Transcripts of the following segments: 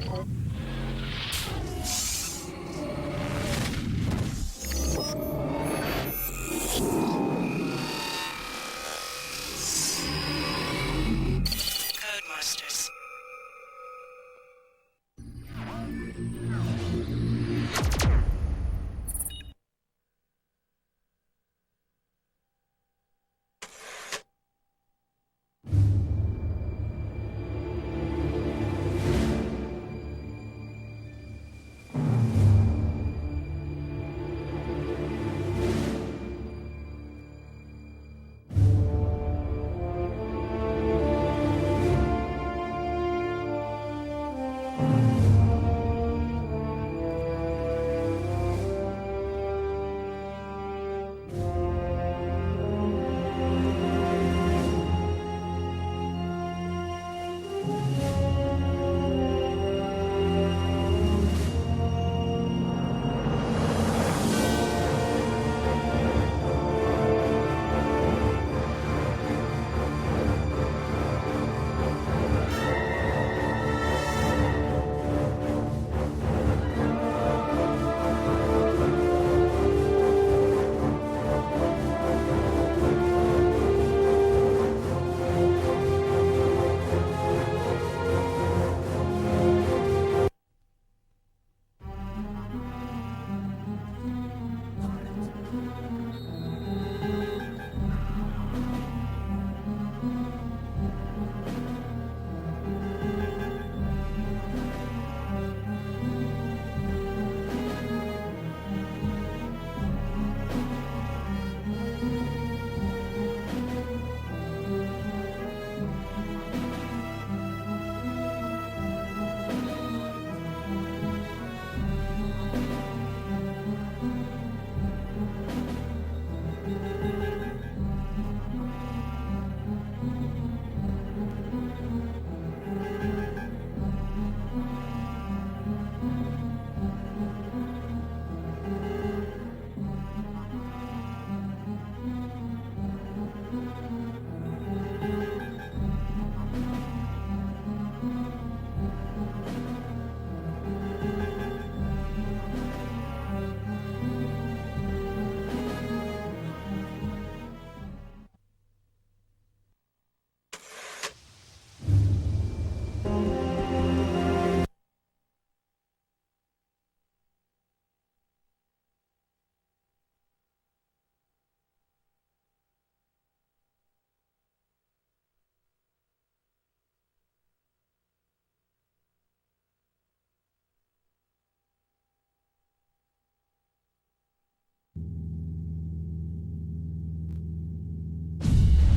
Codemasters.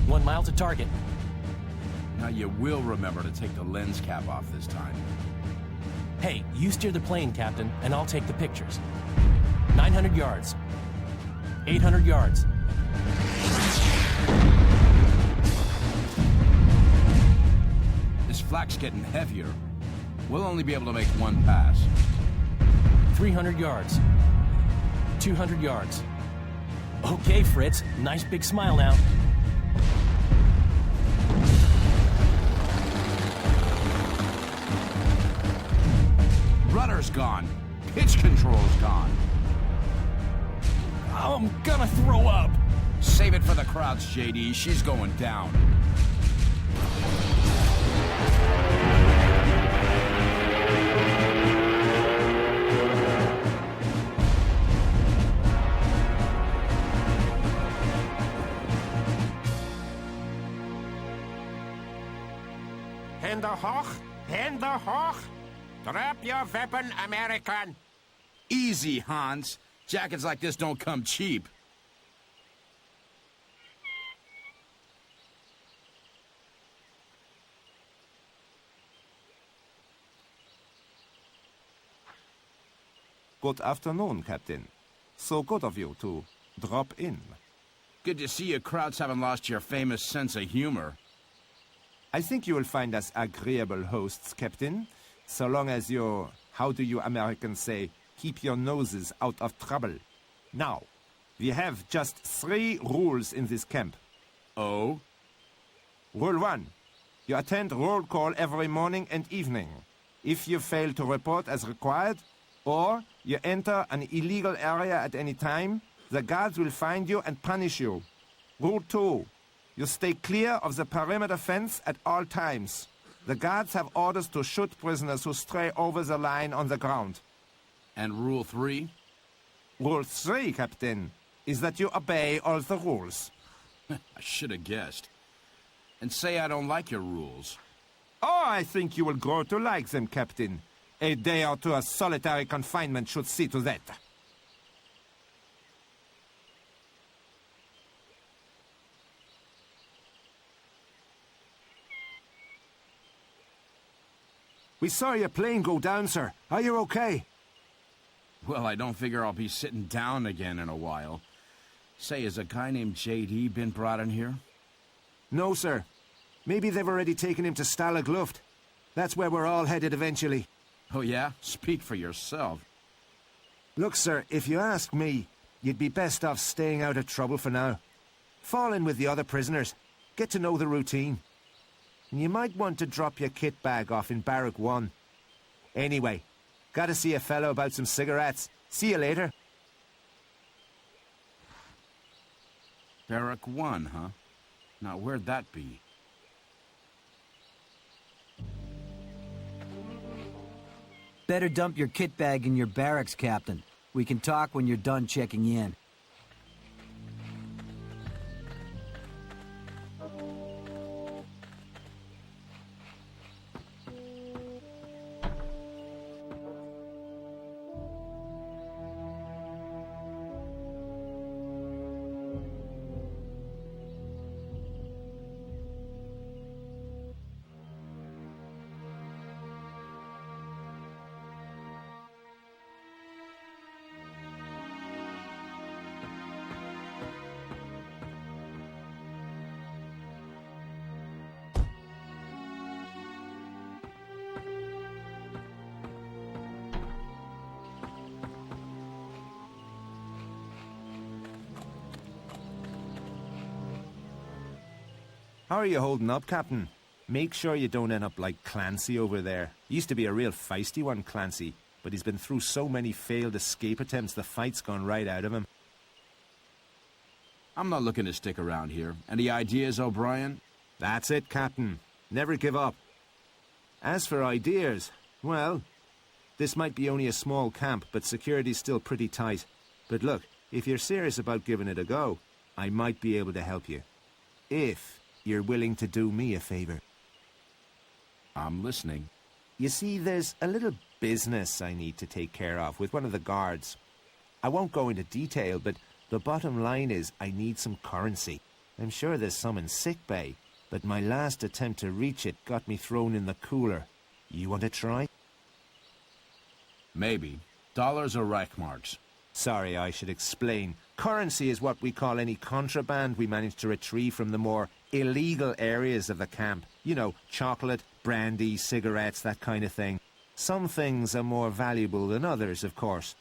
One mile to target. Now you will remember to take the lens cap off this time. Hey, you steer the plane, Captain, and I'll take the pictures. 900 yards. 800 yards. This flak's getting heavier. We'll only be able to make one pass. 300 yards. 200 yards. Okay, Fritz. Nice big smile now. Rudder's gone. Pitch control's gone. I'm gonna throw up. Save it for the crowds, JD. She's going down. Hände hoch! Hände hoch! Drop your weapon, American! Easy, Hans. Jackets like this don't come cheap. Good afternoon, Captain. So good of you to drop in. Good to see you crowds haven't lost your famous sense of humor. I think you will find us agreeable hosts, Captain, so long as you, how do you Americans say, keep your noses out of trouble. Now, we have just 3 rules in this camp. Oh? Rule 1. You attend roll call every morning and evening. If you fail to report as required, or you enter an illegal area at any time, the guards will find you and punish you. Rule 2. You stay clear of the perimeter fence at all times. The guards have orders to shoot prisoners who stray over the line on the ground. And Rule 3? Rule 3, Captain, is that you obey all the rules. I should have guessed. And say I don't like your rules. Oh, I think you will grow to like them, Captain. A day or two of solitary confinement should see to that. We saw your plane go down, sir. Are you okay? Well, I don't figure I'll be sitting down again in a while. Say, has a guy named J.D. been brought in here? No, sir. Maybe they've already taken him to Stalag Luft. That's where we're all headed eventually. Oh, yeah? Speak for yourself. Look, sir, if you ask me, you'd be best off staying out of trouble for now. Fall in with the other prisoners. Get to know the routine. And you might want to drop your kit bag off in Barrack 1. Anyway, gotta see a fellow about some cigarettes. See you later. Barrack 1, huh? Now, where'd that be? Better dump your kit bag in your barracks, Captain. We can talk when you're done checking in. How are you holding up, Captain? Make sure you don't end up like Clancy over there. Used to be a real feisty one, Clancy, but he's been through so many failed escape attempts the fight's gone right out of him. I'm not looking to stick around here. Any ideas, O'Brien? That's it, Captain. Never give up. As for ideas, well, this might be only a small camp, but security's still pretty tight. But look, if you're serious about giving it a go, I might be able to help you. If you're willing to do me a favor. I'm listening. You see, there's a little business I need to take care of with one of the guards. I won't go into detail, but the bottom line is I need some currency. I'm sure there's some in sickbay, but my last attempt to reach it got me thrown in the cooler. You want to try? Maybe. Dollars or Reichmarks? Sorry, I should explain. Currency is what we call any contraband we manage to retrieve from the more illegal areas of the camp. You know, chocolate, brandy, cigarettes, that kind of thing. Some things are more valuable than others, of course.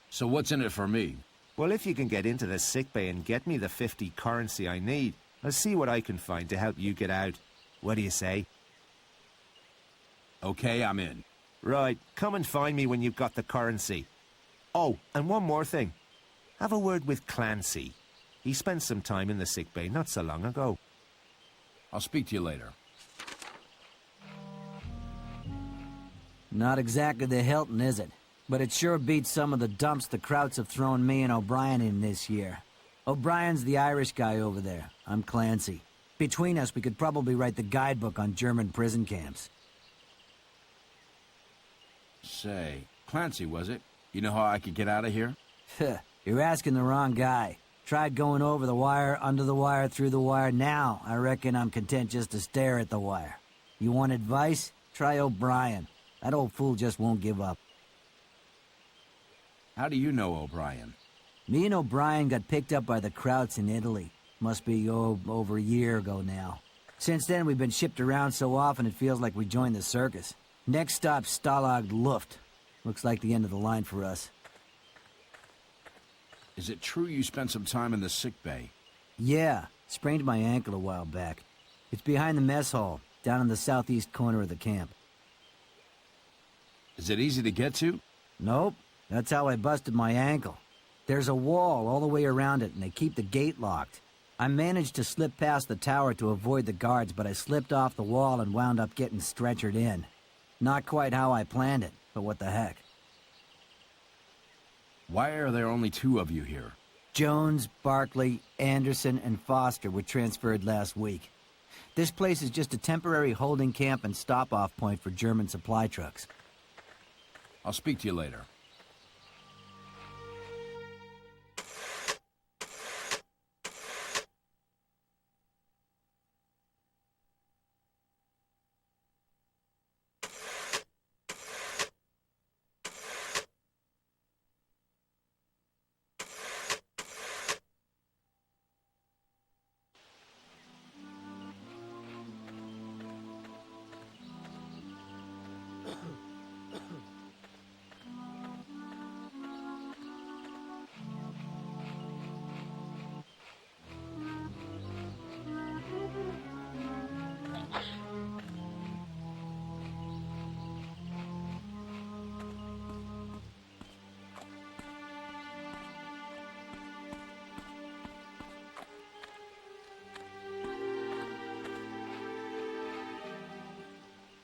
So what's in it for me? Well, if you can get into the sickbay and get me the 50 currency I need, I'll see what I can find to help you get out. What do you say? Okay, I'm in. Right, come and find me when you've got the currency. Oh, and one more thing. Have a word with Clancy. He spent some time in the sickbay not so long ago. I'll speak to you later. Not exactly the Hilton, is it? But it sure beats some of the dumps the Krauts have thrown me and O'Brien in this year. O'Brien's the Irish guy over there. I'm Clancy. Between us, we could probably write the guidebook on German prison camps. Say, Clancy, was it? You know how I could get out of here? You're asking the wrong guy. Tried going over the wire, under the wire, through the wire. Now, I reckon I'm content just to stare at the wire. You want advice? Try O'Brien. That old fool just won't give up. How do you know O'Brien? Me and O'Brien got picked up by the Krauts in Italy. Must be, over a year ago now. Since then, we've been shipped around so often it feels like we joined the circus. Next stop, Stalag Luft. Looks like the end of the line for us. Is it true you spent some time in the sickbay? Yeah, sprained my ankle a while back. It's behind the mess hall, down in the southeast corner of the camp. Is it easy to get to? Nope. That's how I busted my ankle. There's a wall all the way around it, and they keep the gate locked. I managed to slip past the tower to avoid the guards, but I slipped off the wall and wound up getting stretchered in. Not quite how I planned it, but what the heck. Why are there only 2 of you here? Jones, Barkley, Anderson, and Foster were transferred last week. This place is just a temporary holding camp and stop-off point for German supply trucks. I'll speak to you later.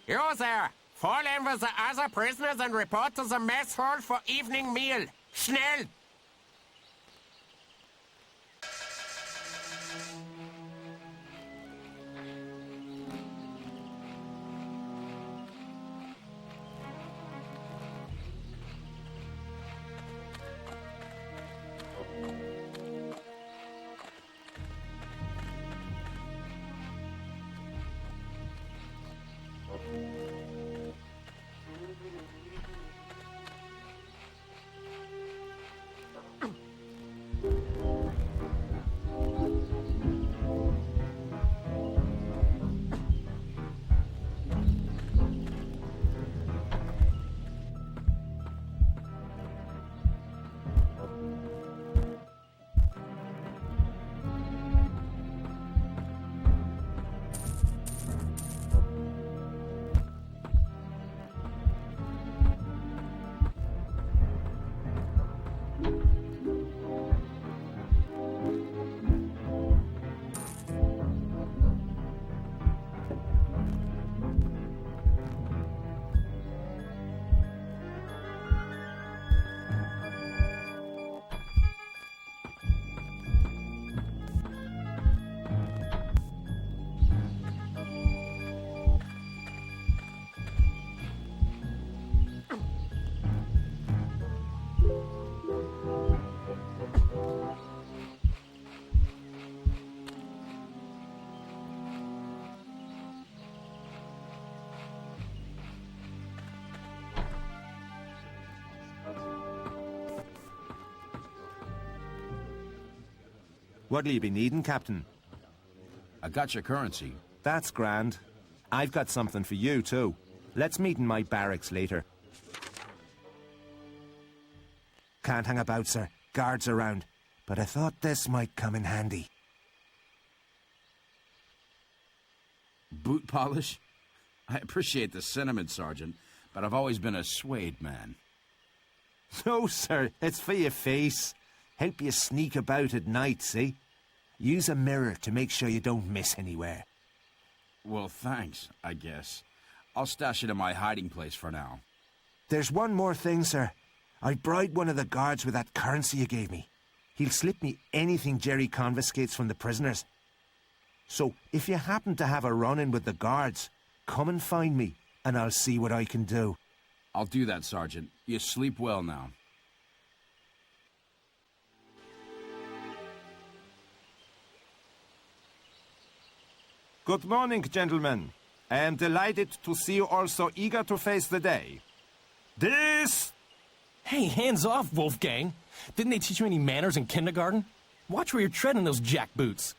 You there! Fall in with the other prisoners and report to the mess hall for evening meal. Schnell! What'll you be needing, Captain? I got your currency. That's grand. I've got something for you, too. Let's meet in my barracks later. Can't hang about, sir. Guards around. But I thought this might come in handy. Boot polish? I appreciate the sentiment, Sergeant, but I've always been a suede man. No, sir. It's for your face. Help you sneak about at night, see? Use a mirror to make sure you don't miss anywhere. Well, thanks, I guess. I'll stash it in my hiding place for now. There's one more thing, sir. I bribed one of the guards with that currency you gave me. He'll slip me anything Jerry confiscates from the prisoners. So, if you happen to have a run-in with the guards, come and find me, and I'll see what I can do. I'll do that, Sergeant. You sleep well now. Good morning, gentlemen. I am delighted to see you all so eager to face the day. This... Hey, hands off, Wolfgang. Didn't they teach you any manners in kindergarten? Watch where you're treading those jackboots.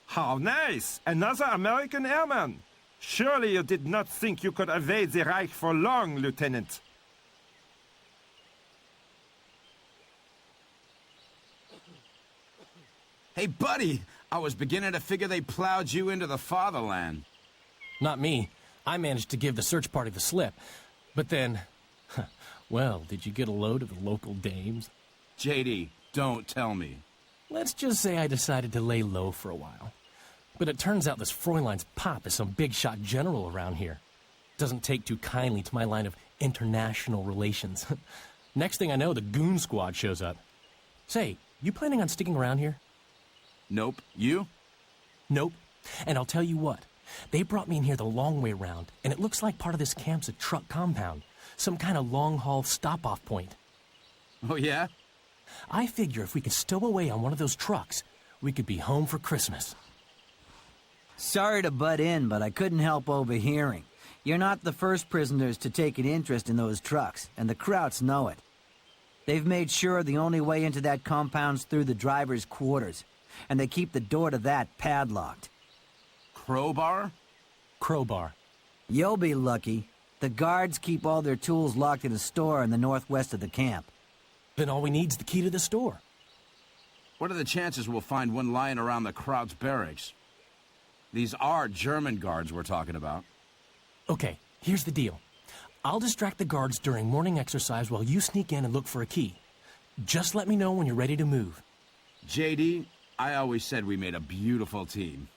How nice! Another American airman! Surely you did not think you could evade the Reich for long, Lieutenant. Hey, buddy! I was beginning to figure they plowed you into the fatherland. Not me. I managed to give the search party the slip. But then... well, did you get a load of the local dames? JD, don't tell me. Let's just say I decided to lay low for a while. But it turns out this Fräulein's pop is some big-shot general around here. Doesn't take too kindly to my line of international relations. Next thing I know, the goon squad shows up. Say, you planning on sticking around here? Nope. You? Nope. And I'll tell you what. They brought me in here the long way round, and it looks like part of this camp's a truck compound. Some kind of long-haul stop-off point. Oh, yeah? I figure if we could stow away on one of those trucks, we could be home for Christmas. Sorry to butt in, but I couldn't help overhearing. You're not the first prisoners to take an interest in those trucks, and the Krauts know it. They've made sure the only way into that compound's through the driver's quarters, and they keep the door to that padlocked. Crowbar? Crowbar. You'll be lucky. The guards keep all their tools locked in a store in the northwest of the camp. Then all we need's the key to the store. What are the chances we'll find one lying around the Krauts barracks? These are German guards we're talking about. Okay, here's the deal. I'll distract the guards during morning exercise while you sneak in and look for a key. Just let me know when you're ready to move. JD, I always said we made a beautiful team.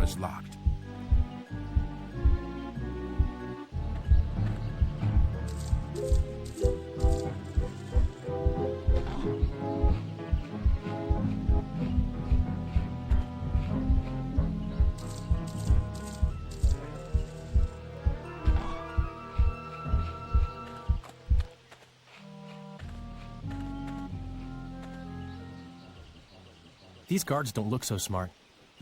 Is locked. These guards don't look so smart.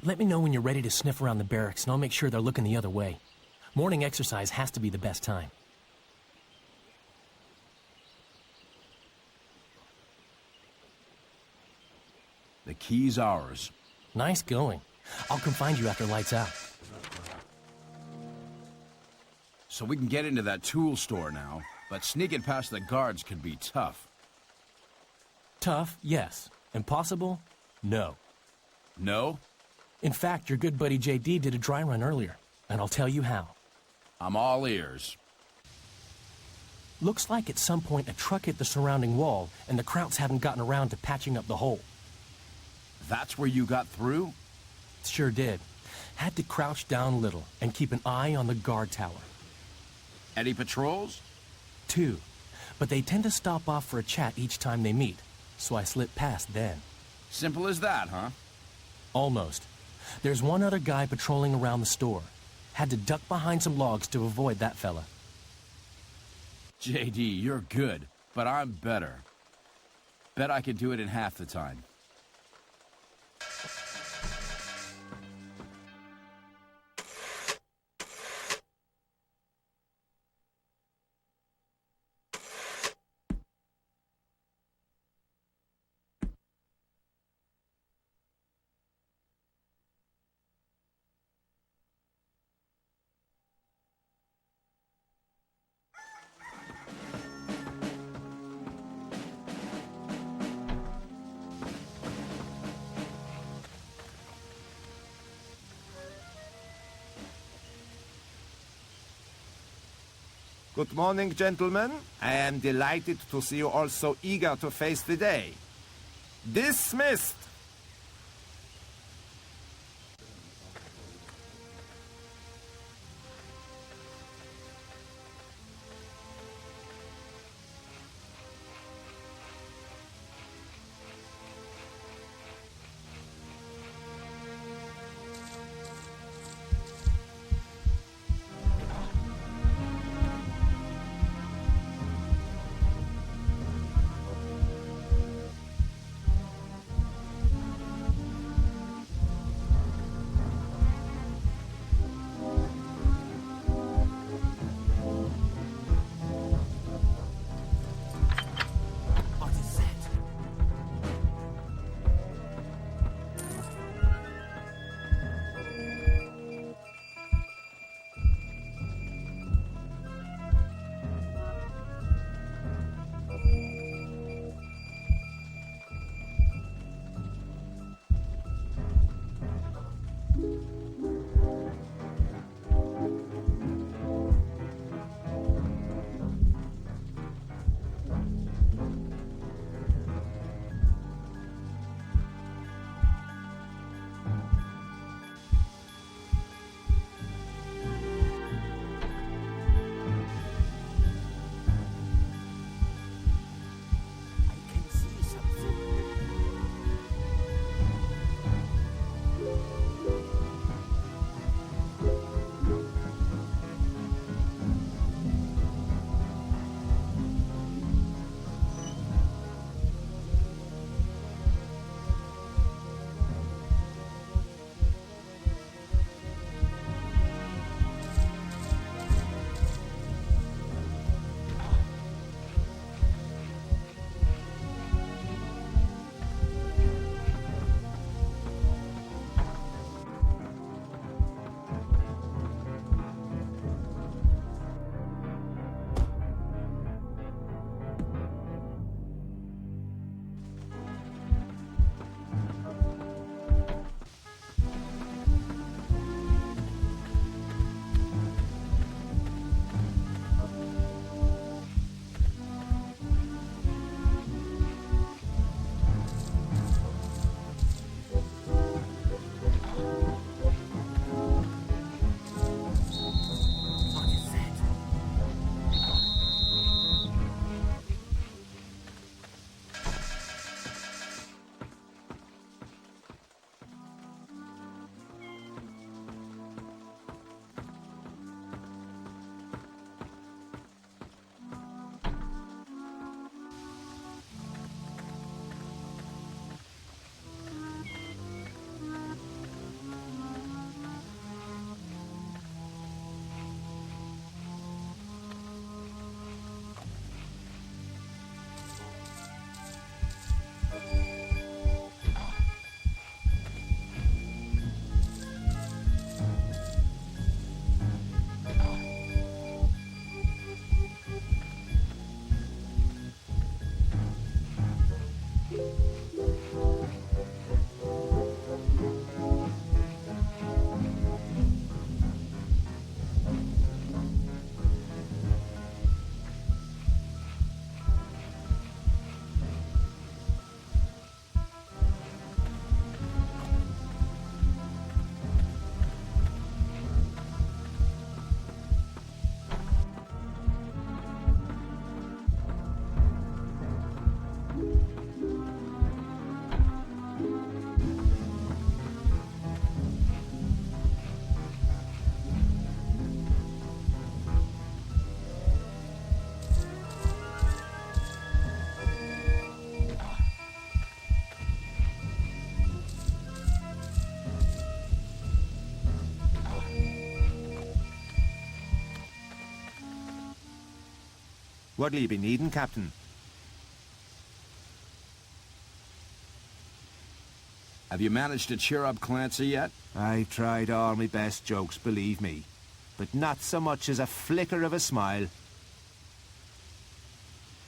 Let me know when you're ready to sniff around the barracks, and I'll make sure they're looking the other way. Morning exercise has to be the best time. The key's ours. Nice going. I'll come find you after lights out. So we can get into that tool store now, but sneaking past the guards could be tough. Tough, yes. Impossible? No. No? In fact, your good buddy JD did a dry run earlier, and I'll tell you how. I'm all ears. Looks like at some point a truck hit the surrounding wall, and the Krauts haven't gotten around to patching up the hole. That's where you got through? Sure did. Had to crouch down a little and keep an eye on the guard tower. Any patrols? 2. But they tend to stop off for a chat each time they meet, so I slipped past then. Simple as that, huh? Almost. There's one other guy patrolling around the store. Had to duck behind some logs to avoid that fella. JD, you're good, but I'm better. Bet I could do it in half the time. Good morning, gentlemen. I am delighted to see you all so eager to face the day. Dismissed! What'll you be needing, Captain? Have you managed to cheer up Clancy yet? I tried all my best jokes, believe me. But not so much as a flicker of a smile.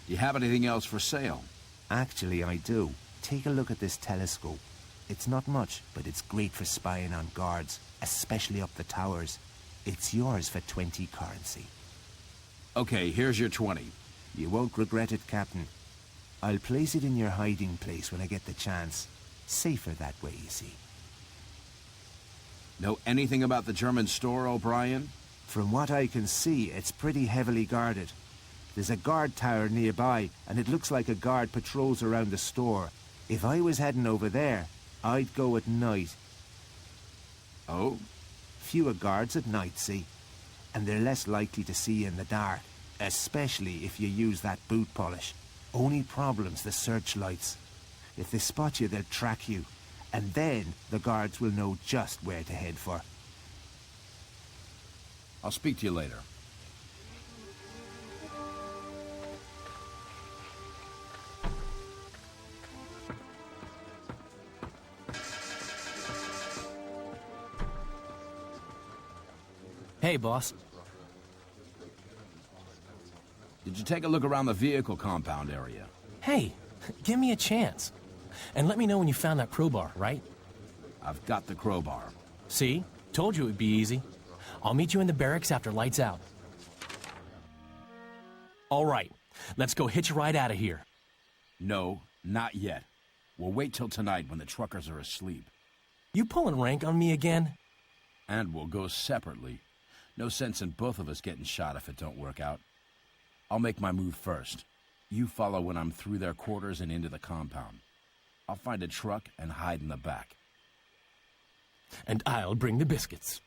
Do you have anything else for sale? Actually, I do. Take a look at this telescope. It's not much, but it's great for spying on guards, especially up the towers. It's yours for 20 currency. Okay, here's your 20. You won't regret it, Captain. I'll place it in your hiding place when I get the chance. Safer that way, you see. Know anything about the German store, O'Brien? From what I can see, it's pretty heavily guarded. There's a guard tower nearby, and it looks like a guard patrols around the store. If I was heading over there, I'd go at night. Oh? Fewer guards at night, see? And they're less likely to see you in the dark, especially if you use that boot polish. Only problem's the searchlights. If they spot you, they'll track you. And then the guards will know just where to head for. I'll speak to you later. Hey, boss. Did you take a look around the vehicle compound area? Hey, give me a chance. And let me know when you found that crowbar, right? I've got the crowbar. See? Told you it would be easy. I'll meet you in the barracks after lights out. All right, let's go hitch a ride out of here. No, not yet. We'll wait till tonight when the truckers are asleep. You pulling rank on me again? And we'll go separately. No sense in both of us getting shot if it don't work out. I'll make my move first. You follow when I'm through their quarters and into the compound. I'll find a truck and hide in the back. And I'll bring the biscuits.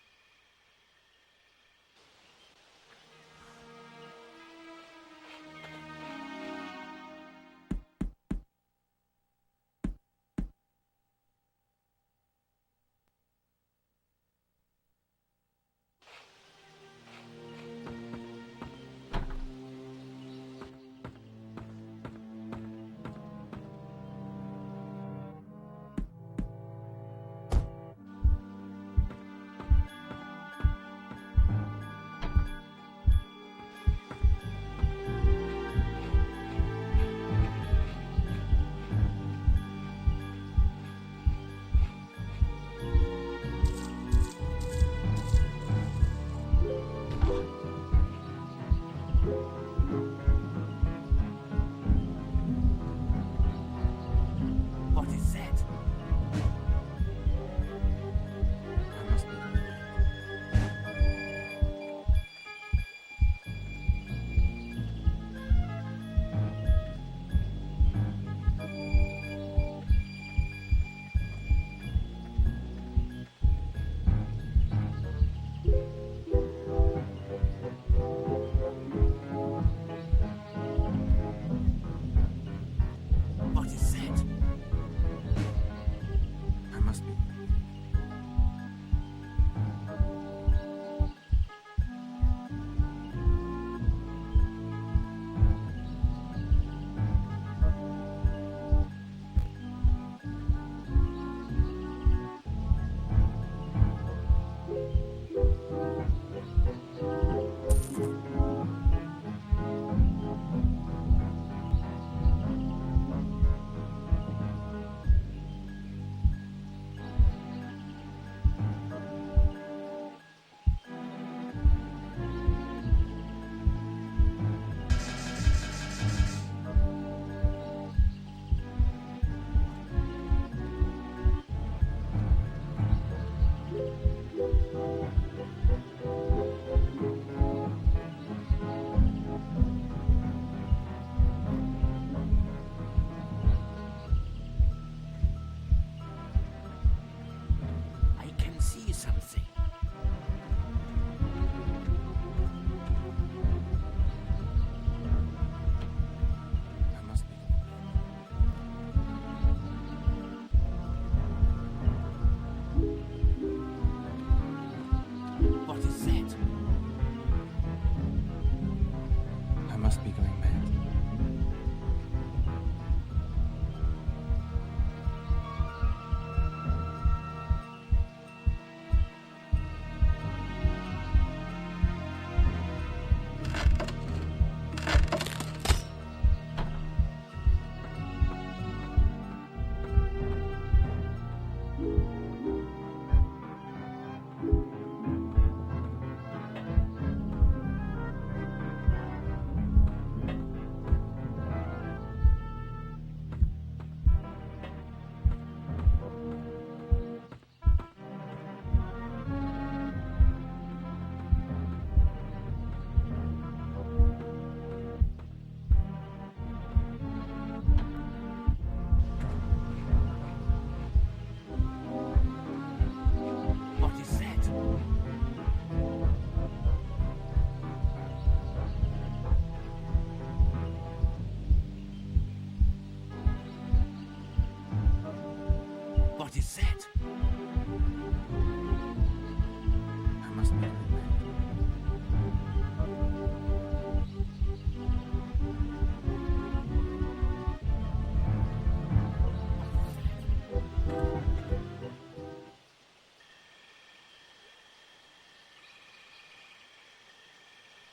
What is that? What is that?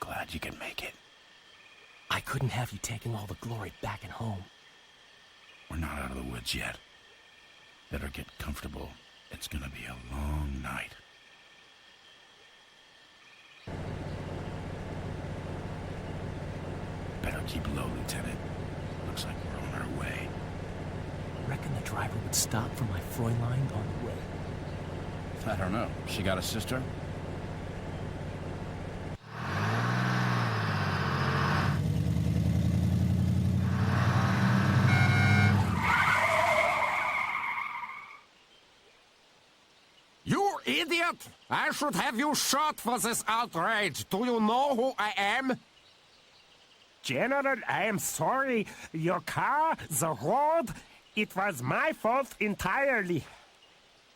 glad you can make it. I couldn't have you taking all the glory back at home. We're not out of the woods yet. Better get comfortable. It's gonna be a long night. Better keep low, Lieutenant. Looks like we're on our way. Reckon the driver would stop for my Fräulein on the way. I don't know. She got a sister? You idiot! I should have you shot for this outrage. Do you know who I am? General, I am sorry. Your car, the road, it was my fault entirely.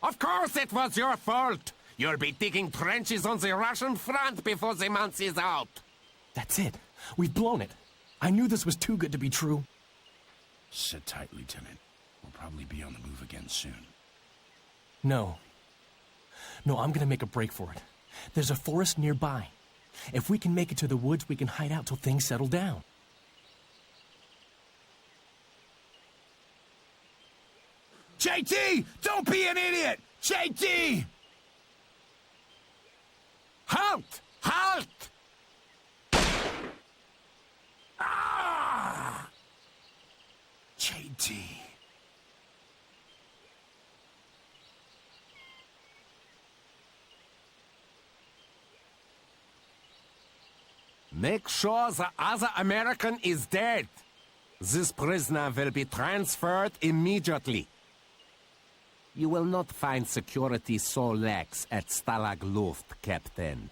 Of course it was your fault. You'll be digging trenches on the Russian front before the month is out. That's it. We've blown it. I knew this was too good to be true. Sit tight, Lieutenant. We'll probably be on the move again soon. No. No, I'm gonna make a break for it. There's a forest nearby. If we can make it to the woods, we can hide out till things settle down. JT! Don't be an idiot! JT! Halt! Halt! JT. Make sure the other American is dead. This prisoner will be transferred immediately. You will not find security so lax at Stalag Luft, Captain.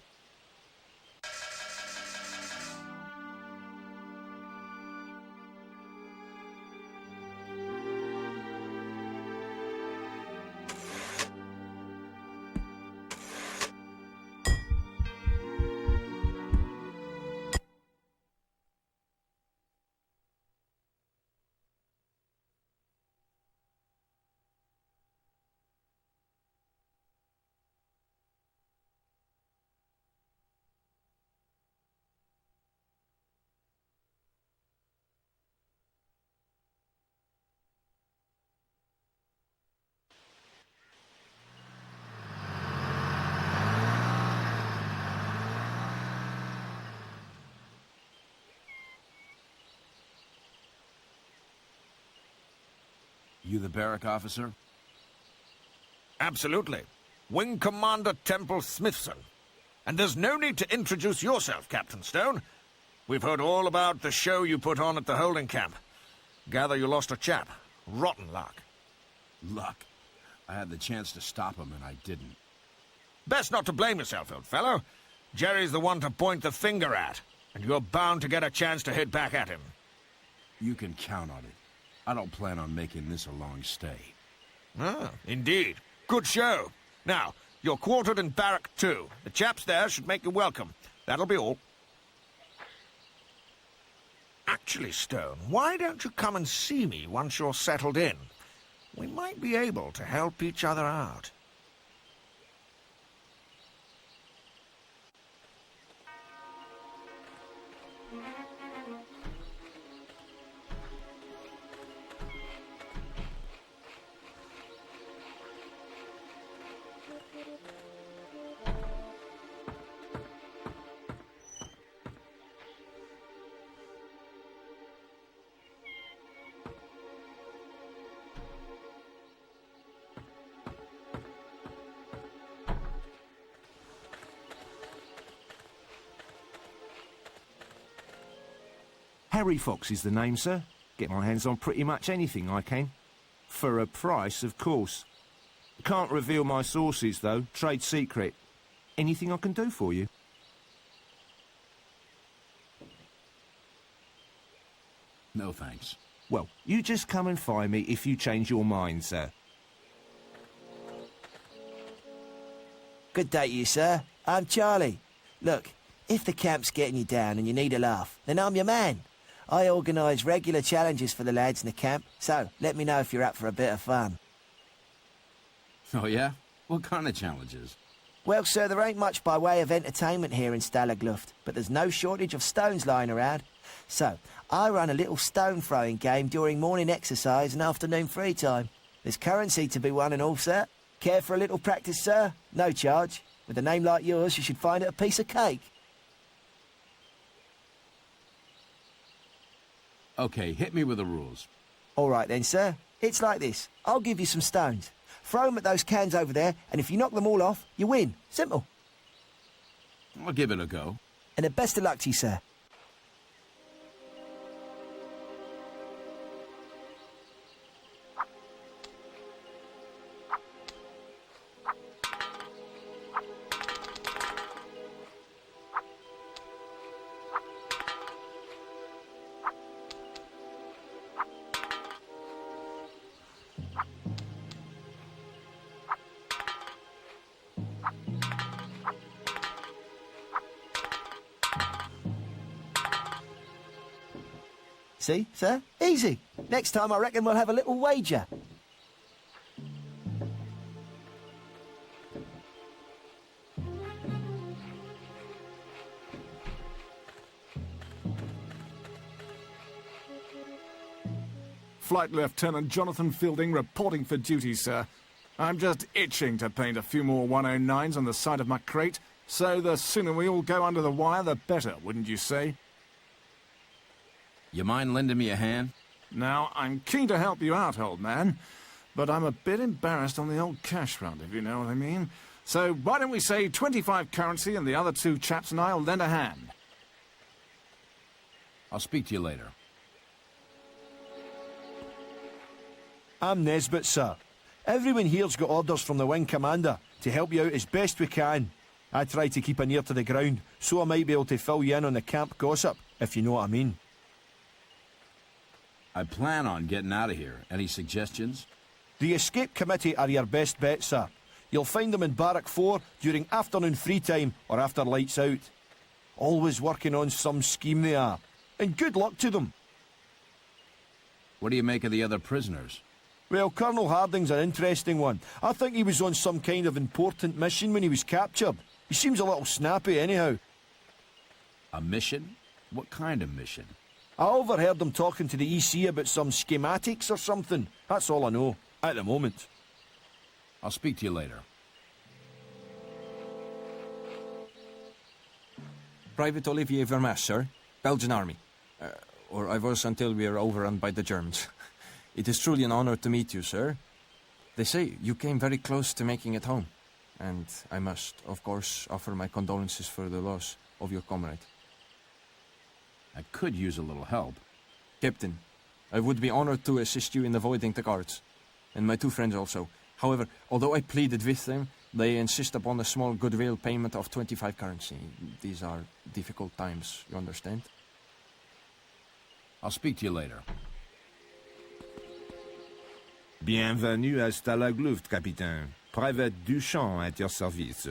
You the barrack officer? Absolutely. Wing Commander Temple Smithson. And there's no need to introduce yourself, Captain Stone. We've heard all about the show you put on at the holding camp. Gather you lost a chap. Rotten luck. Luck. I had the chance to stop him and I didn't. Best not to blame yourself, old fellow. Jerry's the one to point the finger at, and you're bound to get a chance to hit back at him. You can count on it. I don't plan on making this a long stay. Ah, indeed. Good show. Now, you're quartered in Barrack 2. The chaps there should make you welcome. That'll be all. Actually, Stone, why don't you come and see me once you're settled in? We might be able to help each other out. Harry Fox is the name, sir. Get my hands on pretty much anything I can. For a price, of course. Can't reveal my sources, though. Trade secret. Anything I can do for you? No thanks. Well, you just come and find me if you change your mind, sir. Good day to you, sir. I'm Charlie. Look, if the camp's getting you down and you need a laugh, then I'm your man. I organise regular challenges for the lads in the camp, so let me know if you're up for a bit of fun. Oh, yeah? What kind of challenges? Well, sir, there ain't much by way of entertainment here in Stalagluft, but there's no shortage of stones lying around. So, I run a little stone-throwing game during morning exercise and afternoon free time. There's currency to be won and all, sir. Care for a little practice, sir? No charge. With a name like yours, you should find it a piece of cake. Okay, hit me with the rules. All right then, sir. It's like this. I'll give you some stones. Throw them at those cans over there, and if you knock them all off, you win. Simple. I'll give it a go. And the best of luck to you, sir. See, sir? Easy. Next time I reckon we'll have a little wager. Flight Lieutenant Jonathan Fielding reporting for duty, sir. I'm just itching to paint a few more 109s on the side of my crate, so the sooner we all go under the wire, the better, wouldn't you say? You mind lending me a hand? Now, I'm keen to help you out, old man, but I'm a bit embarrassed on the old cash front, if you know what I mean. So why don't we say 25 currency and the other two chaps and I'll lend a hand? I'll speak to you later. I'm Nesbit, sir. Everyone here's got orders from the Wing Commander to help you out as best we can. I try to keep an ear to the ground, so I might be able to fill you in on the camp gossip, if you know what I mean. I plan on getting out of here. Any suggestions? The Escape Committee are your best bet, sir. You'll find them in Barrack 4 during afternoon free time or after lights out. Always working on some scheme they are. And good luck to them. What do you make of the other prisoners? Well, Colonel Harding's an interesting one. I think he was on some kind of important mission when he was captured. He seems a little snappy anyhow. A mission? What kind of mission? I overheard them talking to the EC about some schematics or something. That's all I know, at the moment. I'll speak to you later. Private Olivier Vermaas, sir. Belgian Army. Or I was until we were overrun by the Germans. It is truly an honor to meet you, sir. They say you came very close to making it home. And I must, of course, offer my condolences for the loss of your comrade. I could use a little help. Captain, I would be honored to assist you in avoiding the guards. And my two friends also. However, although I pleaded with them, they insist upon a small goodwill payment of 25 currency. These are difficult times, you understand? I'll speak to you later. Bienvenue à Stalagluft, Capitaine. Private Duchamp at your service.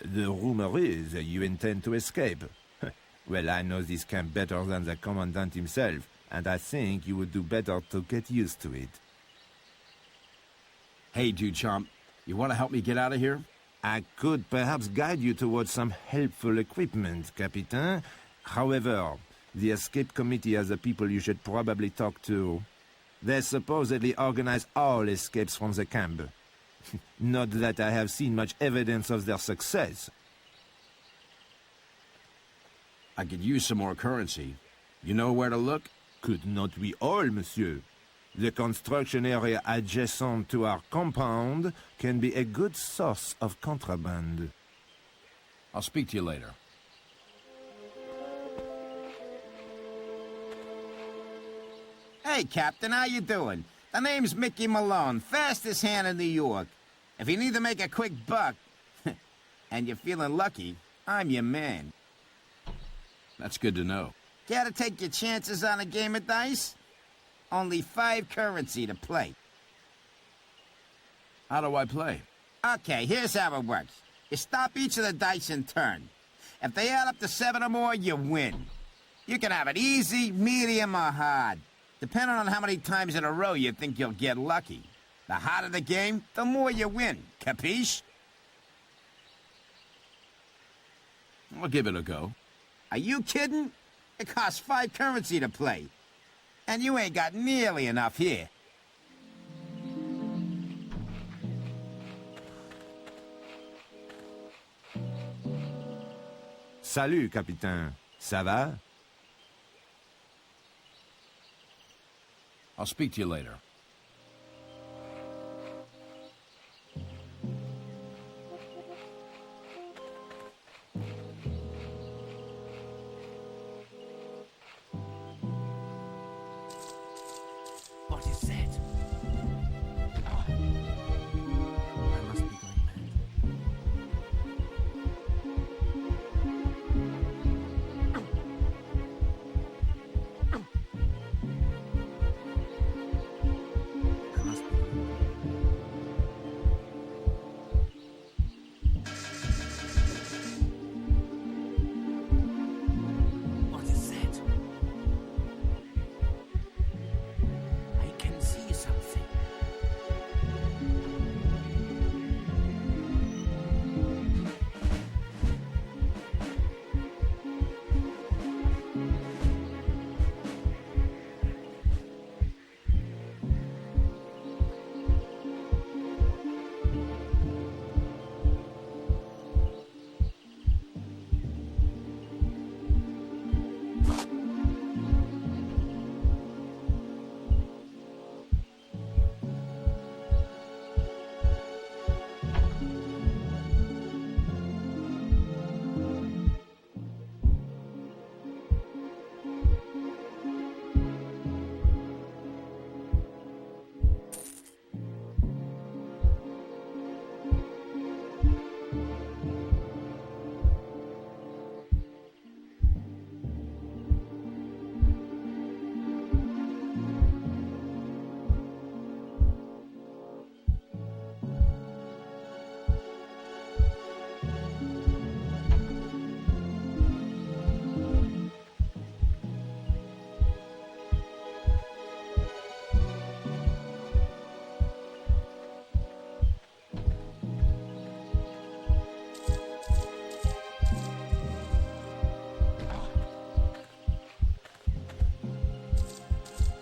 The rumor is you intend to escape. Well, I know this camp better than the Commandant himself, and I think you would do better to get used to it. Hey, Duchamp, you want to help me get out of here? I could perhaps guide you towards some helpful equipment, Capitaine. However, the escape committee are the people you should probably talk to. They supposedly organize all escapes from the camp. Not that I have seen much evidence of their success. I could use some more currency. You know where to look? Could not we all, monsieur? The construction area adjacent to our compound can be a good source of contraband. I'll speak to you later. Hey, Captain, how you doing? The name's Mickey Malone, fastest hand in New York. If you need to make a quick buck, and you're feeling lucky, I'm your man. That's good to know. Care to take your chances on a game of dice? Only 5 currency to play. How do I play? Okay, here's how it works. You stop each of the dice in turn. If they add up to 7 or more, you win. You can have it easy, medium, or hard, depending on how many times in a row you think you'll get lucky. The harder the game, the more you win. Capiche? I'll give it a go. Are you kidding? It costs 5 currency to play. And you ain't got nearly enough here. Salut, capitaine. Ça va? I'll speak to you later. What is that? I must be going mad. I must be going mad. What is that? I can see something.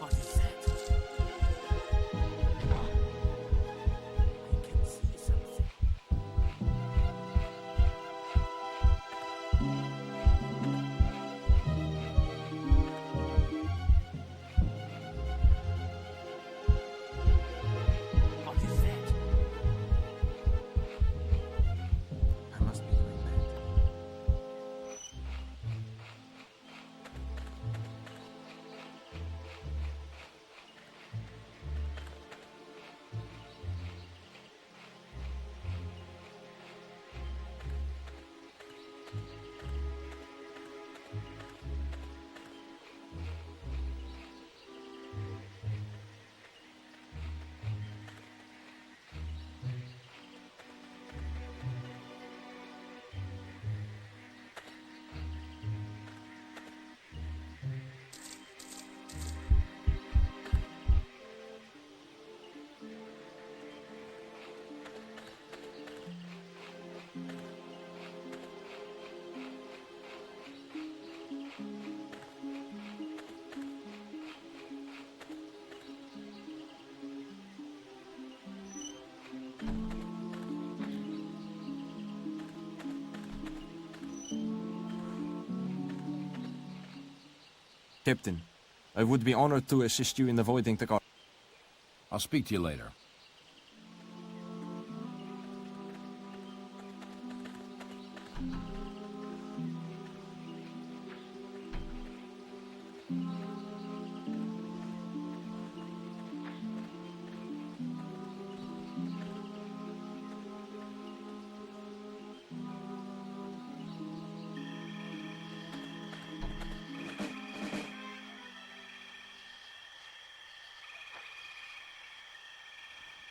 What is that? I can see something. What is that? I must be going mad. Captain, I would be honored to assist you in avoiding the guard. I'll speak to you later.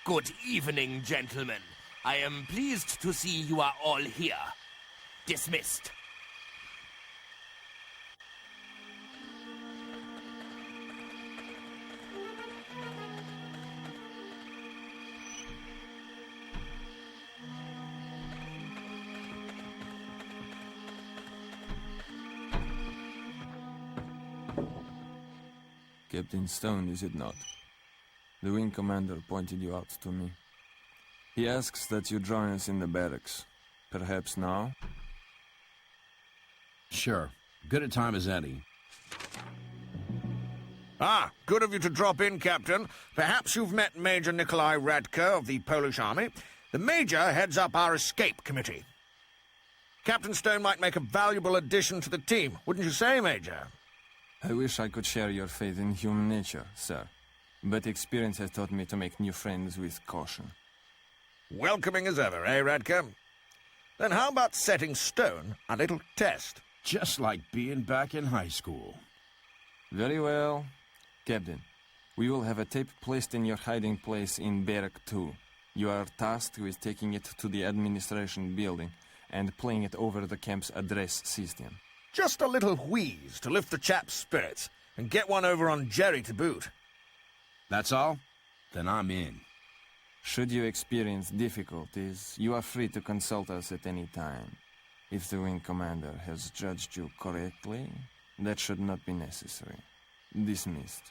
Good evening, gentlemen. I am pleased to see you are all here. Dismissed. Captain Stone, is it not? The wing commander pointed you out to me. He asks that you join us in the barracks. Perhaps now? Sure. Good a time as any. Ah, good of you to drop in, Captain. Perhaps you've met Major Nikolai Radka of the Polish Army. The Major heads up our escape committee. Captain Stone might make a valuable addition to the team, wouldn't you say, Major? I wish I could share your faith in human nature, sir. But experience has taught me to make new friends with caution. Welcoming as ever, eh, Radka? Then how about setting Stone a little test? Just like being back in high school. Very well. Captain, we will have a tape placed in your hiding place in Barrack 2. You are tasked with taking it to the administration building and playing it over the camp's address system. Just a little wheeze to lift the chap's spirits, and get one over on Jerry to boot. That's all? Then I'm in. Should you experience difficulties, you are free to consult us at any time. If the wing commander has judged you correctly, that should not be necessary. Dismissed.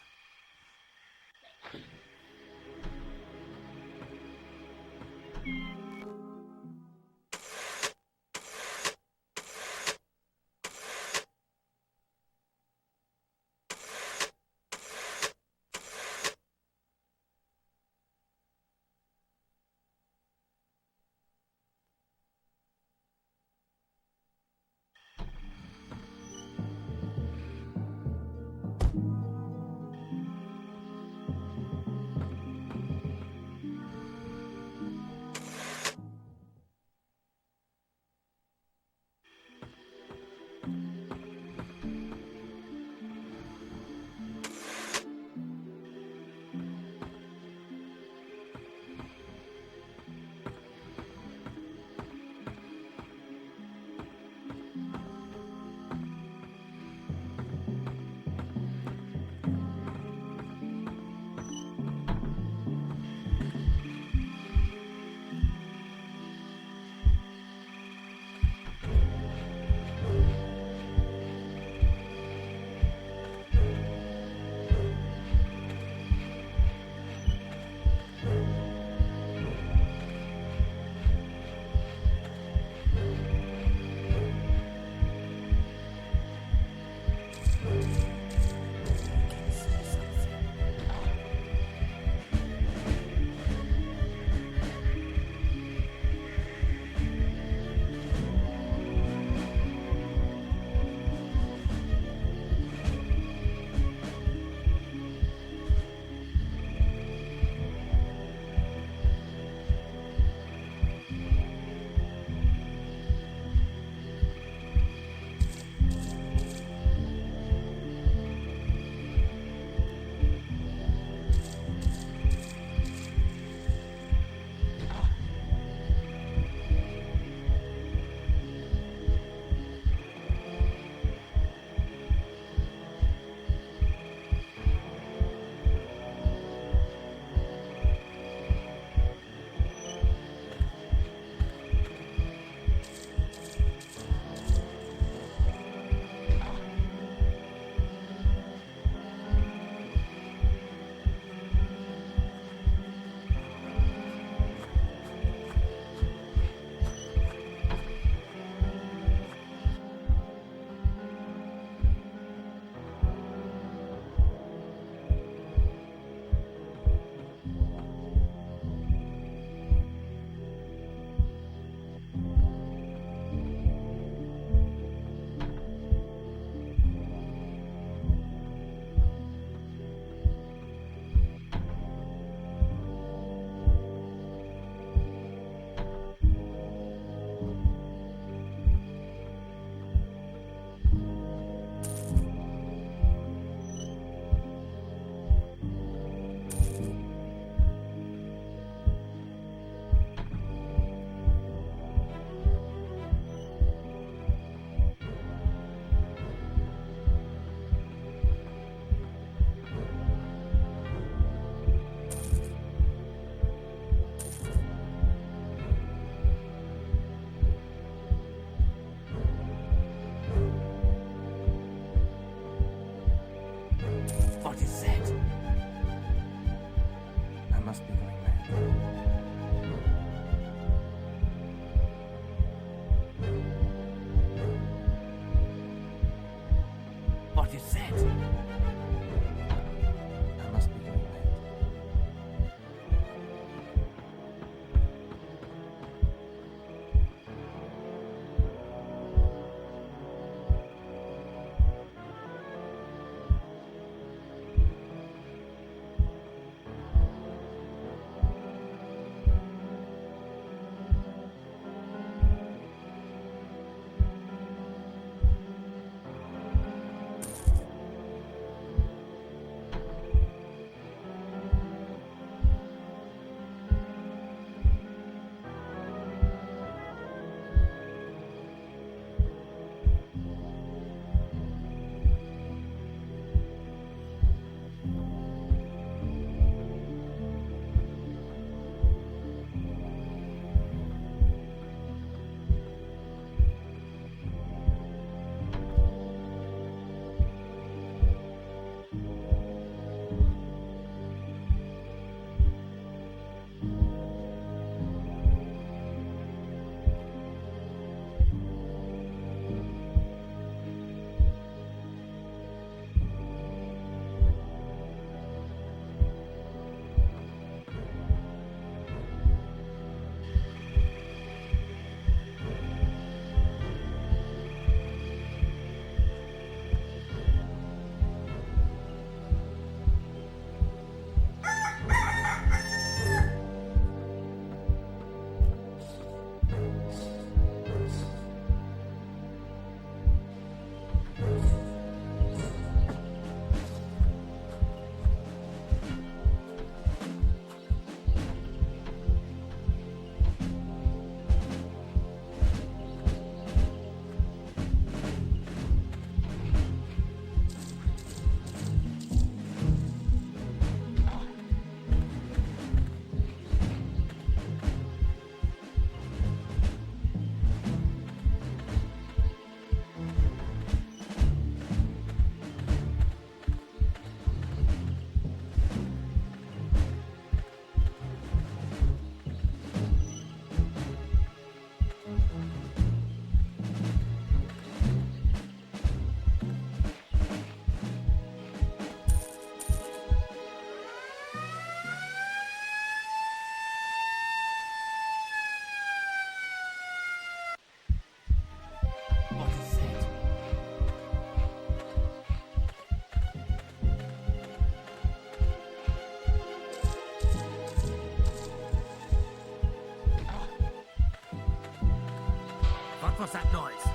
was that noise?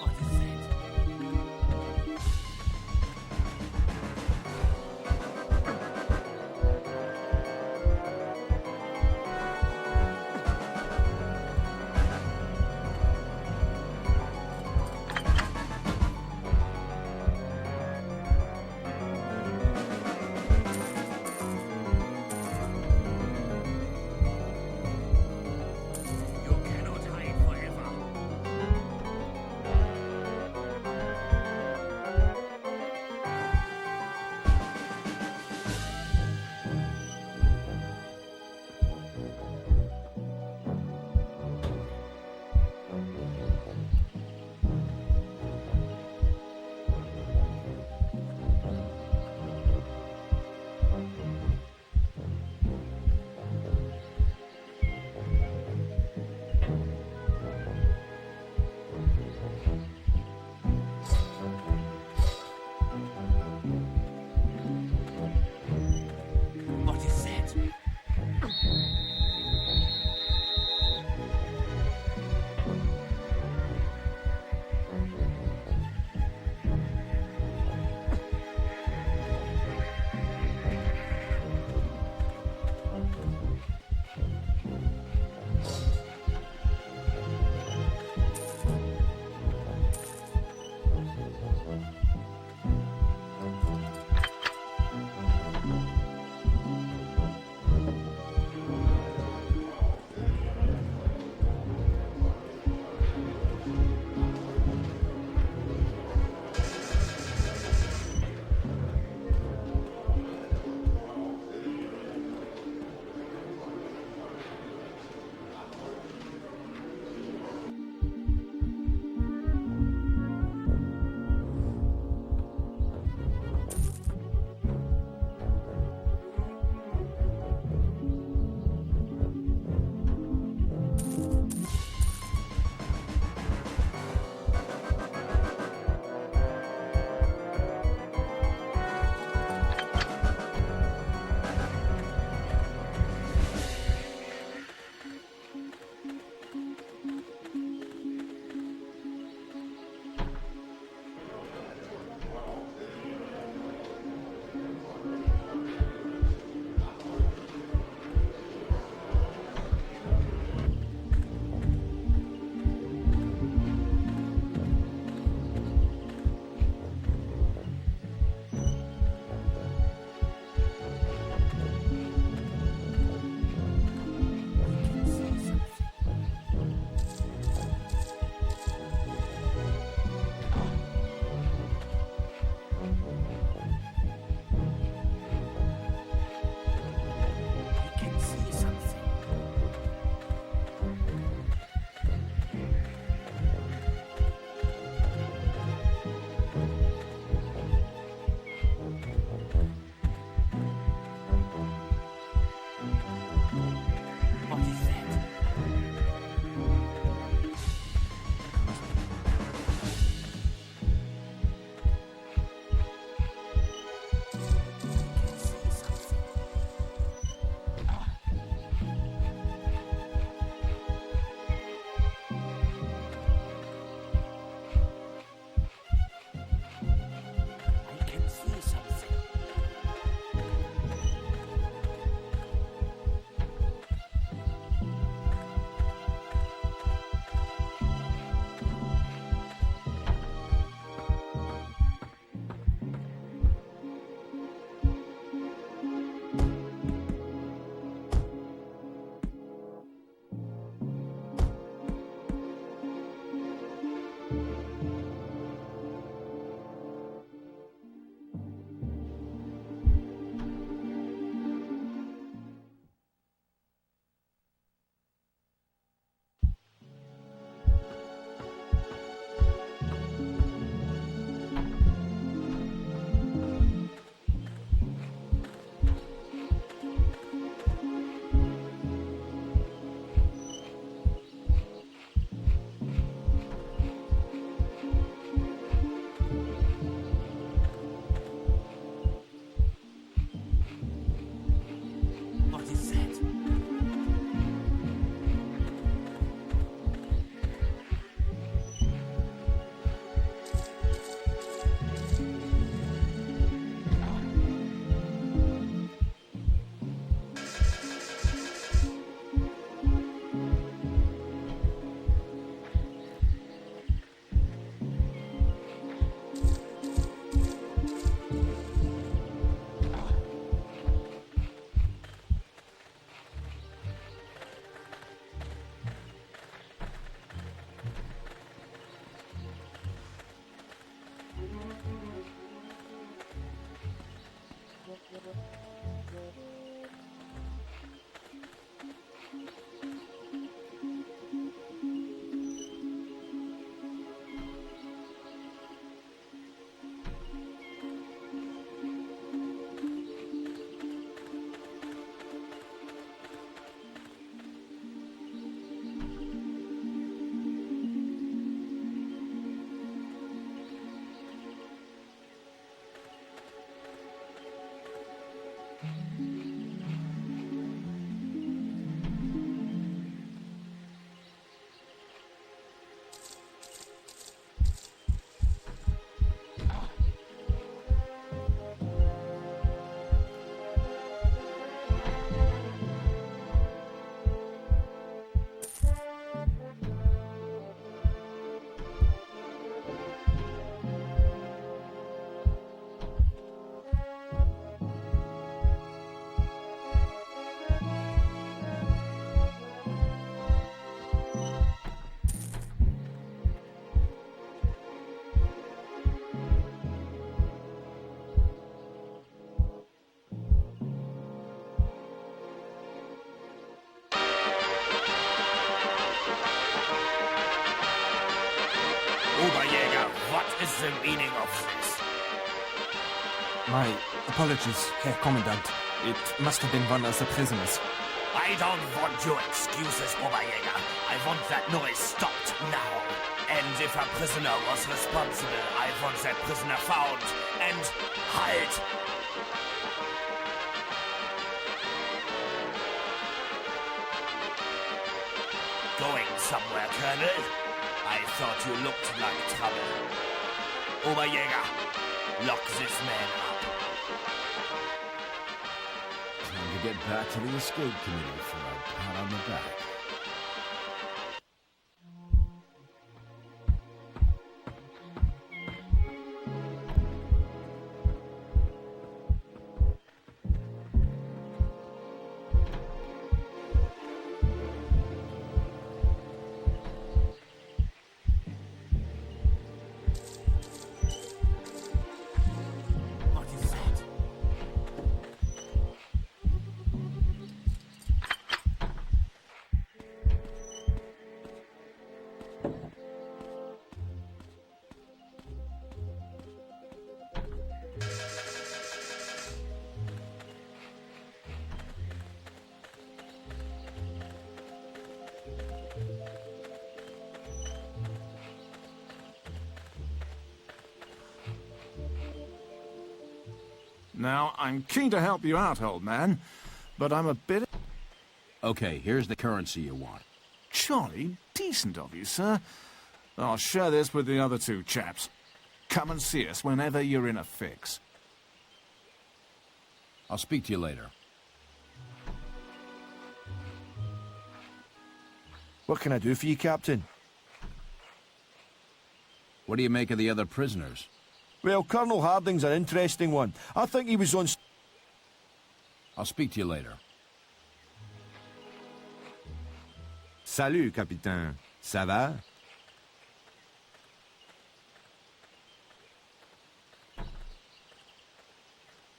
What is it? You cannot hide Oberjäger, what is the meaning of this? My apologies, Herr Commandant. It must have been one of the prisoners. I don't want your excuses, Oberjäger. I want that noise stopped now. And if a prisoner was responsible, I want that prisoner found and halt. Going somewhere, Colonel? I thought you looked like trouble. Oberjäger, lock this man up. Time to get back to the escape committee for a pat on the back. Now, I'm keen to help you out, old man, but I'm a bit... Okay, here's the currency you want. Jolly decent of you, sir. I'll share this with the other two chaps. Come and see us whenever you're in a fix. I'll speak to you later. What can I do for you, Captain? What do you make of the other prisoners? Well, Colonel Harding's an interesting one. I think he was on... I'll speak to you later. Salut, Capitaine. Ça va?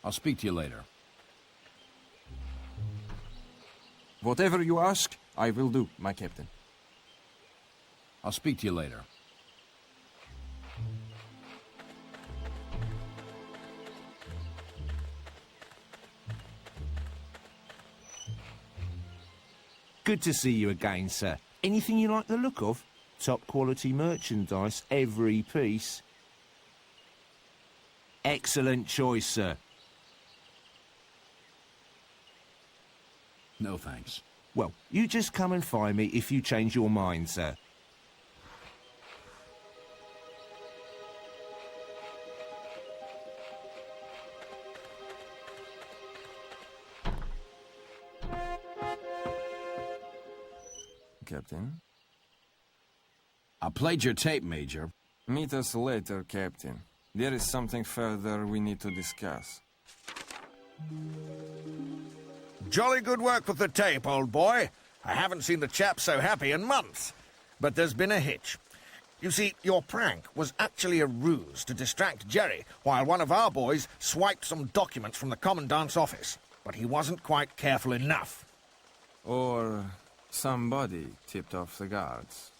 I'll speak to you later. Whatever you ask, I will do, my captain. I'll speak to you later. Good to see you again, sir. Anything you like the look of? Top quality merchandise, every piece. Excellent choice, sir. No thanks. Well, you just come and find me if you change your mind, sir. Captain? I played your tape, Major. Meet us later, Captain. There is something further we need to discuss. Jolly good work with the tape, old boy. I haven't seen the chap so happy in months. But there's been a hitch. You see, your prank was actually a ruse to distract Jerry while one of our boys swiped some documents from the Commandant's office. But he wasn't quite careful enough. Or somebody tipped off the guards.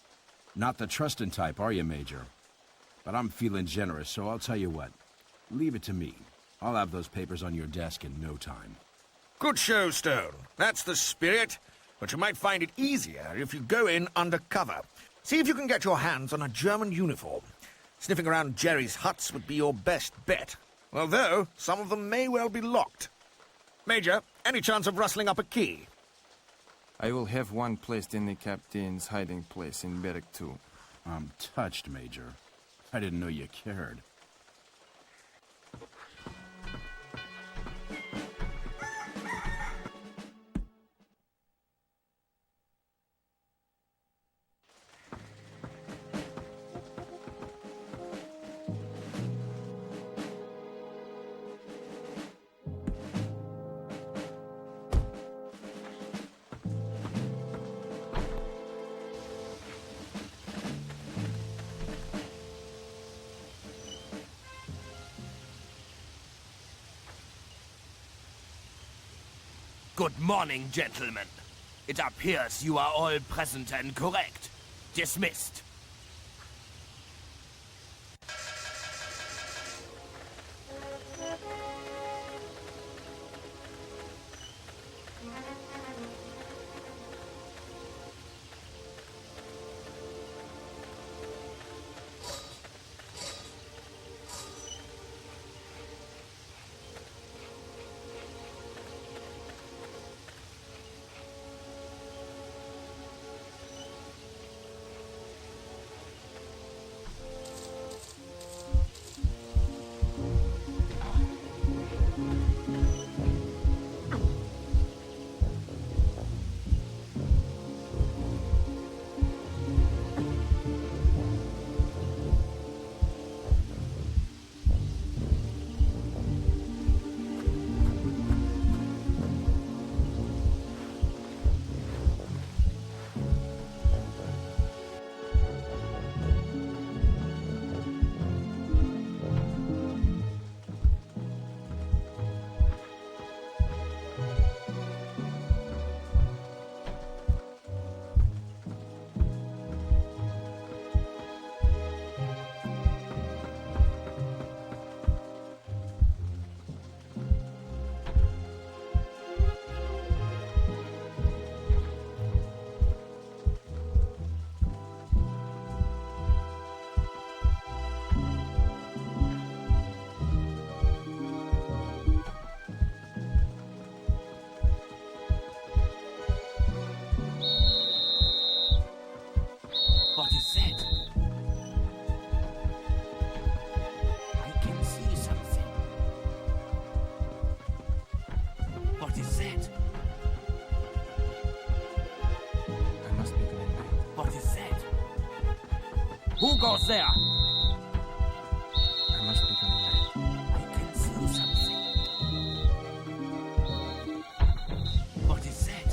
Not the trusting type, are you, Major? But I'm feeling generous, so I'll tell you what. Leave it to me. I'll have those papers on your desk in no time. Good show, Stone. That's the spirit. But you might find it easier if you go in undercover. See if you can get your hands on a German uniform. Sniffing around Jerry's huts would be your best bet. Although, some of them may well be locked. Major, any chance of rustling up a key? I will have one placed in the captain's hiding place in Barrack 2. I'm touched, Major. I didn't know you cared. Good morning, gentlemen. It appears you are all present and correct. Dismissed. Who goes there? I must be going back. I can see something. What is that?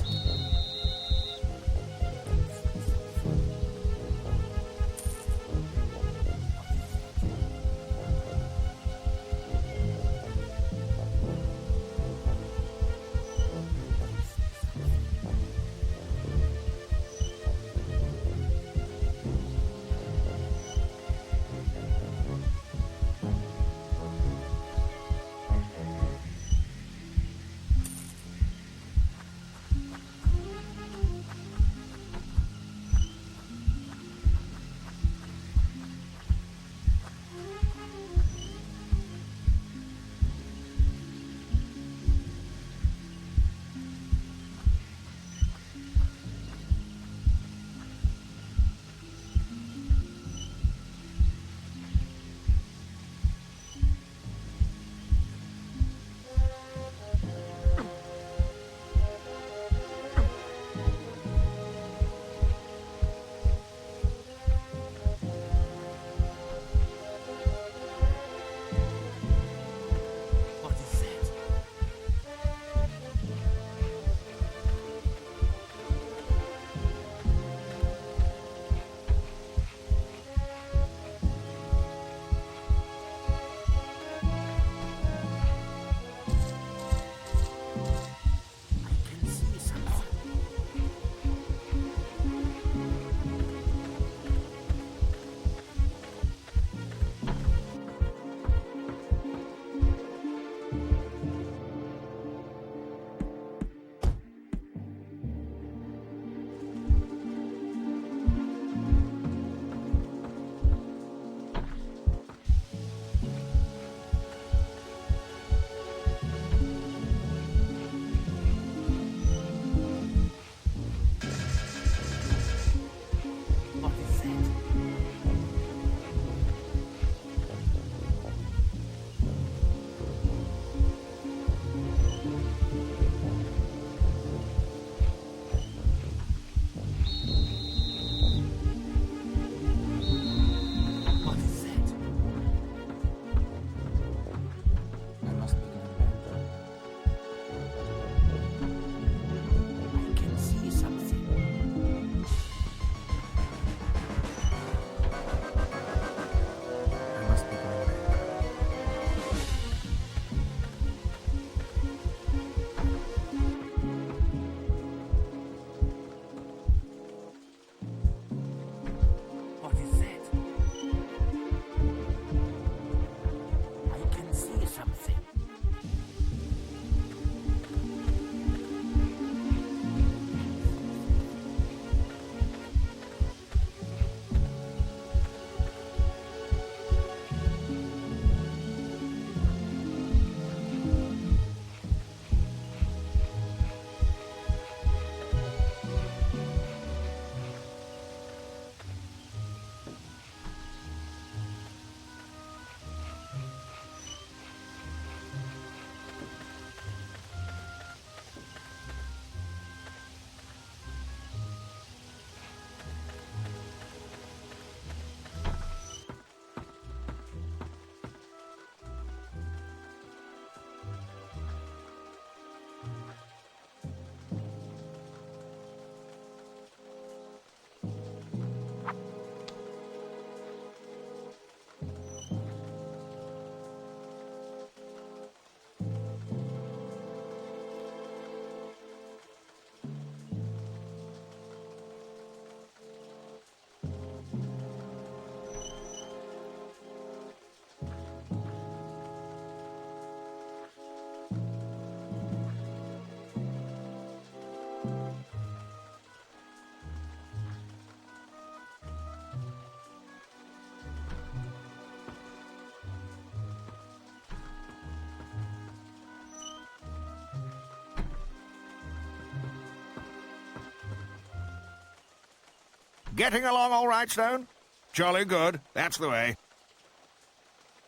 Getting along all right, Stone? Jolly good. That's the way.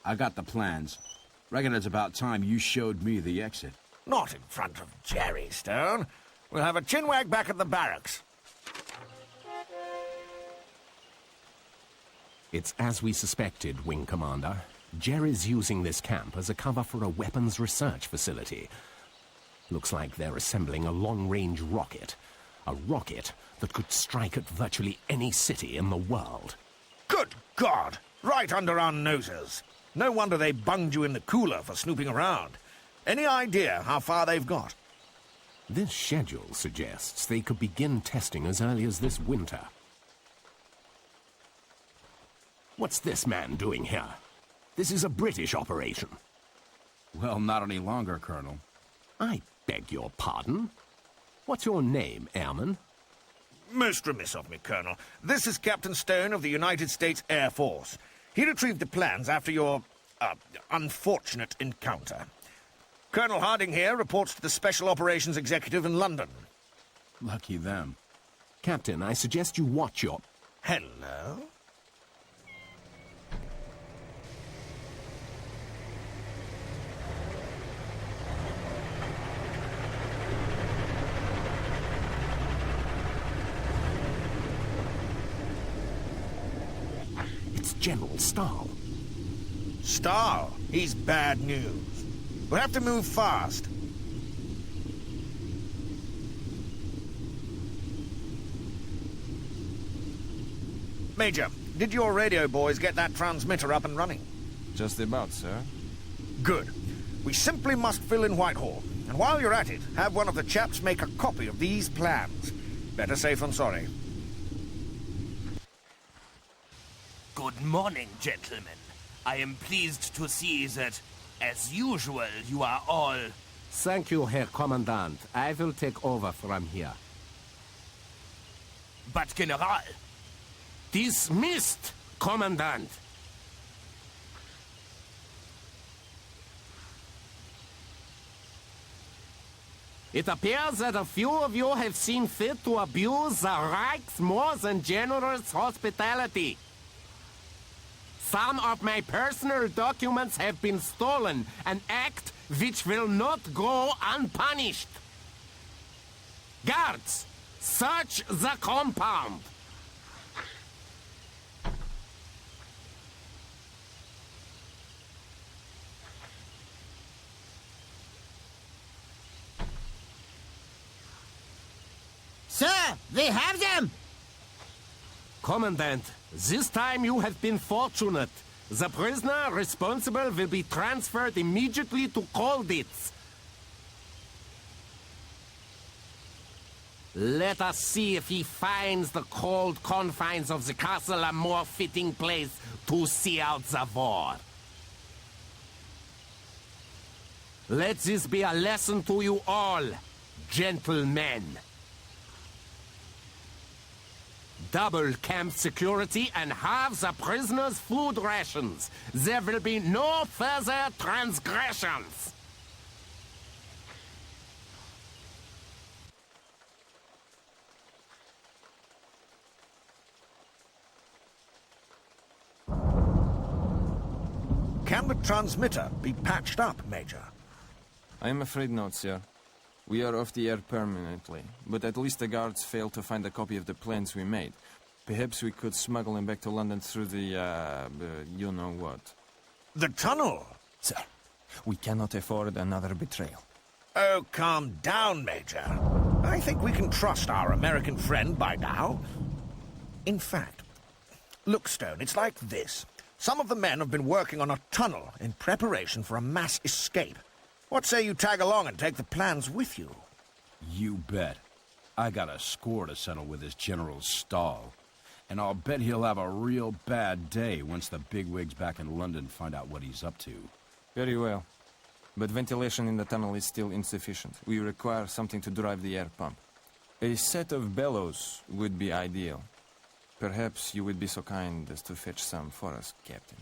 I got the plans. Reckon it's about time you showed me the exit. Not in front of Jerry, Stone. We'll have a chinwag back at the barracks. It's as we suspected, Wing Commander. Jerry's using this camp as a cover for a weapons research facility. Looks like they're assembling a long-range rocket. A rocket that could strike at virtually any city in the world. Good God! Right under our noses. No wonder they bunged you in the cooler for snooping around. Any idea how far they've got? This schedule suggests they could begin testing as early as this winter. What's this man doing here? This is a British operation. Well, not any longer, Colonel. I beg your pardon? What's your name, Airman? Most remiss of me, Colonel. This is Captain Stone of the United States Air Force. He retrieved the plans after your, unfortunate encounter. Colonel Harding here reports to the Special Operations Executive in London. Lucky them. Captain, I suggest you watch your... Hello? It's General Stahl. Stahl? He's bad news. We'll have to move fast. Major, did your radio boys get that transmitter up and running? Just about, sir. Good. We simply must fill in Whitehall. And while you're at it, have one of the chaps make a copy of these plans. Better safe than sorry. Good morning, gentlemen. I am pleased to see that, as usual, you are all... Thank you, Herr Commandant. I will take over from here. But, General... Dismissed, Commandant! It appears that a few of you have seen fit to abuse the Reich's more than generous hospitality. Some of my personal documents have been stolen, an act which will not go unpunished. Guards, search the compound. Sir, we have them! Commandant, this time you have been fortunate. The prisoner responsible will be transferred immediately to Colditz. Let us see if he finds the cold confines of the castle a more fitting place to see out the war. Let this be a lesson to you all, gentlemen. Double camp security and halve the prisoners' food rations. There will be no further transgressions. Can the transmitter be patched up, Major? I am afraid not, sir. We are off the air permanently, but at least the guards failed to find a copy of the plans we made. Perhaps we could smuggle them back to London through the, you-know-what. The tunnel? Sir, we cannot afford another betrayal. Oh, calm down, Major. I think we can trust our American friend by now. In fact, look, Stone, it's like this. Some of the men have been working on a tunnel in preparation for a mass escape. What say you tag along and take the plans with you? You bet. I got a score to settle with this General Stahl. And I'll bet he'll have a real bad day once the bigwigs back in London find out what he's up to. Very well. But ventilation in the tunnel is still insufficient. We require something to drive the air pump. A set of bellows would be ideal. Perhaps you would be so kind as to fetch some for us, Captain.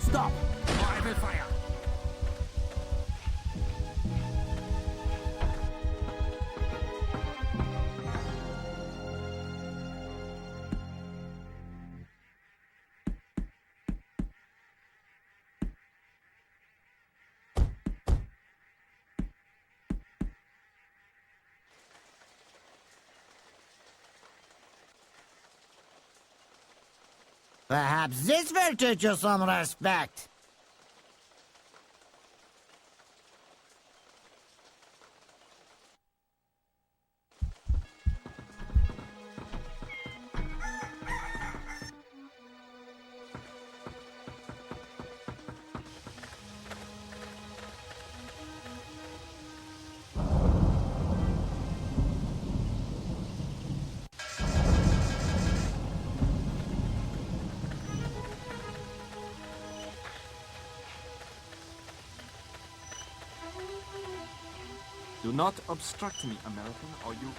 Stop! Or I will fire! Perhaps this will teach you some respect. Do not obstruct me, American, or you...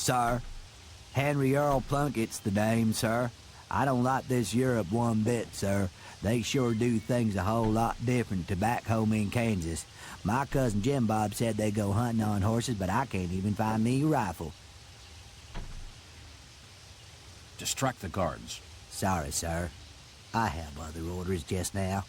Sir, Henry Earl Plunkett's the name, sir. I don't like this Europe one bit, sir. They sure do things a whole lot different to back home in Kansas. My cousin Jim Bob said they go hunting on horses, but I can't even find me a rifle. Distract the guards. Sorry, sir. I have other orders just now.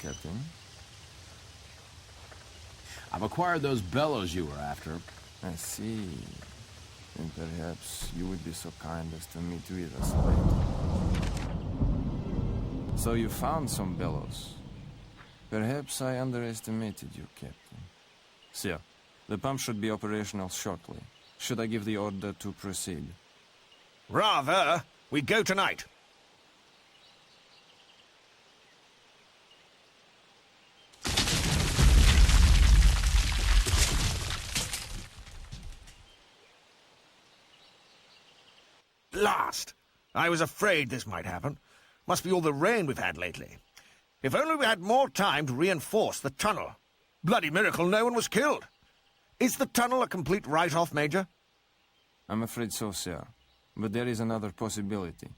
Captain. I've acquired those bellows you were after. I see. And perhaps you would be so kind as to meet with us later. So you found some bellows. Perhaps I underestimated you, Captain. Sir, the pump should be operational shortly. Should I give the order to proceed? Rather, we go tonight. Blast! I was afraid this might happen. Must be all the rain we've had lately. If only we had more time to reinforce the tunnel. Bloody miracle no one was killed. Is the tunnel a complete write-off, Major? I'm afraid so, sir. But there is another possibility.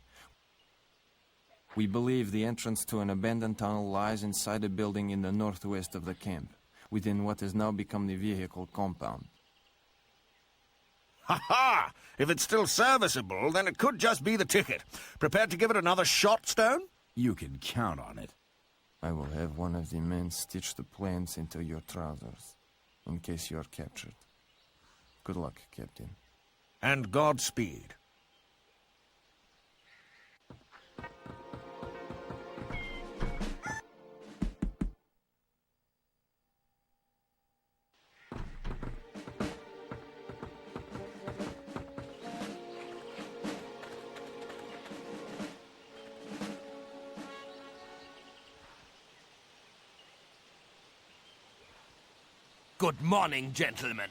We believe the entrance to an abandoned tunnel lies inside a building in the northwest of the camp, within what has now become the vehicle compound. Ha-ha! If it's still serviceable, then it could just be the ticket. Prepared to give it another shot, Stone? You can count on it. I will have one of the men stitch the plans into your trousers, in case you are captured. Good luck, Captain. And Godspeed. Good morning, gentlemen.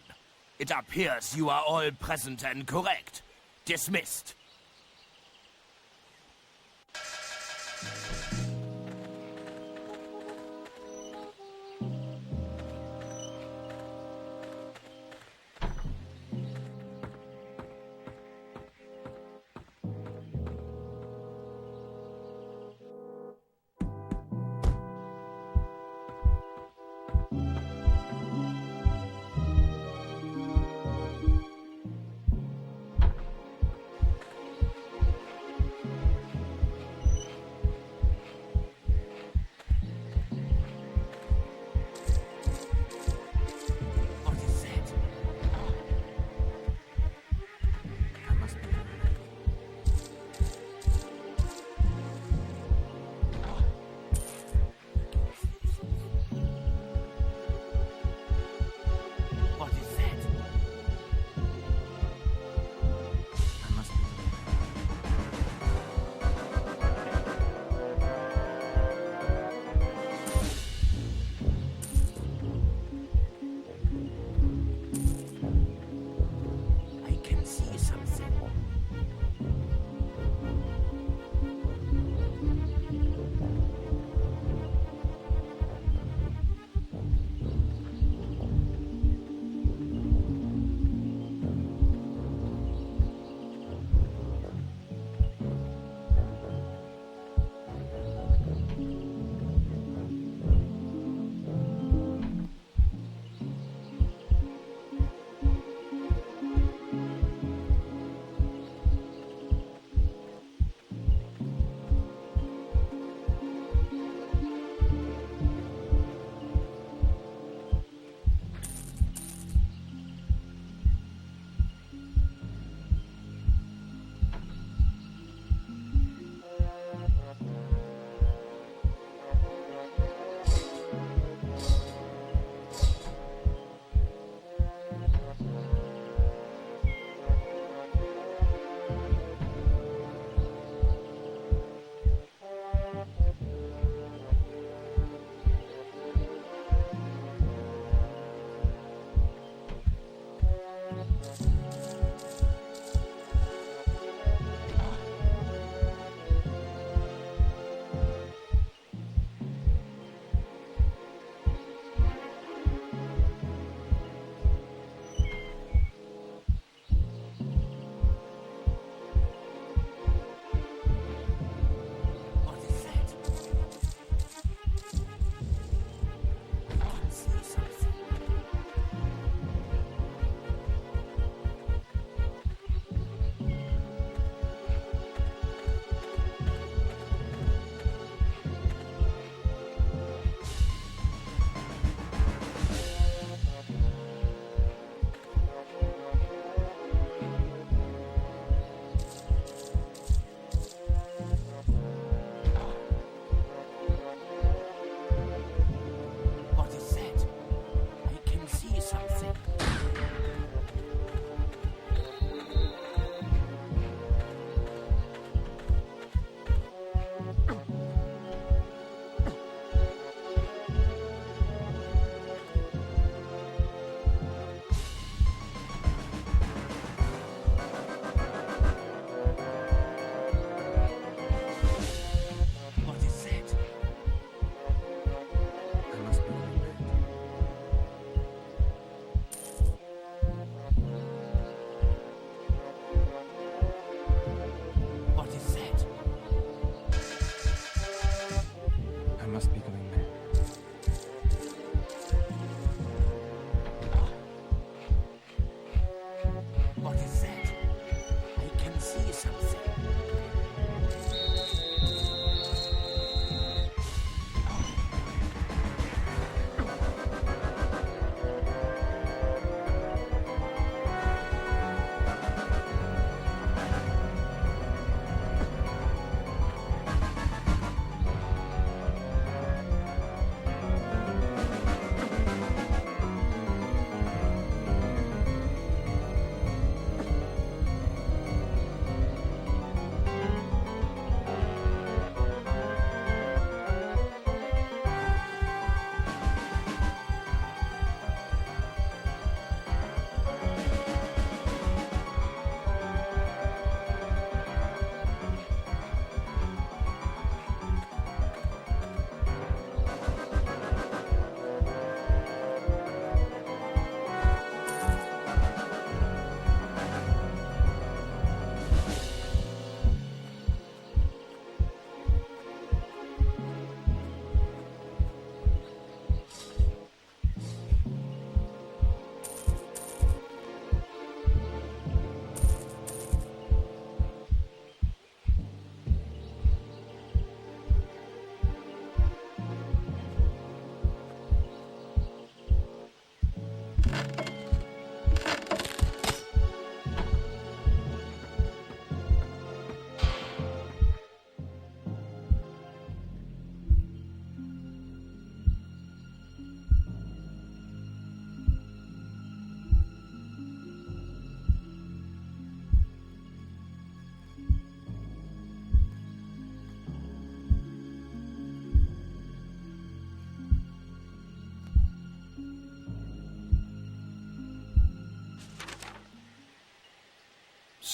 It appears you are all present and correct. Dismissed.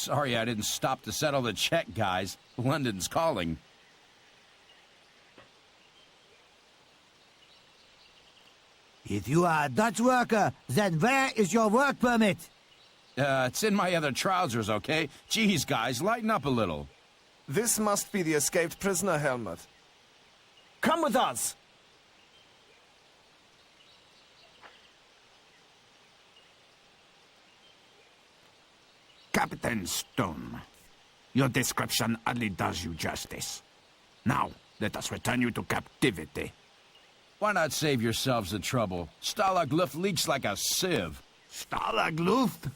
Sorry I didn't stop to settle the check, guys. London's calling. If you are a Dutch worker, then where is your work permit? It's in my other trousers, okay? Geez, guys, lighten up a little. This must be the escaped prisoner, Helmut. Come with us! Captain Stone, your description hardly does you justice. Now, let us return you to captivity. Why not save yourselves the trouble? Stalag Luft leaks like a sieve. Stalag Luft?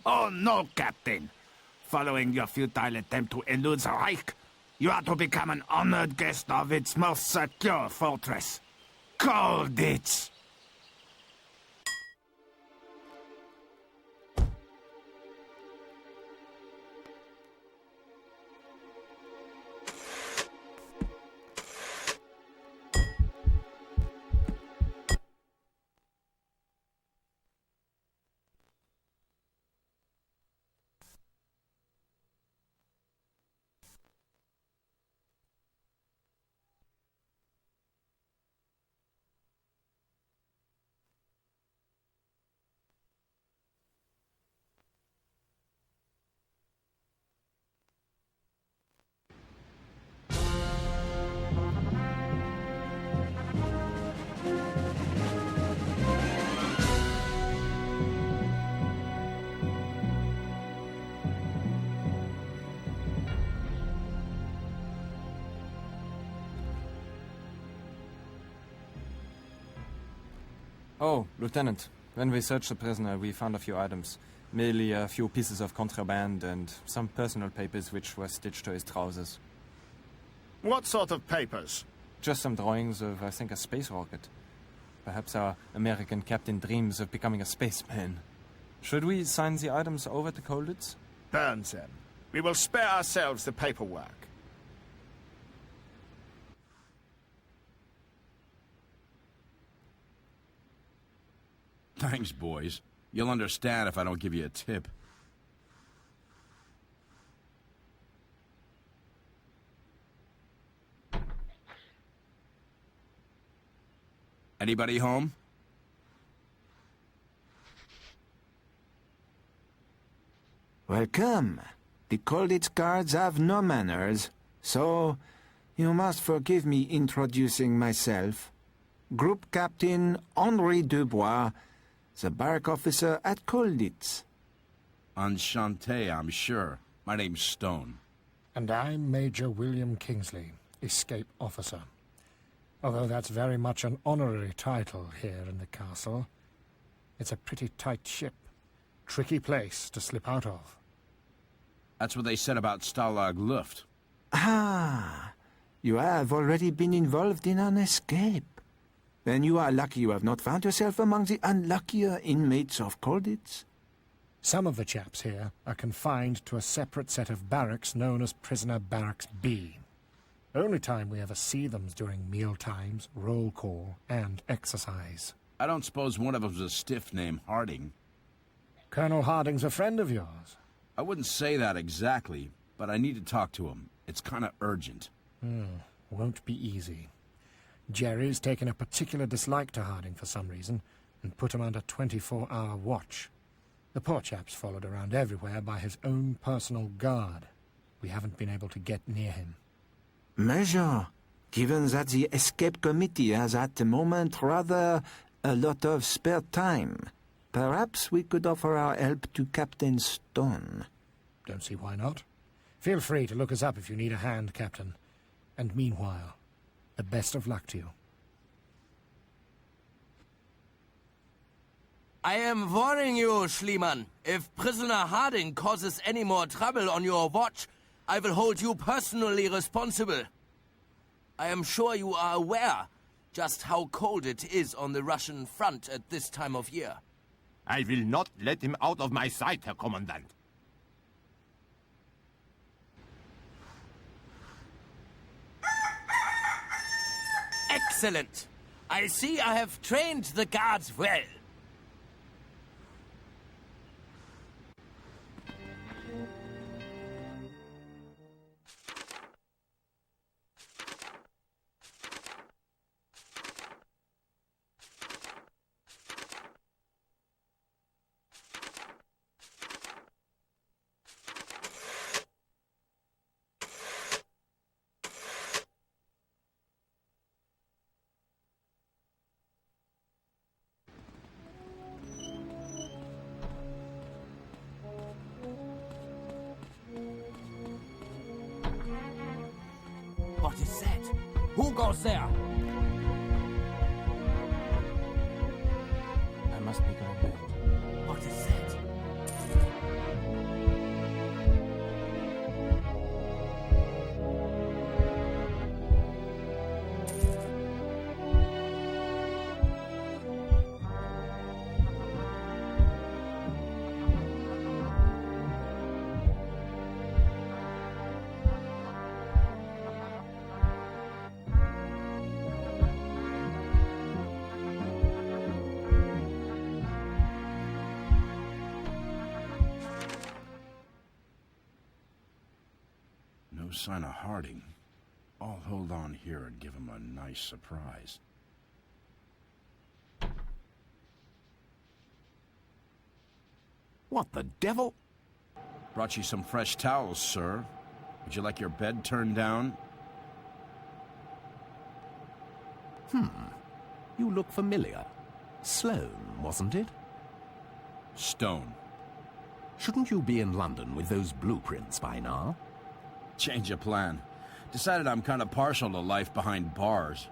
Oh no, Captain. Following your futile attempt to elude the Reich, you are to become an honored guest of its most secure fortress, Colditz. Oh, Lieutenant. When we searched the prisoner, we found a few items. Merely a few pieces of contraband and some personal papers which were stitched to his trousers. What sort of papers? Just some drawings of, I think, a space rocket. Perhaps our American captain dreams of becoming a spaceman. Should we sign the items over to Colditz? Burn them. We will spare ourselves the paperwork. Thanks, boys. You'll understand if I don't give you a tip. Anybody home? Welcome. The Colditz guards have no manners, so you must forgive me introducing myself. Group Captain Henri Dubois, the barrack officer at Colditz. Enchanté, I'm sure. My name's Stone. And I'm Major William Kingsley, escape officer. Although that's very much an honorary title here in the castle. It's a pretty tight ship. Tricky place to slip out of. That's what they said about Stalag Luft. Ah, you have already been involved in an escape. Then you are lucky you have not found yourself among the unluckier inmates of Colditz. Some of the chaps here are confined to a separate set of barracks known as Prisoner Barracks B. Only time we ever see them's during meal times, roll call, and exercise. I don't suppose one of them's a stiff named Harding. Colonel Harding's a friend of yours. I wouldn't say that exactly, but I need to talk to him. It's kind of urgent. Won't be easy. Jerry's taken a particular dislike to Harding for some reason, and put him under 24-hour watch. The poor chap's followed around everywhere by his own personal guard. We haven't been able to get near him. Major, given that the escape committee has at the moment rather a lot of spare time, perhaps we could offer our help to Captain Stone. Don't see why not. Feel free to look us up if you need a hand, Captain. And meanwhile, the best of luck to you. I am warning you, Schliemann. If prisoner Harding causes any more trouble on your watch, I will hold you personally responsible. I am sure you are aware just how cold it is on the Russian front at this time of year. I will not let him out of my sight, Herr Commandant. Excellent. I see I have trained the guards well. What is that? Who goes there? I must be going back. What is that? No sign of Harding. I'll hold on here and give him a nice surprise. What the devil? Brought you some fresh towels, sir. Would you like your bed turned down? You look familiar. Sloane, wasn't it? Stone. Shouldn't you be in London with those blueprints by now? Change of plan. Decided I'm kind of partial to life behind bars.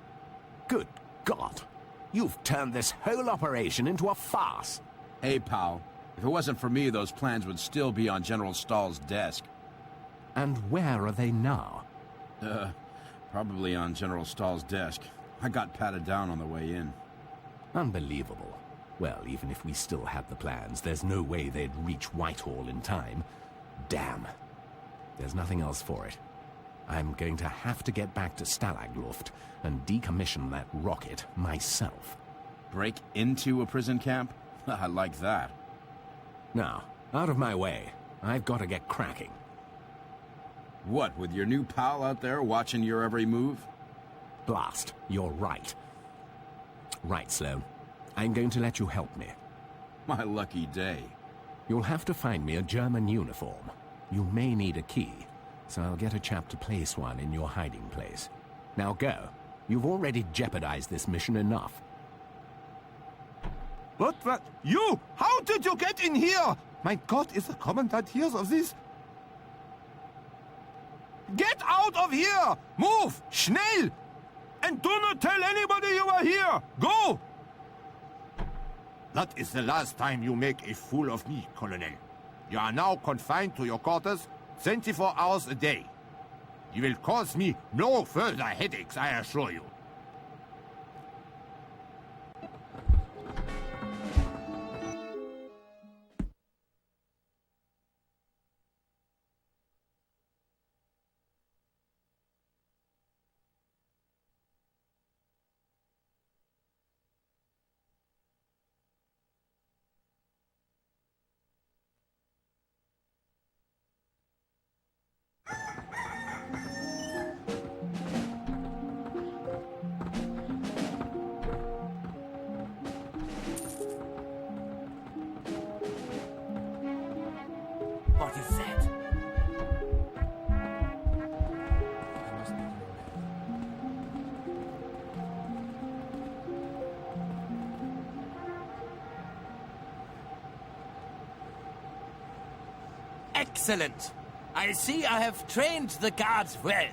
Good God! You've turned this whole operation into a farce. Hey, pal. If it wasn't for me, those plans would still be on General Stahl's desk. And where are they now? Probably on General Stahl's desk. I got patted down on the way in. Unbelievable. Well, even if we still had the plans, there's no way they'd reach Whitehall in time. Damn. There's nothing else for it. I'm going to have to get back to Stalag Luft and decommission that rocket myself. Break into a prison camp? I like that. Now, out of my way. I've got to get cracking. What, with your new pal out there watching your every move? Blast, you're right. Right, Sloane. I'm going to let you help me. My lucky day. You'll have to find me a German uniform. You may need a key, so I'll get a chap to place one in your hiding place. Now go. You've already jeopardized this mission enough. What? You? How did you get in here? My God, is the Commandant hears of this? Get out of here! Move! Schnell! And do not tell anybody you are here! Go! That is the last time you make a fool of me, Colonel. You are now confined to your quarters 24 hours a day. You will cause me no further headaches, I assure you. What is that? Excellent! I see I have trained the guards well.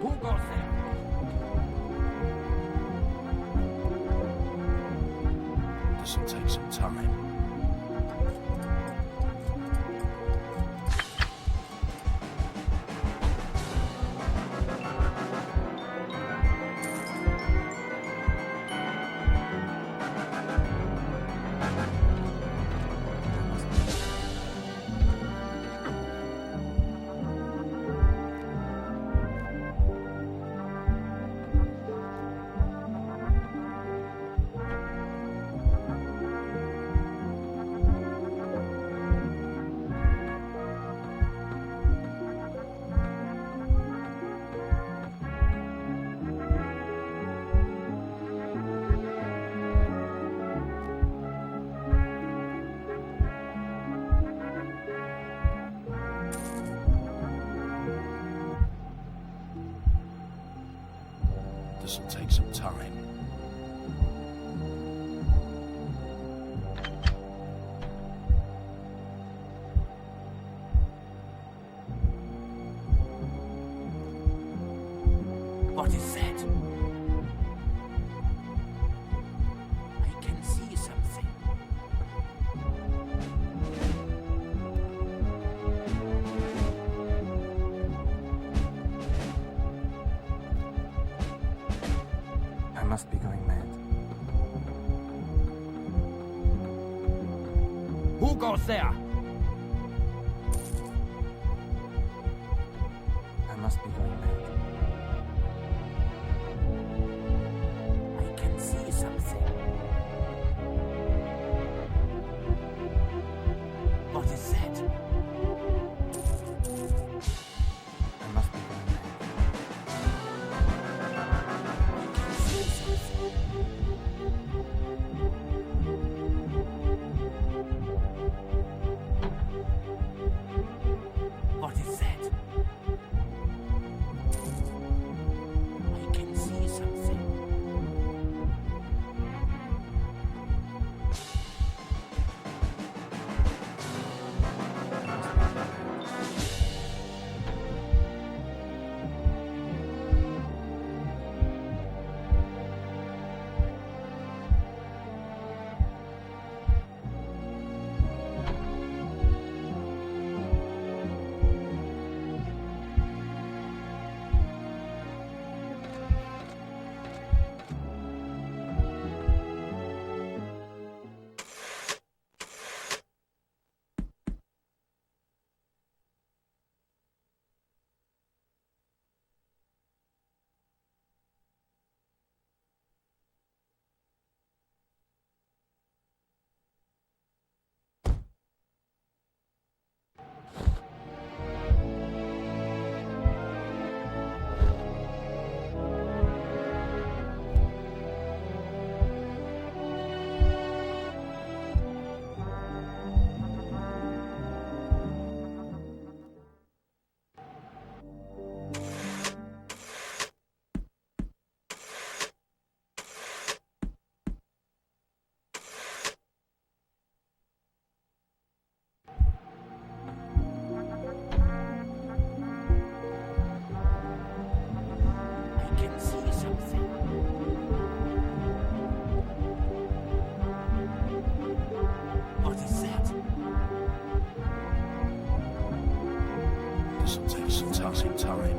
Who goes there? This'll take some time. This'll take some time. What is that? I can see something. I must be going mad. Who goes there? I must be going mad. I can see something. What is that? I must be going mad. I can see something. What is that? I can see something. I can see something. What is that? This'll take some time.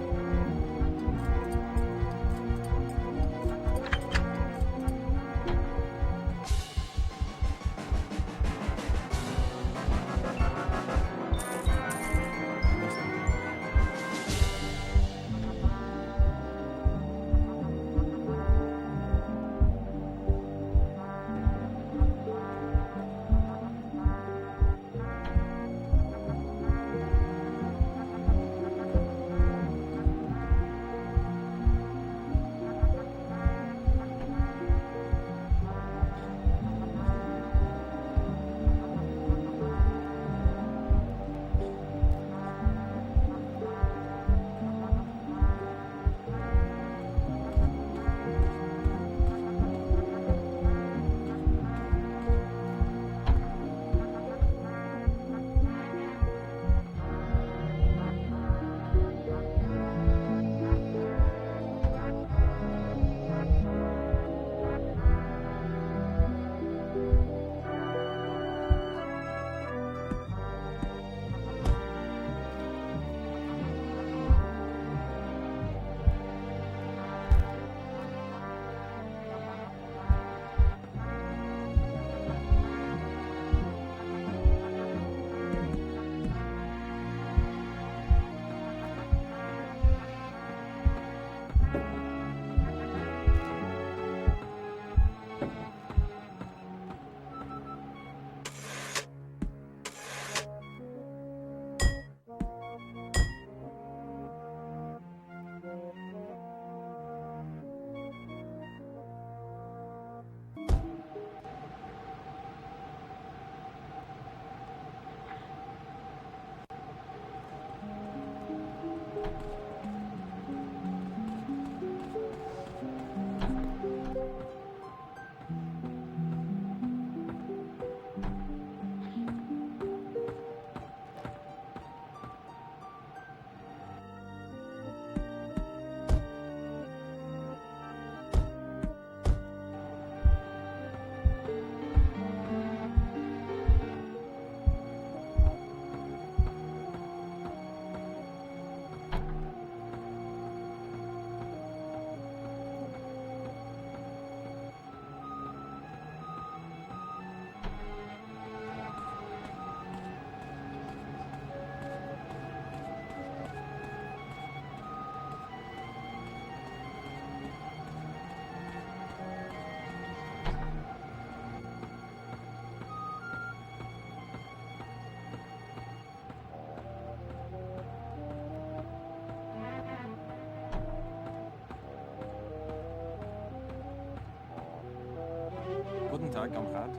Tag, comrade.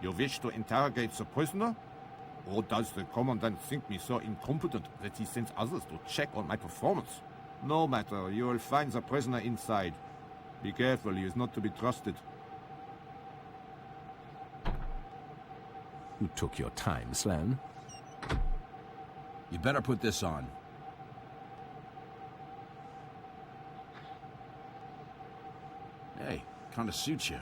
You wish to interrogate the prisoner? Or does the commandant think me so incompetent that he sends others to check on my performance? No matter, you will find the prisoner inside. Be careful, he is not to be trusted. You took your time, Sloane. You better put this on. Hey, kinda suits you.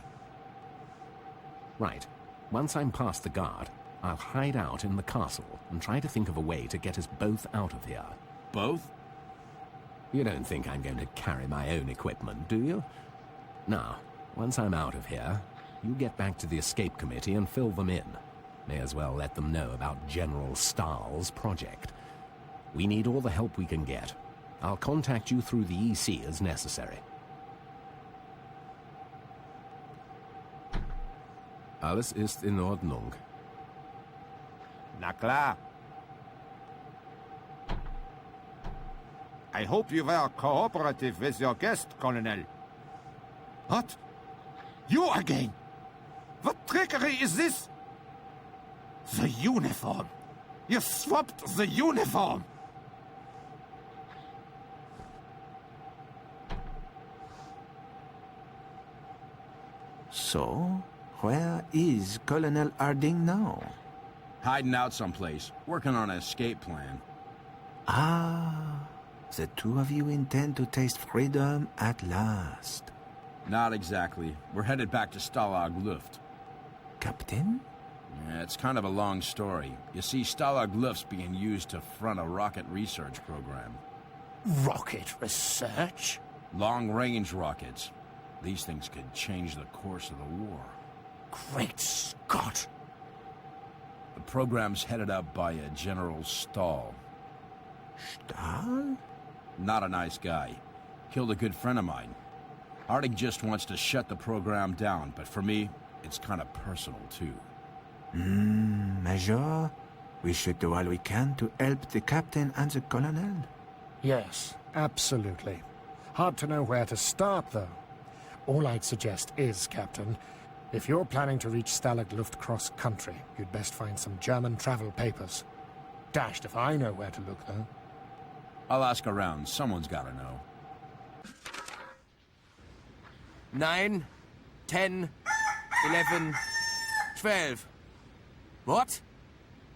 Right. Once I'm past the guard, I'll hide out in the castle and try to think of a way to get us both out of here. Both? You don't think I'm going to carry my own equipment, do you? Now, once I'm out of here, you get back to the escape committee and fill them in. May as well let them know about General Stahl's project. We need all the help we can get. I'll contact you through the EC as necessary. Alles ist in Ordnung. Na klar. I hope you were cooperative with your guest, Colonel. What? You again? What trickery is this? The uniform. You swapped the uniform. So, where is Colonel Harding now? Hiding out someplace, working on an escape plan. Ah, the two of you intend to taste freedom at last. Not exactly. We're headed back to Stalag Luft. Captain? Yeah, it's kind of a long story. You see, Stalag Luft's being used to front a rocket research program. Rocket research? Long-range rockets. These things could change the course of the war. Great Scott! The program's headed up by a General Stahl. Stahl? Not a nice guy. Killed a good friend of mine. Harding just wants to shut the program down, but for me, it's kind of personal, too. Major, we should do all we can to help the captain and the colonel. Yes, absolutely. Hard to know where to start, though. All I'd suggest is, Captain, if you're planning to reach Stalag Luft cross-country, you'd best find some German travel papers. Dashed if I know where to look, though. I'll ask around. Someone's gotta know. 9, 10, 11, 12. What?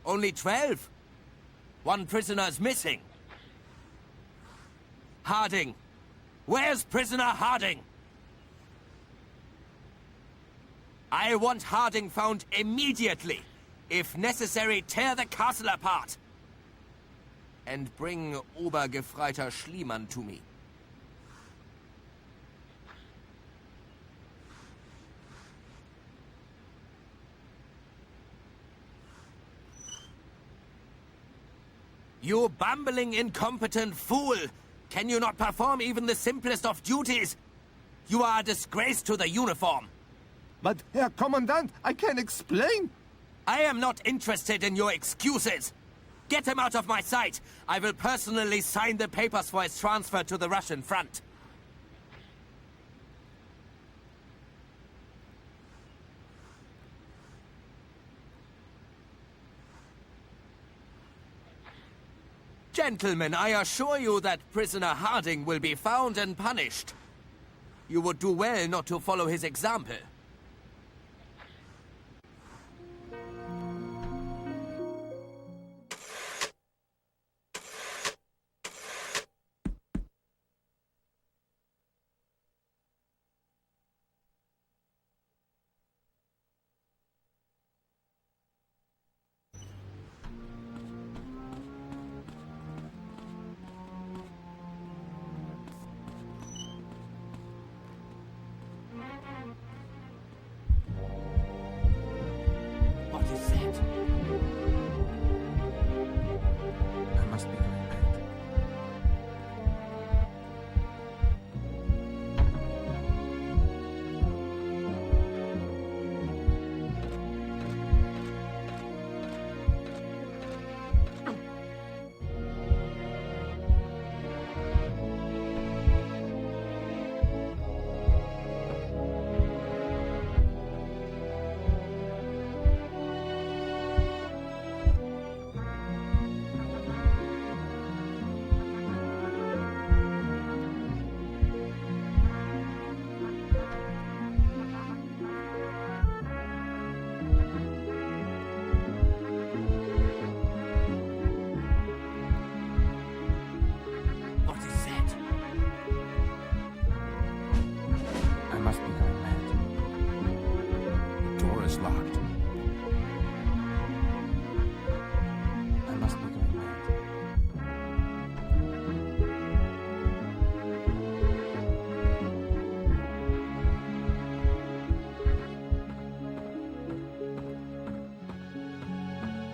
Only 12? One prisoner's missing. Harding. Where's prisoner Harding? I want Harding found immediately. If necessary, tear the castle apart. And bring Obergefreiter Schliemann to me. You bumbling, incompetent fool! Can you not perform even the simplest of duties? You are a disgrace to the uniform. But, Herr Commandant, I can explain. I am not interested in your excuses. Get him out of my sight. I will personally sign the papers for his transfer to the Russian front. Gentlemen, I assure you that prisoner Harding will be found and punished. You would do well not to follow his example.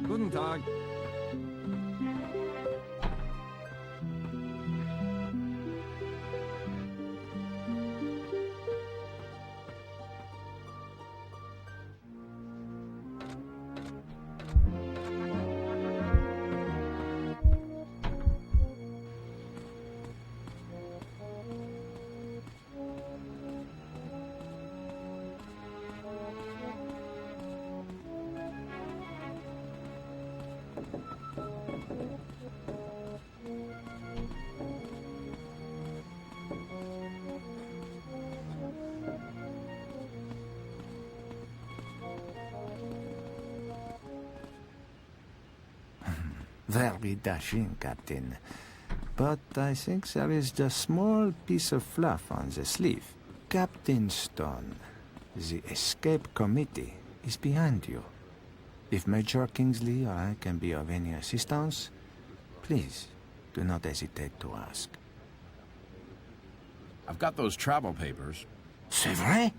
Guten Tag. Very dashing, Captain. But I think there is just small piece of fluff on the sleeve. Captain Stone, the escape committee is behind you. If Major Kingsley or I can be of any assistance, please do not hesitate to ask. I've got those travel papers. C'est vrai?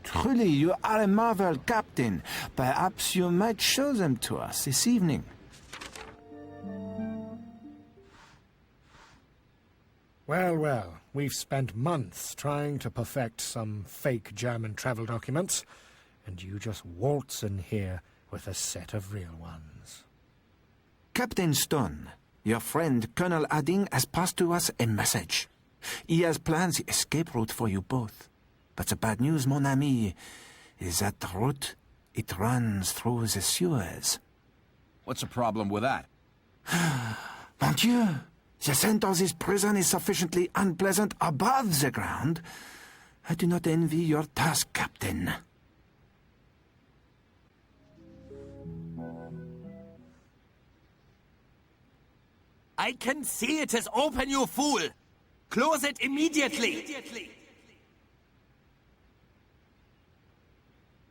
Truly, you are a marvel, Captain. Perhaps you might show them to us this evening. Well, well, we've spent months trying to perfect some fake German travel documents, and you just waltz in here with a set of real ones. Captain Stone, your friend Colonel Adding has passed to us a message. He has planned the escape route for you both. But the bad news, mon ami, is that the route, it runs through the sewers. What's the problem with that? Mon Dieu! The scent of this prison is sufficiently unpleasant above the ground. I do not envy your task, Captain. I can see it is open, you fool! Close it immediately!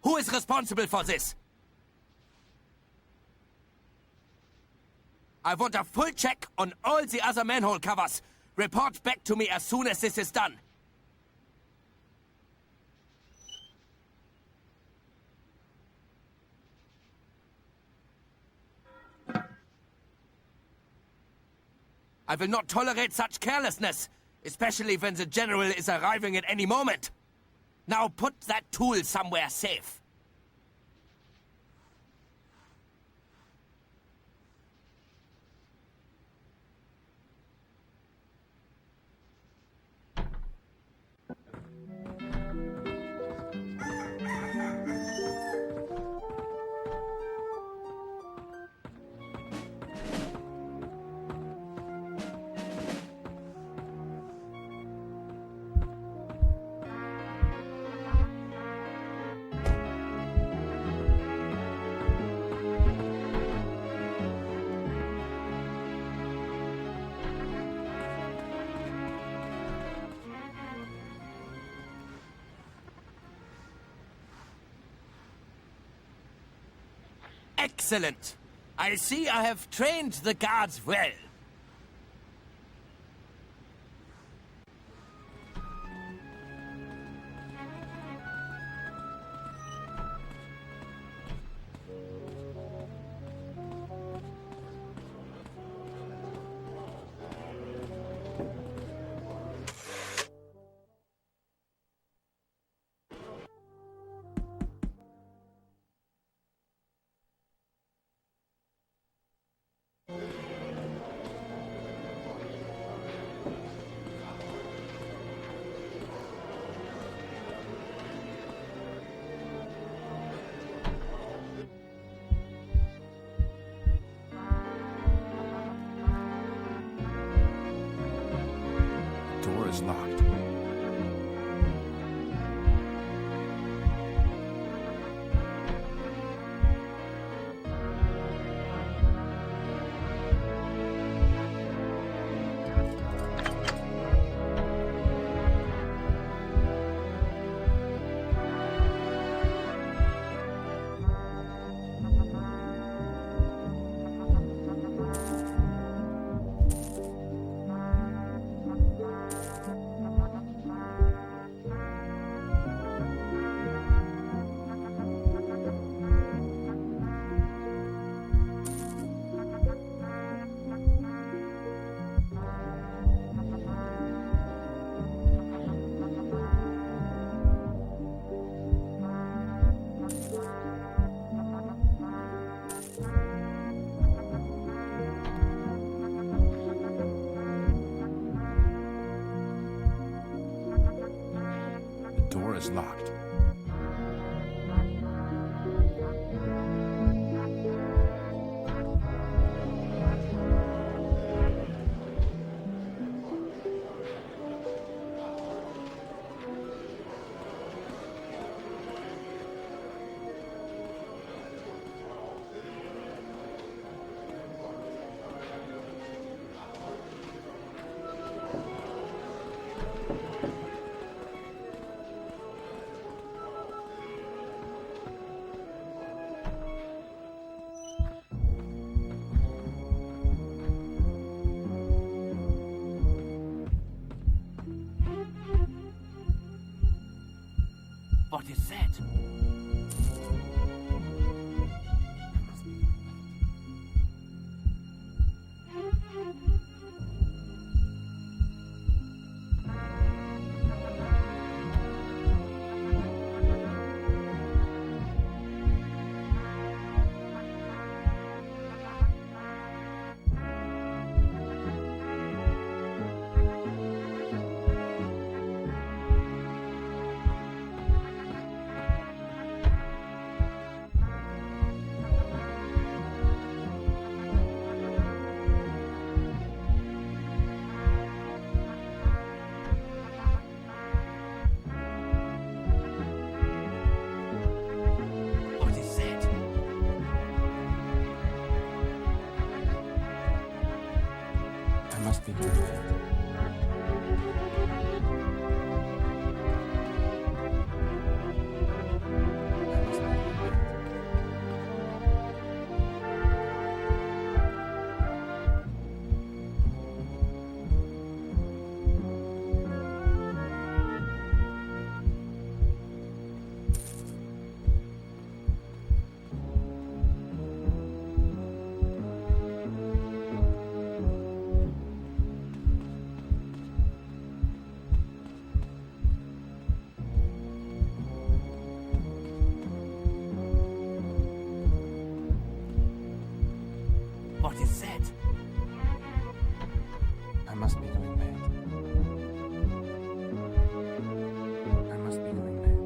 Who is responsible for this? I want a full check on all the other manhole covers. Report back to me as soon as this is done. I will not tolerate such carelessness, especially when the General is arriving at any moment. Now put that tool somewhere safe. Excellent. I see I have trained the guards well. Door is locked. is locked. What is that? Must be doing that. What is that? I must be going mad. I must be going mad.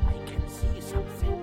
I can see something.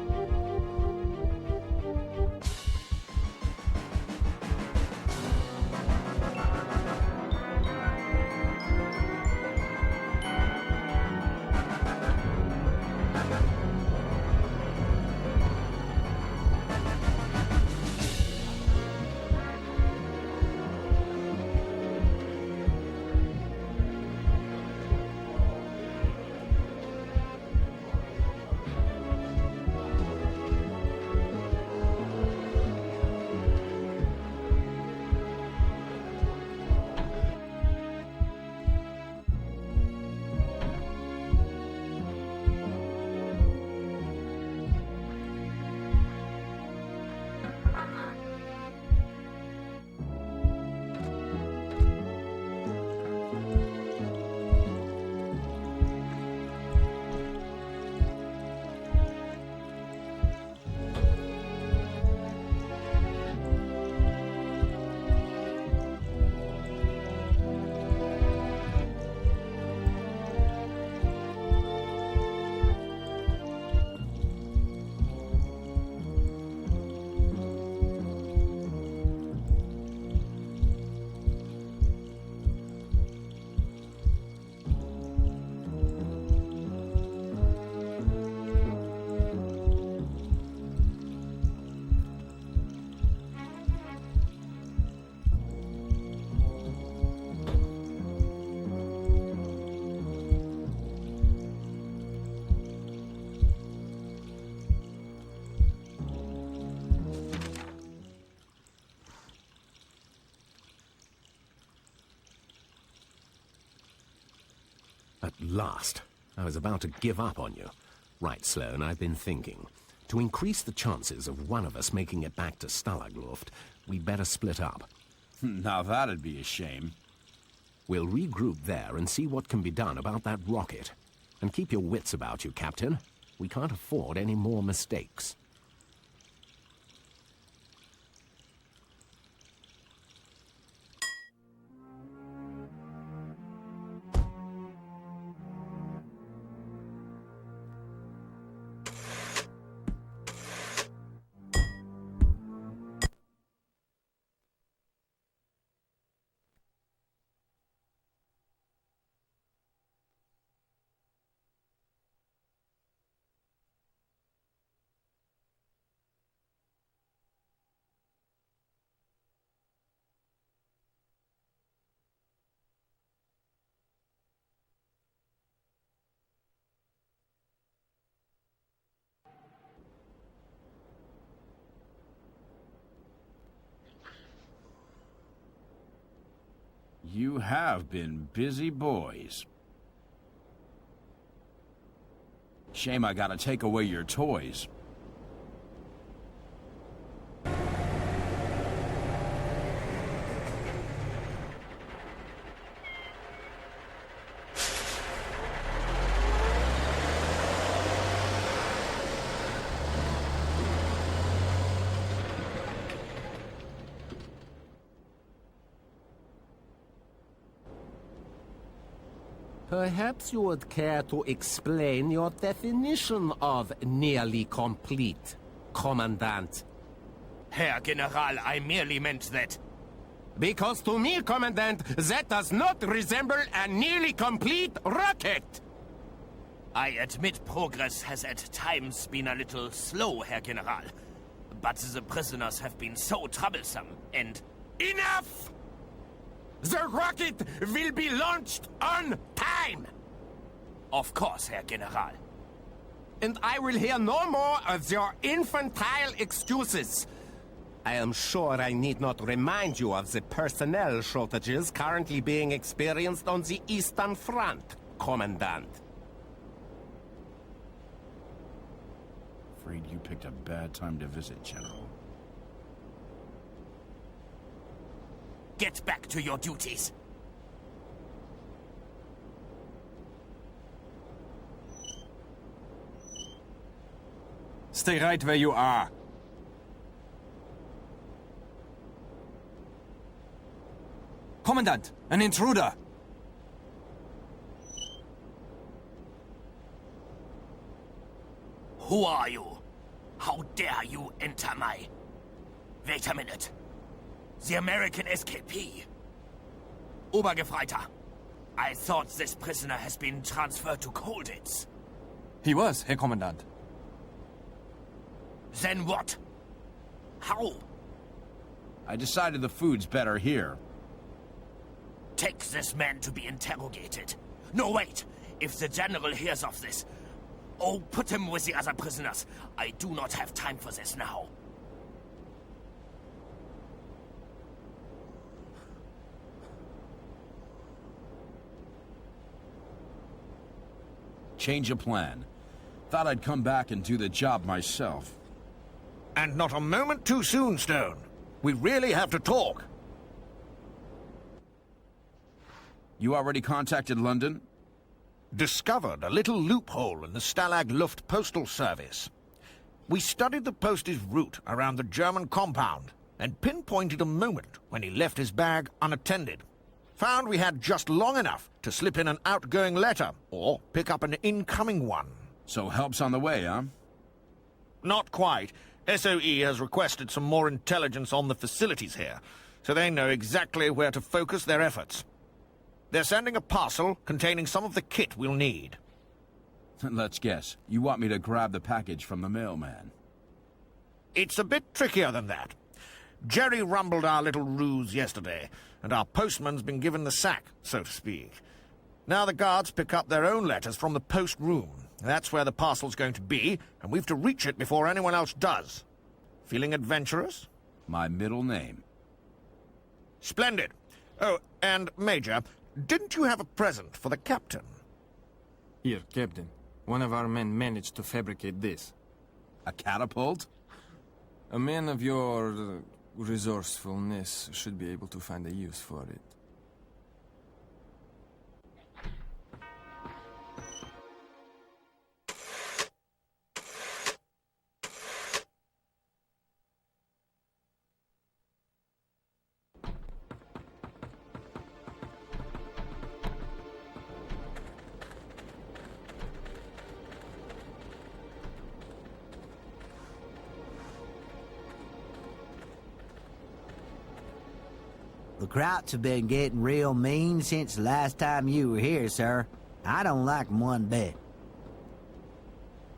At last. I was about to give up on you. Right, Sloane, I've been thinking. To increase the chances of one of us making it back to Stalagluft, we'd better split up. Now that'd be a shame. We'll regroup there and see what can be done about that rocket. And keep your wits about you, Captain. We can't afford any more mistakes. You have been busy boys. Shame I gotta take away your toys. Perhaps you would care to explain your definition of nearly complete, Commandant. Herr General, I merely meant that. Because to me, Commandant, that does not resemble a nearly complete rocket! I admit progress has at times been a little slow, Herr General. But the prisoners have been so troublesome, and... Enough! The rocket will be launched on time! Of course, Herr General. And I will hear no more of your infantile excuses. I am sure I need not remind you of the personnel shortages currently being experienced on the Eastern Front, Commandant. Afraid you picked a bad time to visit, General. Get back to your duties. Stay right where you are. Commandant, an intruder! Who are you? How dare you enter my... Wait a minute. The American escapee. Obergefreiter, I thought this prisoner has been transferred to Colditz. He was, Herr Commandant. Then what? How? I decided the food's better here. Take this man to be interrogated. No, wait! If the General hears of this... Oh, put him with the other prisoners. I do not have time for this now. Change of plan. Thought I'd come back and do the job myself. And not a moment too soon, Stone. We really have to talk. You already contacted London? Discovered a little loophole in the Stalag Luft Postal Service. We studied the post's route around the German compound and pinpointed a moment when he left his bag unattended. Found we had just long enough to slip in an outgoing letter or pick up an incoming one. So help's on the way, huh? Not quite. SOE has requested some more intelligence on the facilities here, so they know exactly where to focus their efforts. They're sending a parcel containing some of the kit we'll need. Let's guess. You want me to grab the package from the mailman? It's a bit trickier than that. Jerry rumbled our little ruse yesterday, and our postman's been given the sack, so to speak. Now the guards pick up their own letters from the post room. That's where the parcel's going to be, and we've to reach it before anyone else does. Feeling adventurous? My middle name. Splendid. Oh, and Major, didn't you have a present for the captain? Here, Captain. One of our men managed to fabricate this. A catapult? A man of your resourcefulness should be able to find a use for it. The Krauts have been getting real mean since the last time you were here, sir. I don't like 'em one bit.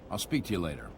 I'll speak to you later.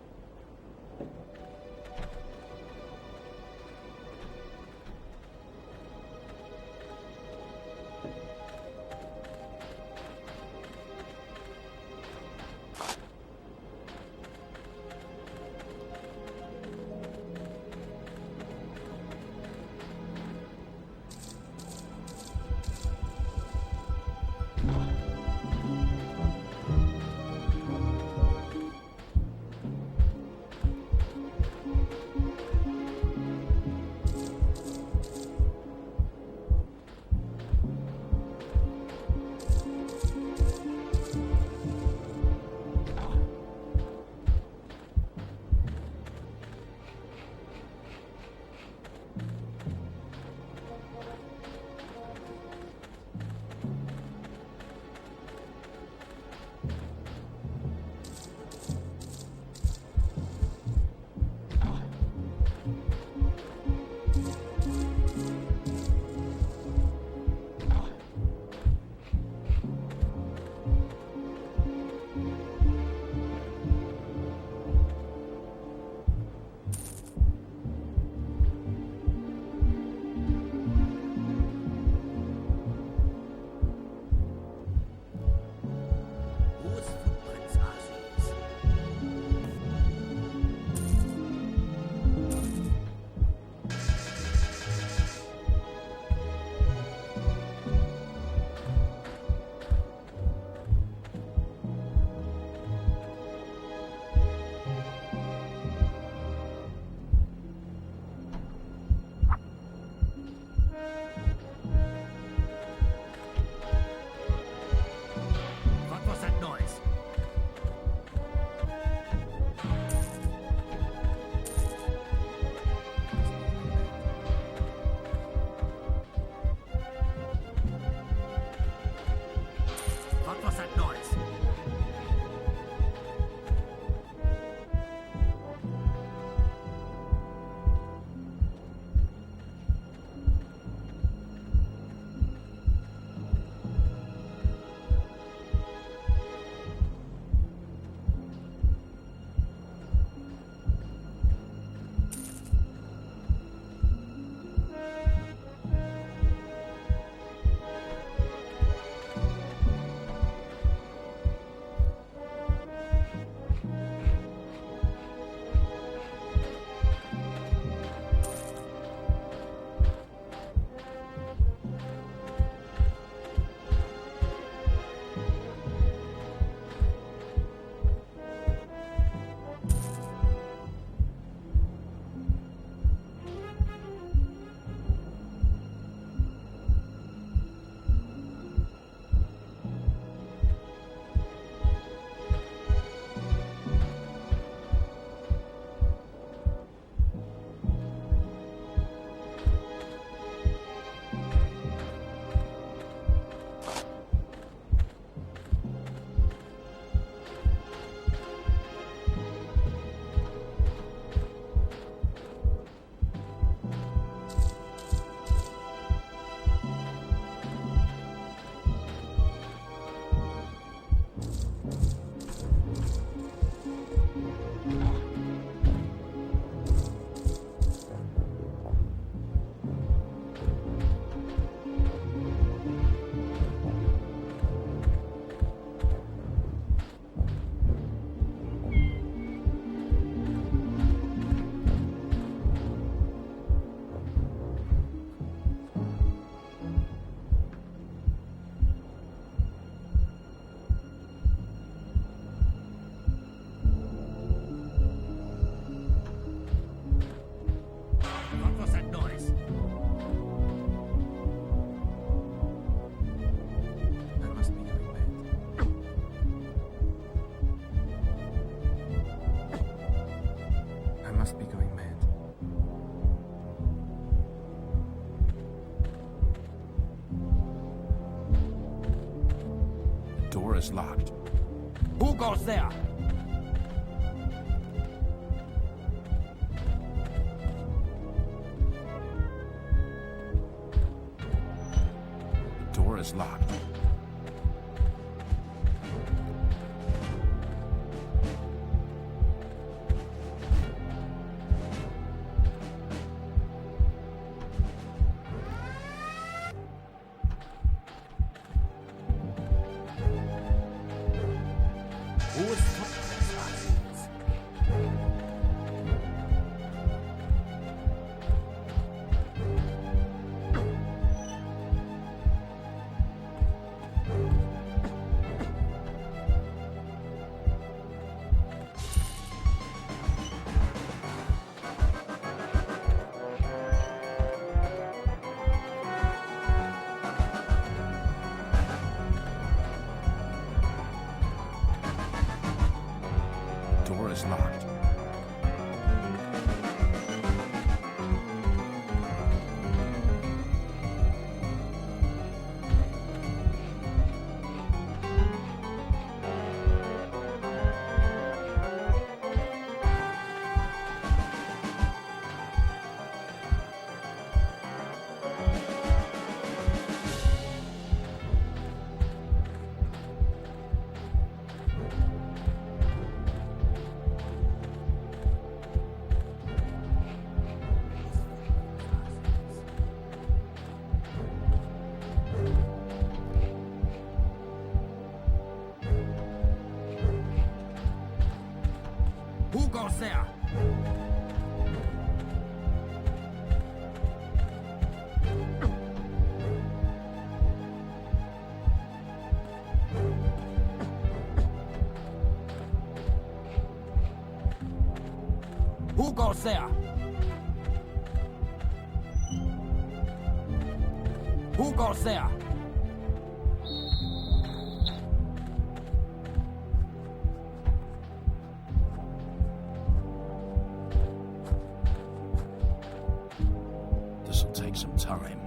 is locked. Who goes there? Door is locked. Door is locked. Who goes there? Who goes there? Who goes there? This'll take some time.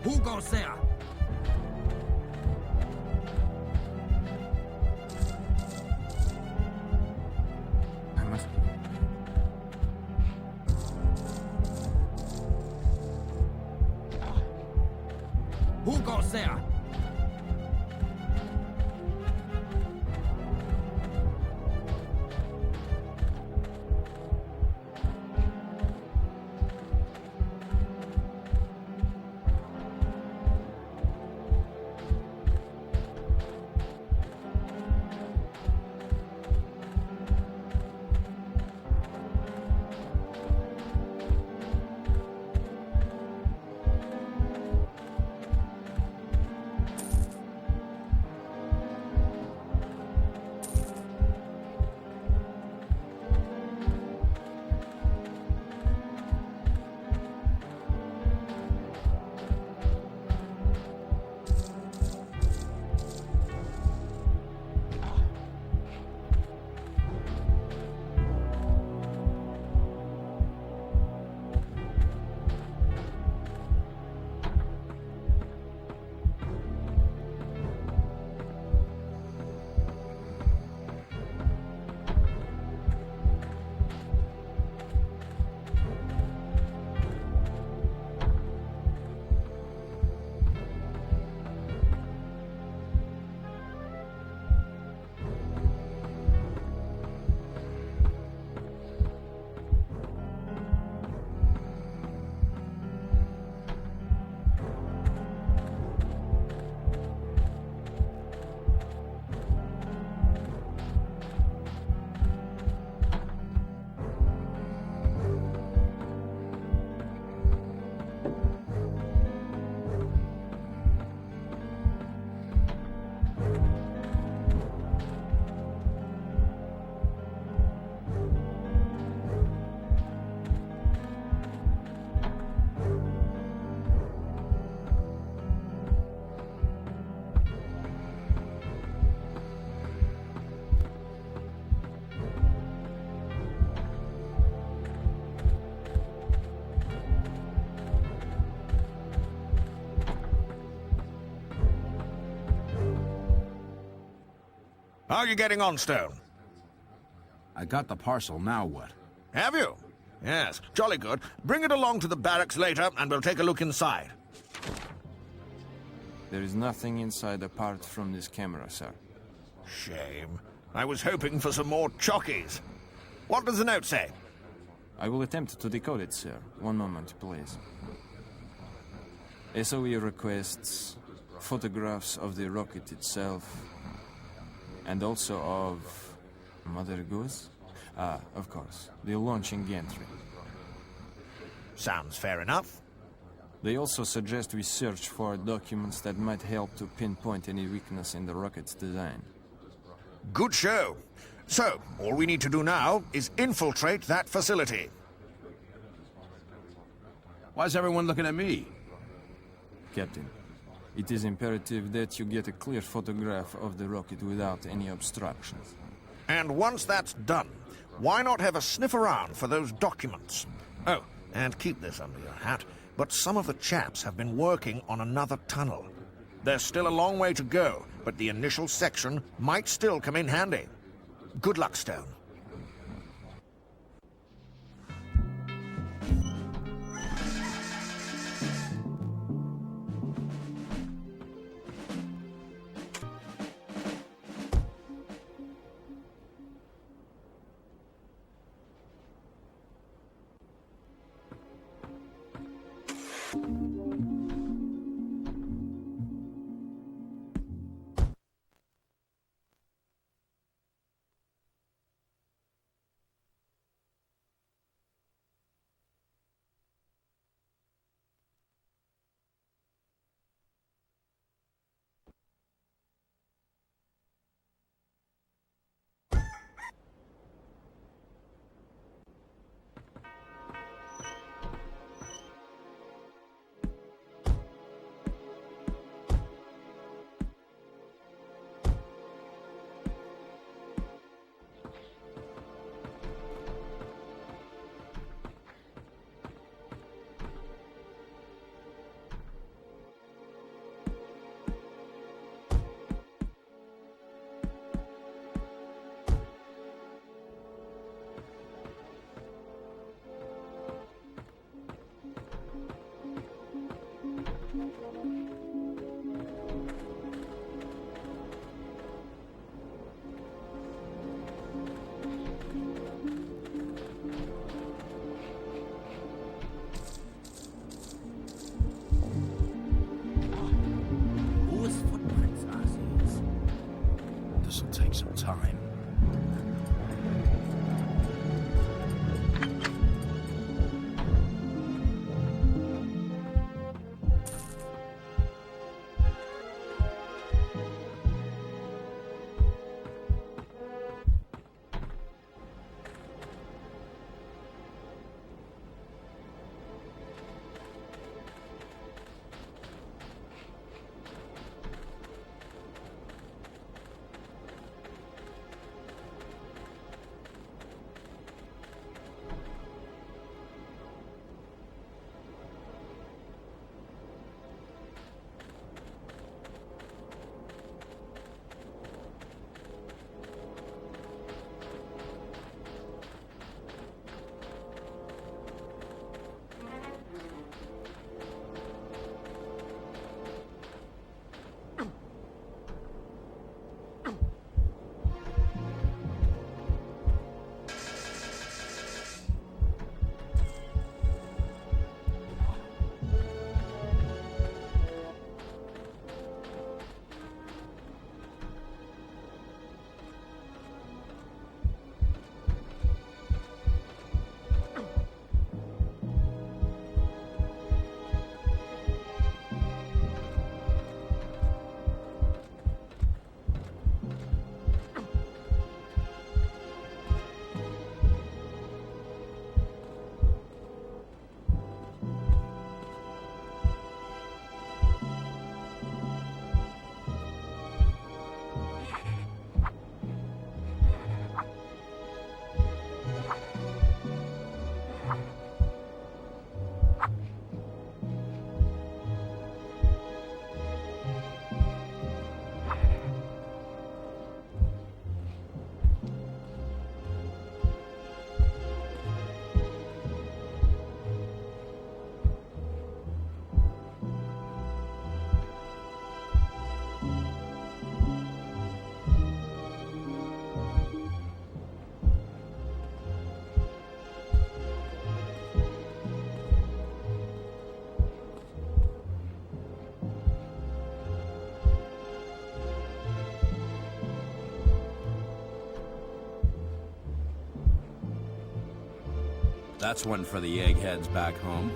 Who goes there? I must... Who goes there? How are you getting on, Stone? I got the parcel, now what? Have you? Yes, jolly good. Bring it along to the barracks later, and we'll take a look inside. There is nothing inside apart from this camera, sir. Shame. I was hoping for some more chockies. What does the note say? I will attempt to decode it, sir. One moment, please. SOE requests photographs of the rocket itself, and also of Mother Goose? Ah, of course, the launching gantry. Sounds fair enough. They also suggest we search for documents that might help to pinpoint any weakness in the rocket's design. Good show. So, all we need to do now is infiltrate that facility. Why's everyone looking at me? Captain, it is imperative that you get a clear photograph of the rocket without any obstructions. And once that's done, why not have a sniff around for those documents? Oh, and keep this under your hat, but some of the chaps have been working on another tunnel. There's still a long way to go, but the initial section might still come in handy. Good luck, Stone. That's one for the eggheads back home.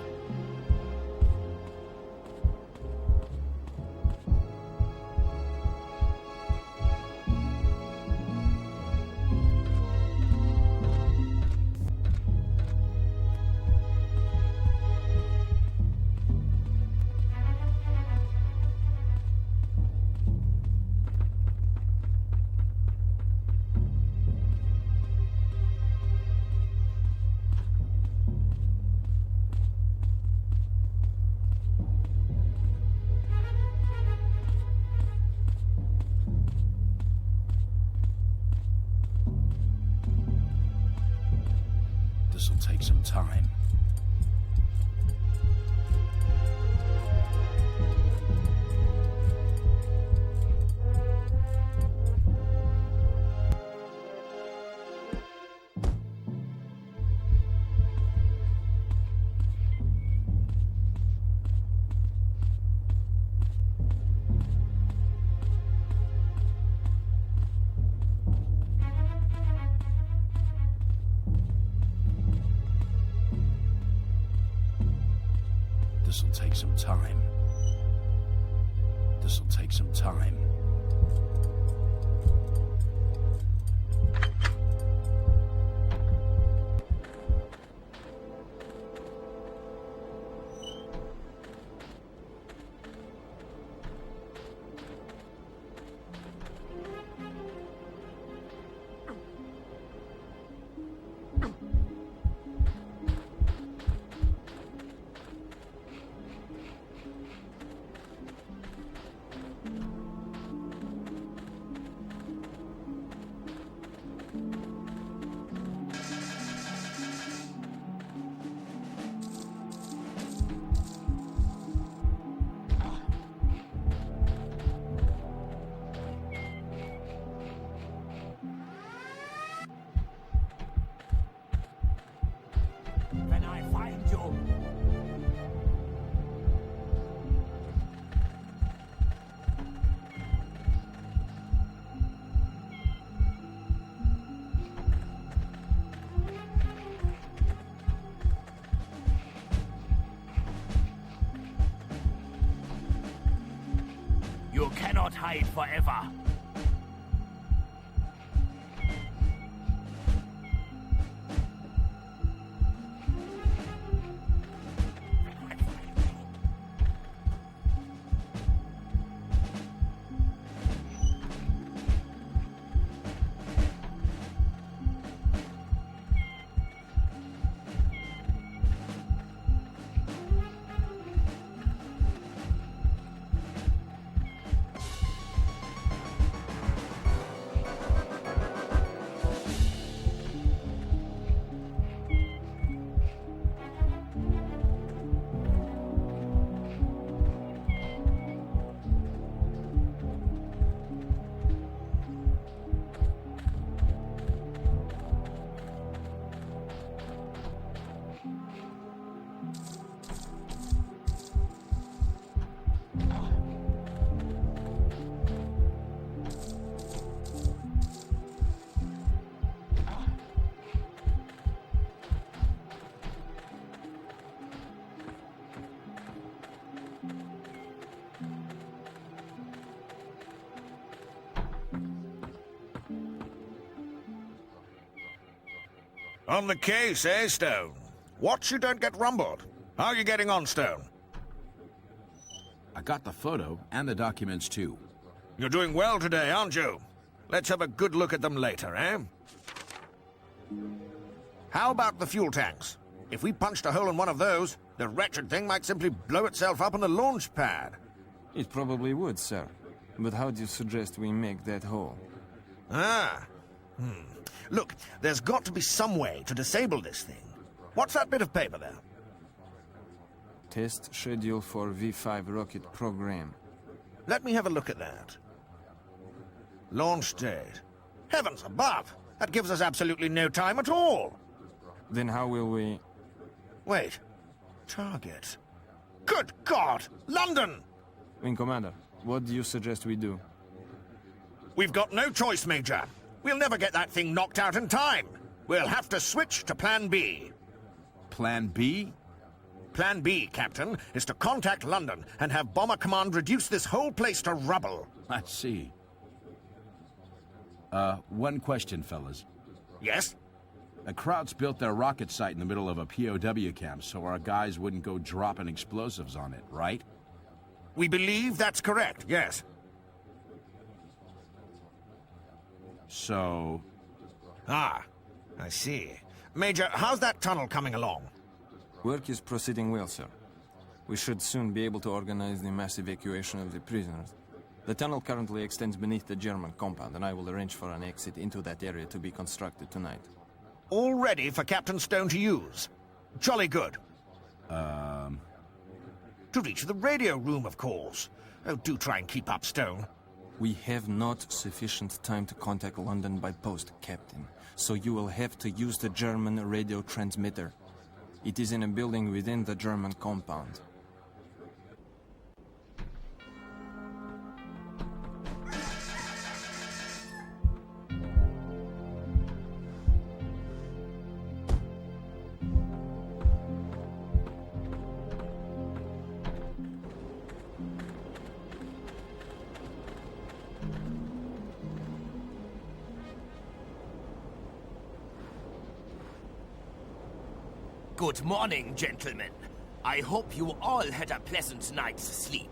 This'll take some time. This'll take some time. This'll take some time. When I find you, you cannot hide forever. On the case, eh, Stone? Watch you don't get rumbled. How are you getting on, Stone? I got the photo and the documents too. You're doing well today, aren't you? Let's have a good look at them later, eh? How about the fuel tanks? If we punched a hole in one of those, the wretched thing might simply blow itself up on the launch pad. It probably would, sir. But how do you suggest we make that hole? Look, there's got to be some way to disable this thing. What's that bit of paper there? Test schedule for V5 rocket program. Let me have a look at that. Launch date. Heavens above! That gives us absolutely no time at all. Then how will we... Wait. Target. Good God! London! Wing Commander, what do you suggest we do? We've got no choice, Major. We'll never get that thing knocked out in time. We'll have to switch to Plan B. Plan B? Plan B, Captain, is to contact London and have Bomber Command reduce this whole place to rubble. I see. One question, fellas. Yes? The Krauts built their rocket site in the middle of a POW camp so our guys wouldn't go dropping explosives on it, right? We believe that's correct, yes. So... Ah, I see. Major, how's that tunnel coming along? Work is proceeding well, sir. We should soon be able to organize the mass evacuation of the prisoners. The tunnel currently extends beneath the German compound, and I will arrange for an exit into that area to be constructed tonight. All ready for Captain Stone to use? Jolly good. To reach the radio room, of course. Oh, do try and keep up, Stone. We have not sufficient time to contact London by post, Captain. So you will have to use the German radio transmitter. It is in a building within the German compound. Good morning, gentlemen. I hope you all had a pleasant night's sleep.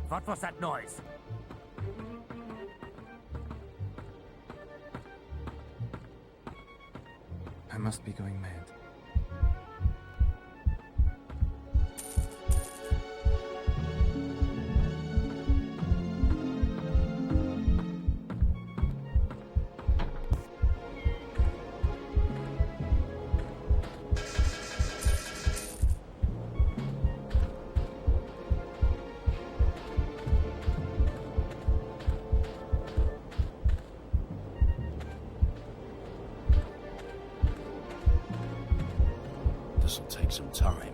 What was that noise? I must be going mad. This'll take some time.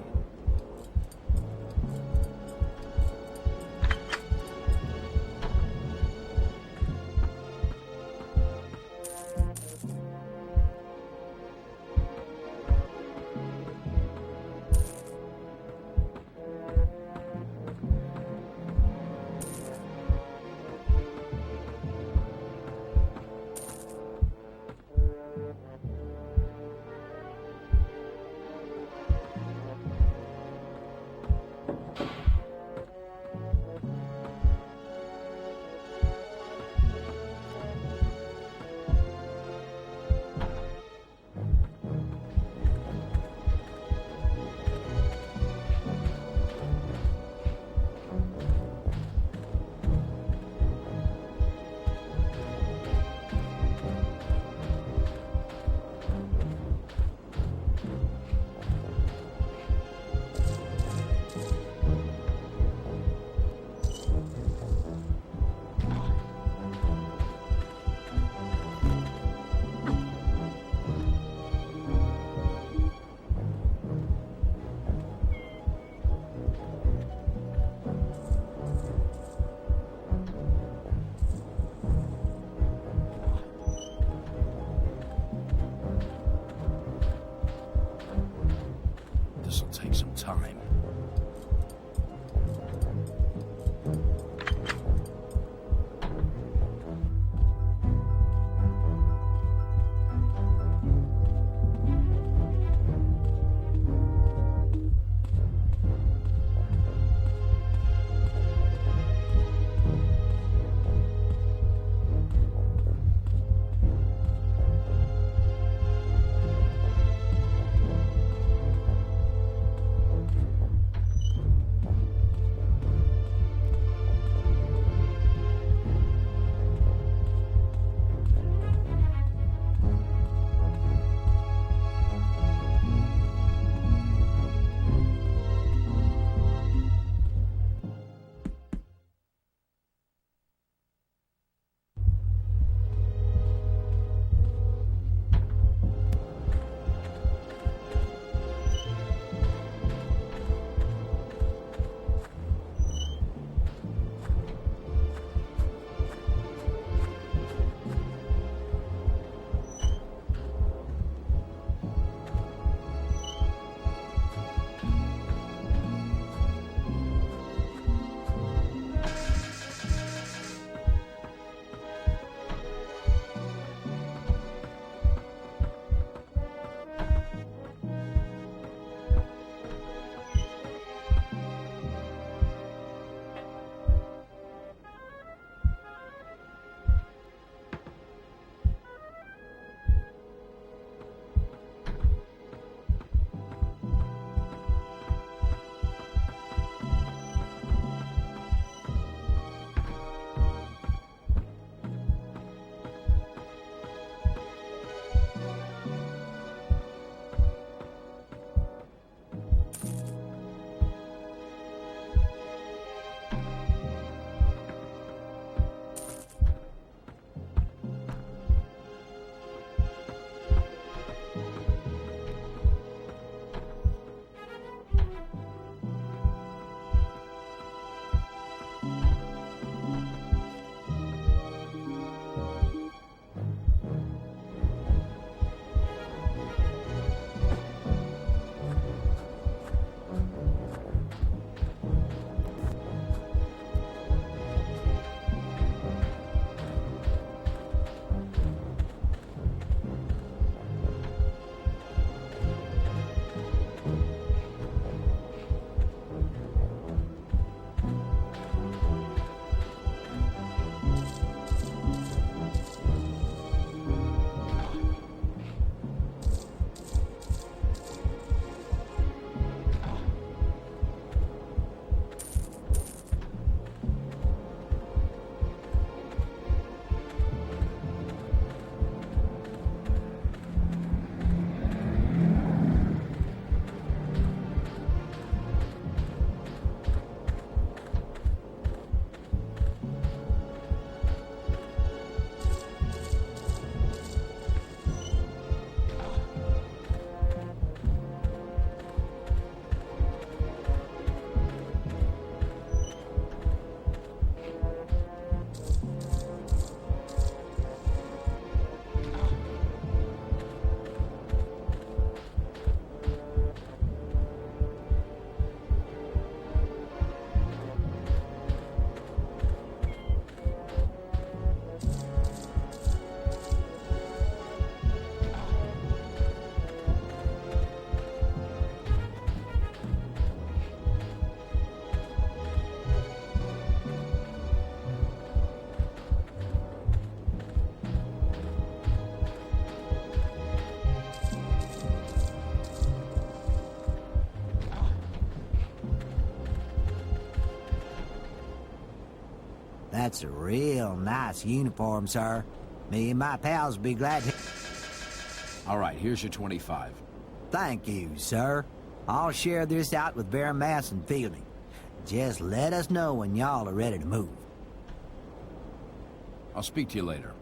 That's a real nice uniform, sir. Me and my pals will be glad to... All right, here's your 25. Thank you, sir. I'll share this out with Baron Mason Fielding. Just let us know when y'all are ready to move. I'll speak to you later.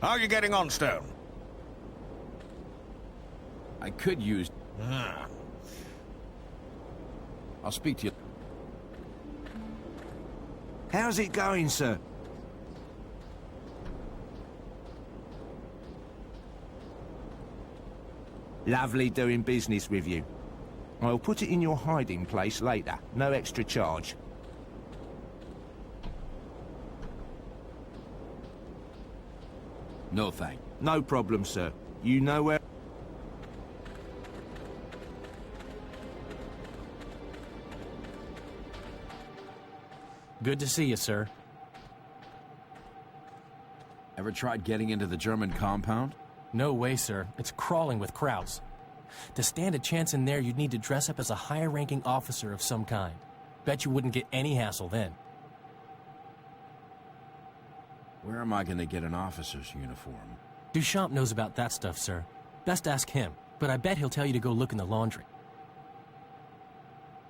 How are you getting on, Stone? I could use... I'll speak to you. How's it going, sir? Lovely doing business with you. I'll put it in your hiding place later. No extra charge. No thank. No problem, sir. You know where... Good to see you, sir. Ever tried getting into the German compound? No way, sir. It's crawling with Krauts. To stand a chance in there, you'd need to dress up as a higher-ranking officer of some kind. Bet you wouldn't get any hassle then. Where am I going to get an officer's uniform? Duchamp knows about that stuff, sir. Best ask him, but I bet he'll tell you to go look in the laundry.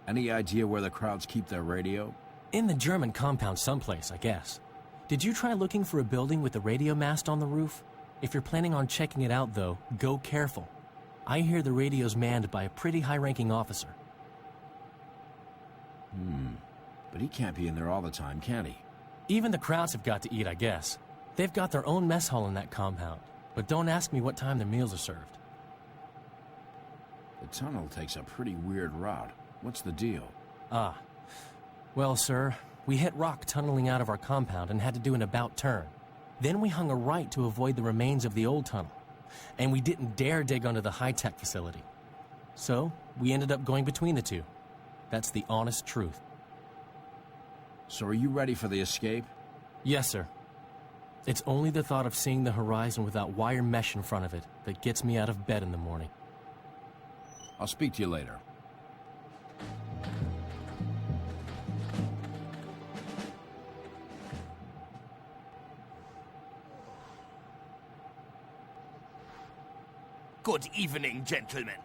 Any idea where the Krauts keep their radio? In the German compound someplace, I guess. Did you try looking for a building with a radio mast on the roof? If you're planning on checking it out, though, go careful. I hear the radio's manned by a pretty high-ranking officer. But he can't be in there all the time, can he? Even the Krauts have got to eat, I guess. They've got their own mess hall in that compound. But don't ask me what time their meals are served. The tunnel takes a pretty weird route. What's the deal? Well, sir, we hit rock tunneling out of our compound and had to do an about turn. Then we hung a right to avoid the remains of the old tunnel. And we didn't dare dig onto the high-tech facility. So, we ended up going between the two. That's the honest truth. So are you ready for the escape? Yes, sir. It's only the thought of seeing the horizon without wire mesh in front of it that gets me out of bed in the morning. I'll speak to you later. Good evening, gentlemen.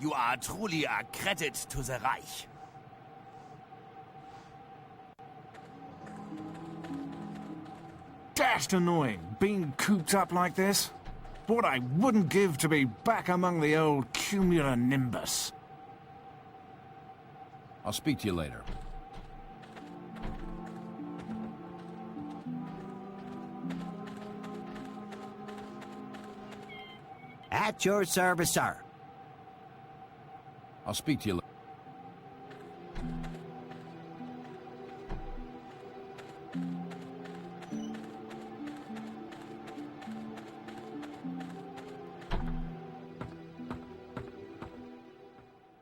You are truly a credit to the Reich. Dashed annoying, being cooped up like this. What I wouldn't give to be back among the old cumulonimbus. I'll speak to you later. At your service, sir. I'll speak to you later.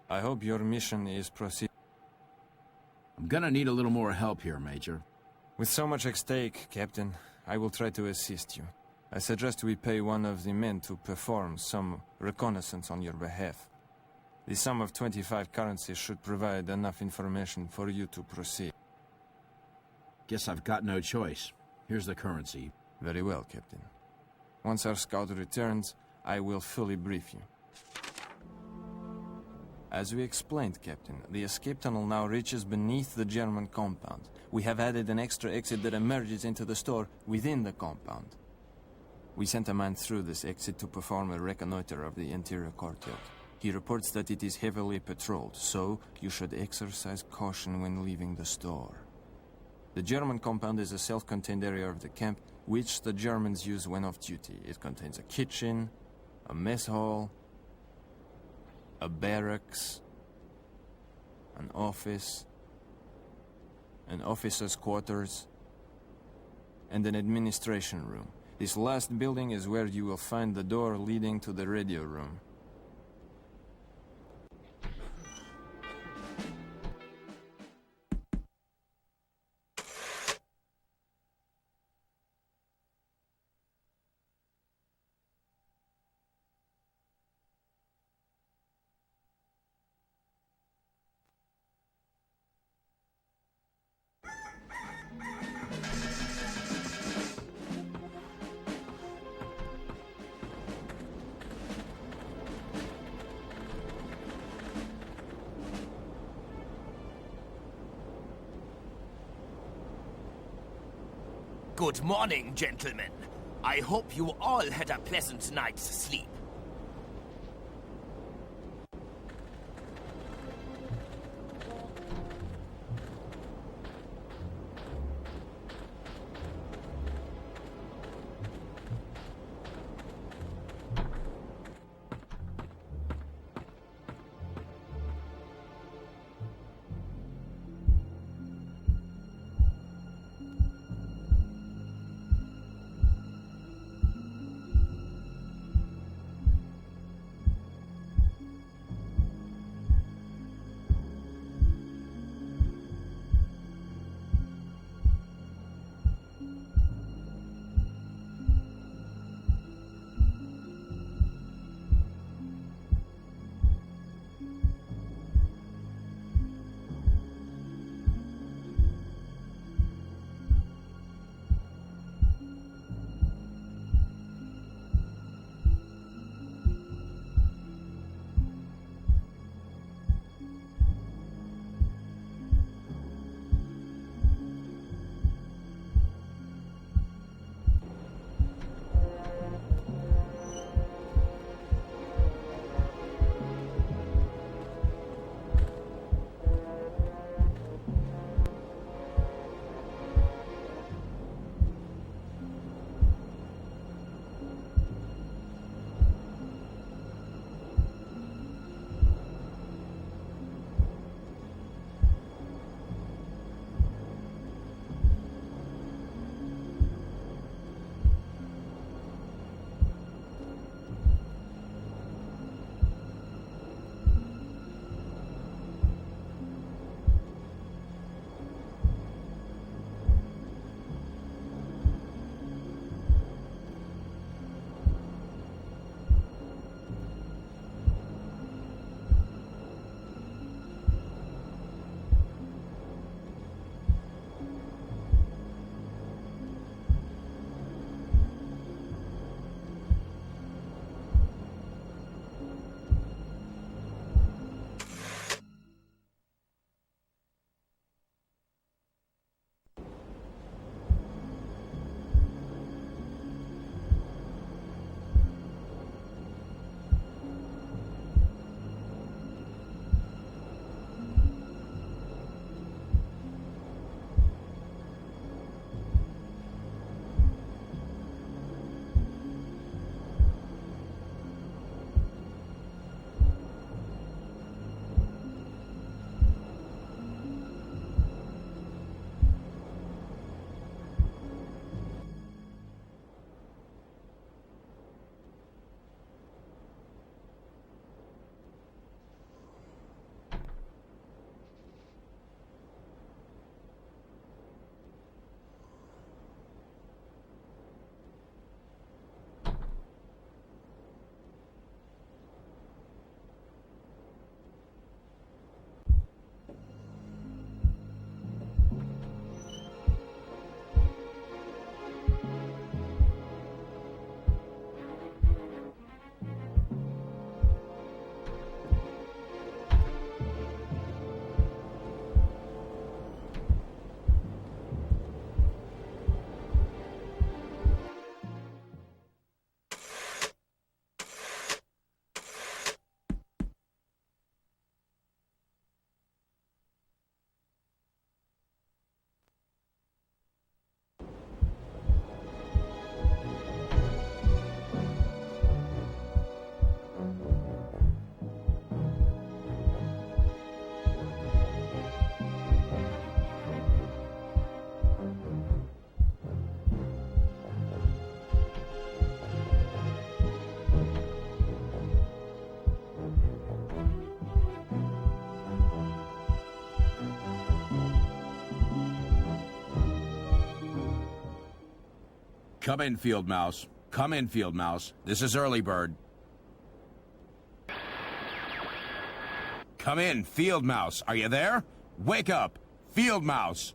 I hope your mission is proceed. I'm gonna need a little more help here, Major. With so much at stake, Captain, I will try to assist you. I suggest we pay one of the men to perform some reconnaissance on your behalf. The sum of 25 currencies should provide enough information for you to proceed. Guess I've got no choice. Here's the currency. Very well, Captain. Once our scout returns, I will fully brief you. As we explained, Captain, the escape tunnel now reaches beneath the German compound. We have added an extra exit that emerges into the store within the compound. We sent a man through this exit to perform a reconnoiter of the interior courtyard. He reports that it is heavily patrolled, so you should exercise caution when leaving the store. The German compound is a self-contained area of the camp, which the Germans use when off duty. It contains a kitchen, a mess hall, a barracks, an office, an officer's quarters, and an administration room. This last building is where you will find the door leading to the radio room. Good morning, gentlemen. I hope you all had a pleasant night's sleep. Come in, Field Mouse. Come in, Field Mouse. This is Early Bird. Come in, Field Mouse. Are you there? Wake up, Field Mouse.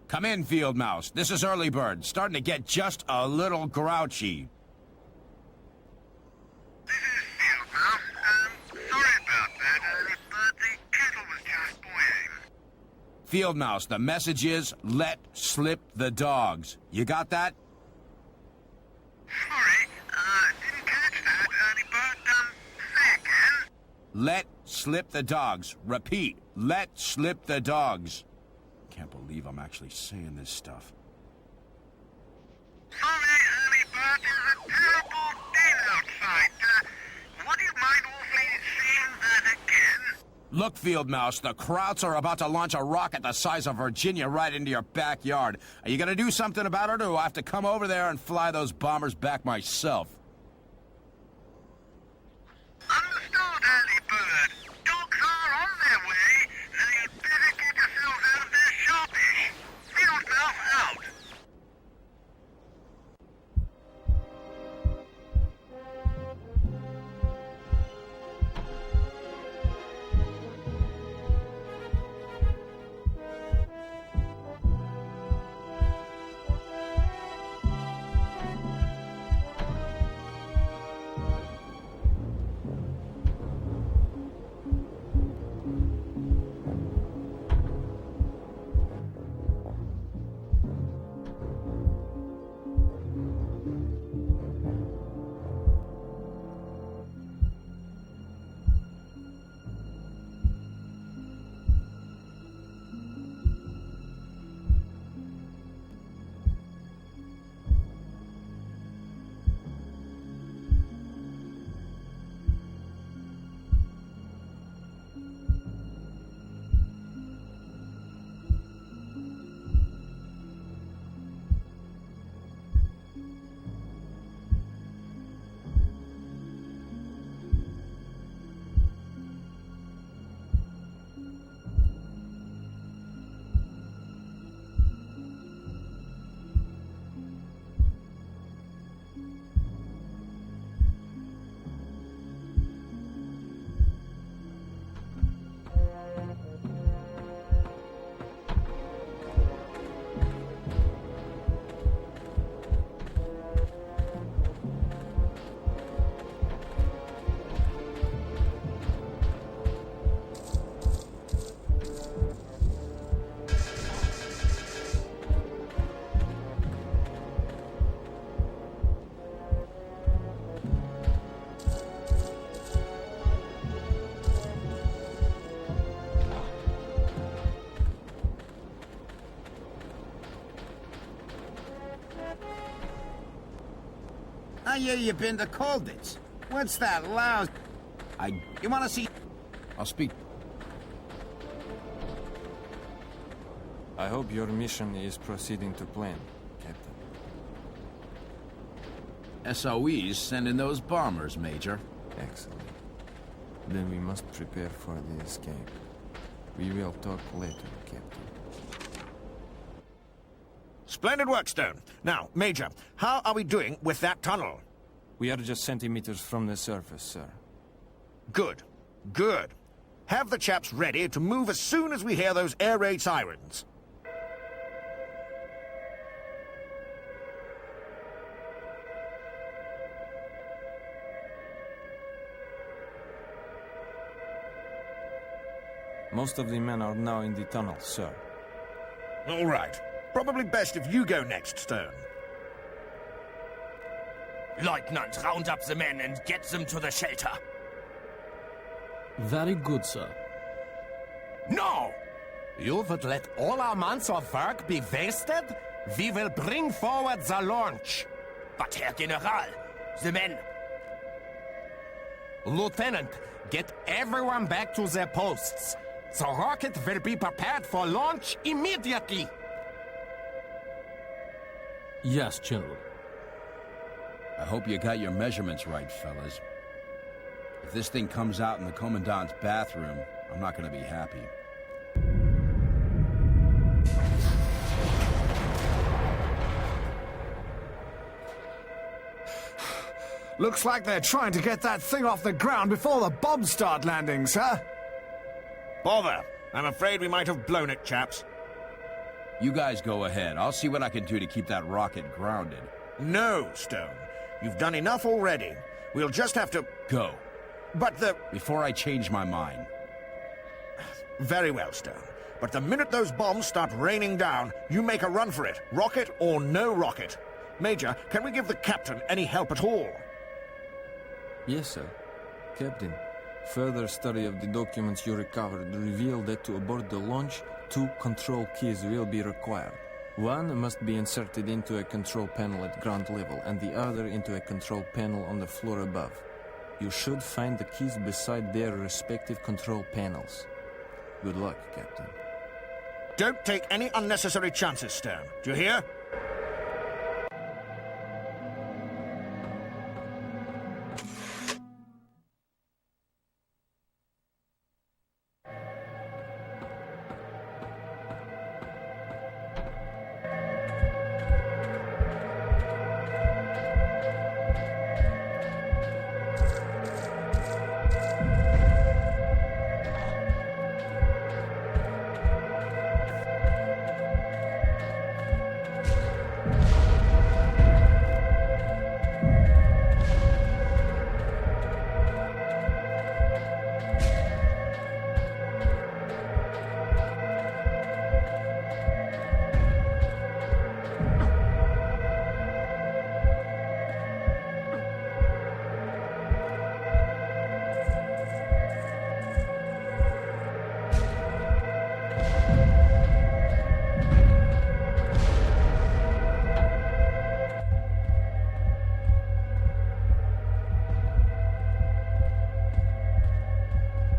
Come in, Field Mouse. This is Early Bird. Starting to get just a little grouchy. This is Field Mouse. Sorry about that, Early Bird. The kettle was just boiling. Field Mouse, the message is, let slip the dogs. You got that? Sorry, didn't catch that, Early Bird. Say again? Let slip the dogs. Repeat, let slip the dogs. Can't believe I'm actually saying this stuff. Sorry, Early Bird. There's a terrible day outside. Would you mind awfully saying that again? Look, Field Mouse, the Krauts are about to launch a rocket the size of Virginia right into your backyard. Are you gonna do something about it, or do I have to come over there and fly those bombers back myself? Understood, Early Bird. Dogs are on their way. You'd better get yourselves out of there sharpish. Field Mouse out. I hear you've been to Colditz. What's that louse? You want to see... I'll speak. I hope your mission is proceeding to plan, Captain. SOE's sending those bombers, Major. Excellent. Then we must prepare for the escape. We will talk later, Captain. Splendid work, Stone. Now, Major, how are we doing with that tunnel? We are just centimeters from the surface, sir. Good. Good. Have the chaps ready to move as soon as we hear those air raid sirens. Most of the men are now in the tunnel, sir. All right. Probably best if you go next, Stone. Lieutenant, round up the men and get them to the shelter. Very good, sir. No! You would let all our months of work be wasted? We will bring forward the launch. But, Herr General, the men... Lieutenant, get everyone back to their posts. The rocket will be prepared for launch immediately. Yes, General. I hope you got your measurements right, fellas. If this thing comes out in the Commandant's bathroom, I'm not gonna be happy. Looks like they're trying to get that thing off the ground before the bombs start landing, sir. Bother. I'm afraid we might have blown it, chaps. You guys go ahead. I'll see what I can do to keep that rocket grounded. No, Stone. You've done enough already. We'll just have to... Go. But the... Before I change my mind. Very well, Stone. But the minute those bombs start raining down, you make a run for it. Rocket or no rocket. Major, can we give the captain any help at all? Yes, sir. Captain, further study of the documents you recovered revealed that to abort the launch, 2 control keys will be required. One must be inserted into a control panel at ground level, and the other into a control panel on the floor above. You should find the keys beside their respective control panels. Good luck, Captain. Don't take any unnecessary chances, Stone. Do you hear?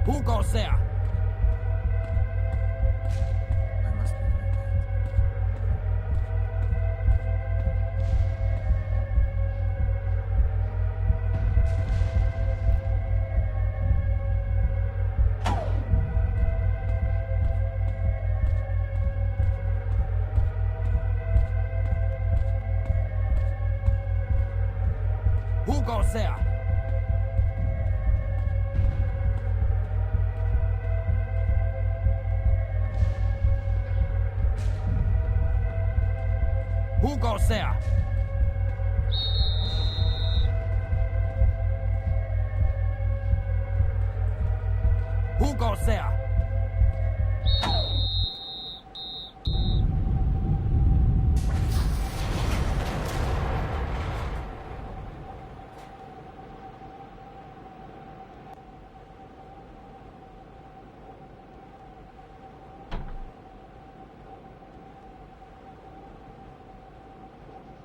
Who goes there? Who goes there? Who goes there? Who goes there?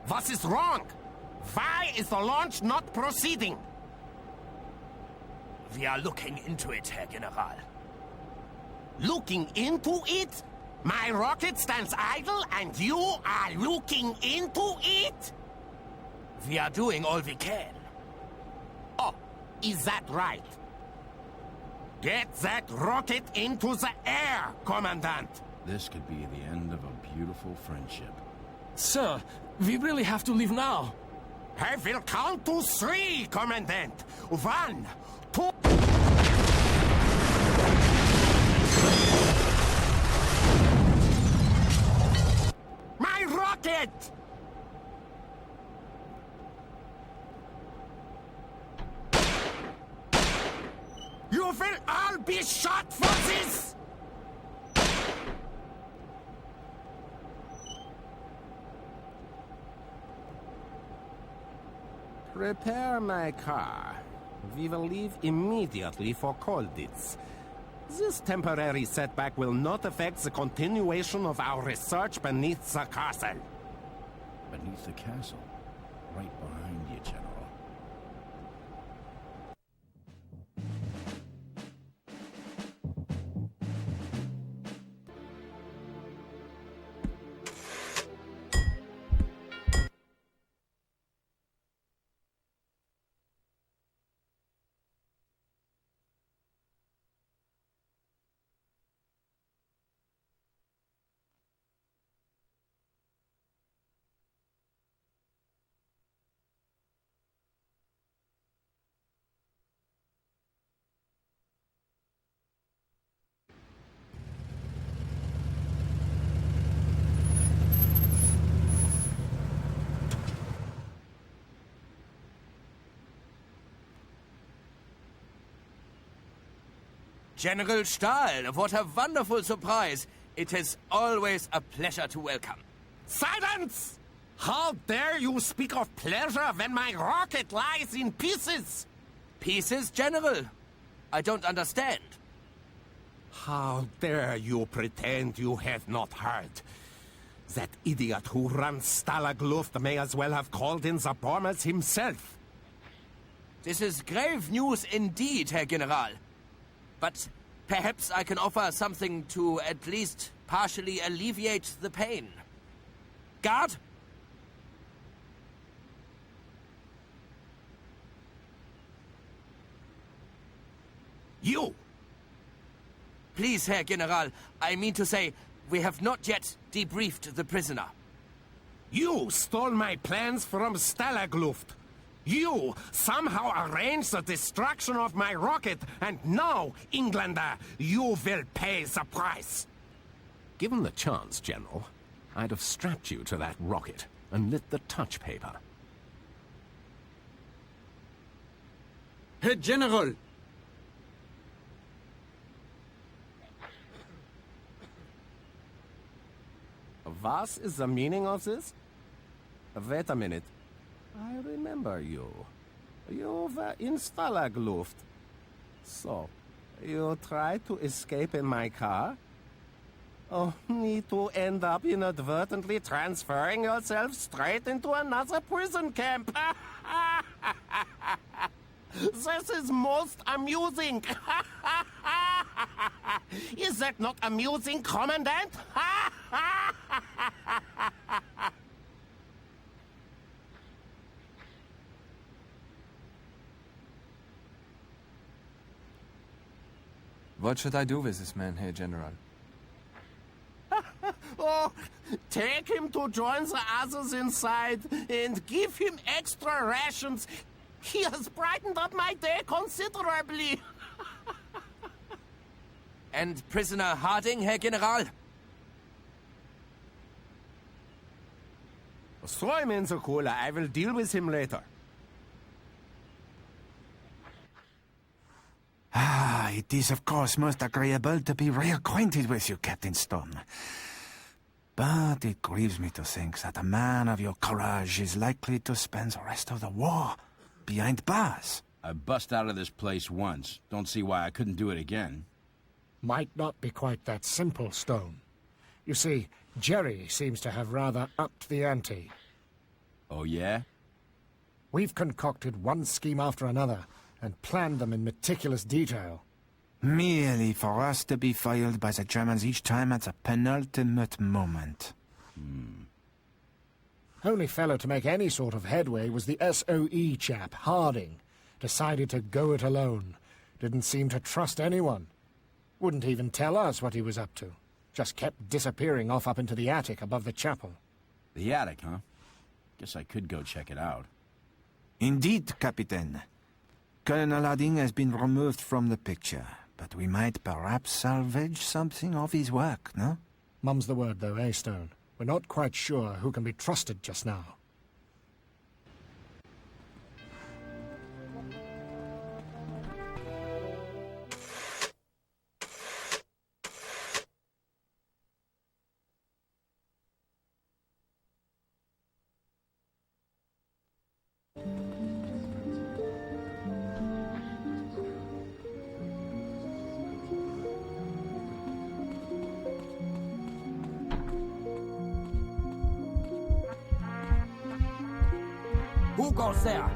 What is wrong? Why is the launch not proceeding? We are looking into it, Herr General. Looking into it? My rocket stands idle and you are looking into it? We are doing all we can. Oh, is that right? Get that rocket into the air, Commandant! This could be the end of a beautiful friendship. Sir, we really have to leave now. I will count to 3, Commandant. 1, 2... My rocket! You will all be shot for this! Prepare my car. We will leave immediately for Kolditz. This temporary setback will not affect the continuation of our research beneath the castle. Beneath the castle? Right behind you, General. General Stahl, what a wonderful surprise. It is always a pleasure to welcome. Silence! How dare you speak of pleasure when my rocket lies in pieces? Pieces, General? I don't understand. How dare you pretend you have not heard? That idiot who runs Stalag Luft may as well have called in the bombers himself. This is grave news indeed, Herr General. But perhaps I can offer something to at least partially alleviate the pain. Guard? You! Please, Herr General, I mean to say, we have not yet debriefed the prisoner. You stole my plans from Stalag Luft. You somehow arranged the destruction of my rocket, and now, Englander, you will pay the price. Given the chance, General, I'd have strapped you to that rocket and lit the touch paper. Herr General! What is the meaning of this? Wait a minute. I remember you. You were in Stalag Luft. So, you tried to escape in my car? Only to end up inadvertently transferring yourself straight into another prison camp. This is most amusing. Is that not amusing, Commandant? What should I do with this man, Herr General? Oh, take him to join the others inside and give him extra rations. He has brightened up my day considerably. And prisoner Harding, Herr General? Throw him in the cooler. I will deal with him later. Ah, it is of course most agreeable to be reacquainted with you, Captain Stone. But it grieves me to think that a man of your courage is likely to spend the rest of the war behind bars. I bust out of this place once. Don't see why I couldn't do it again. Might not be quite that simple, Stone. You see, Jerry seems to have rather upped the ante. Oh, yeah? We've concocted one scheme after another and planned them in meticulous detail. Merely for us to be foiled by the Germans each time at the penultimate moment. Only fellow to make any sort of headway was the SOE chap, Harding. Decided to go it alone. Didn't seem to trust anyone. Wouldn't even tell us what he was up to. Just kept disappearing off up into the attic above the chapel. The attic, huh? Guess I could go check it out. Indeed, Captain. Colonel Harding has been removed from the picture, but we might perhaps salvage something of his work, no? Mum's the word, though, eh, Stone? We're not quite sure who can be trusted just now. Who goes there?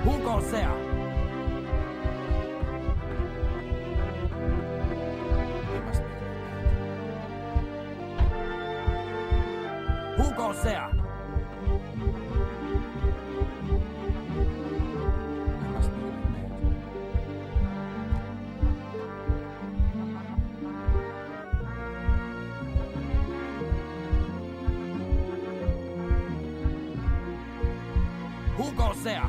Who goes there? Who goes there? Who goes there?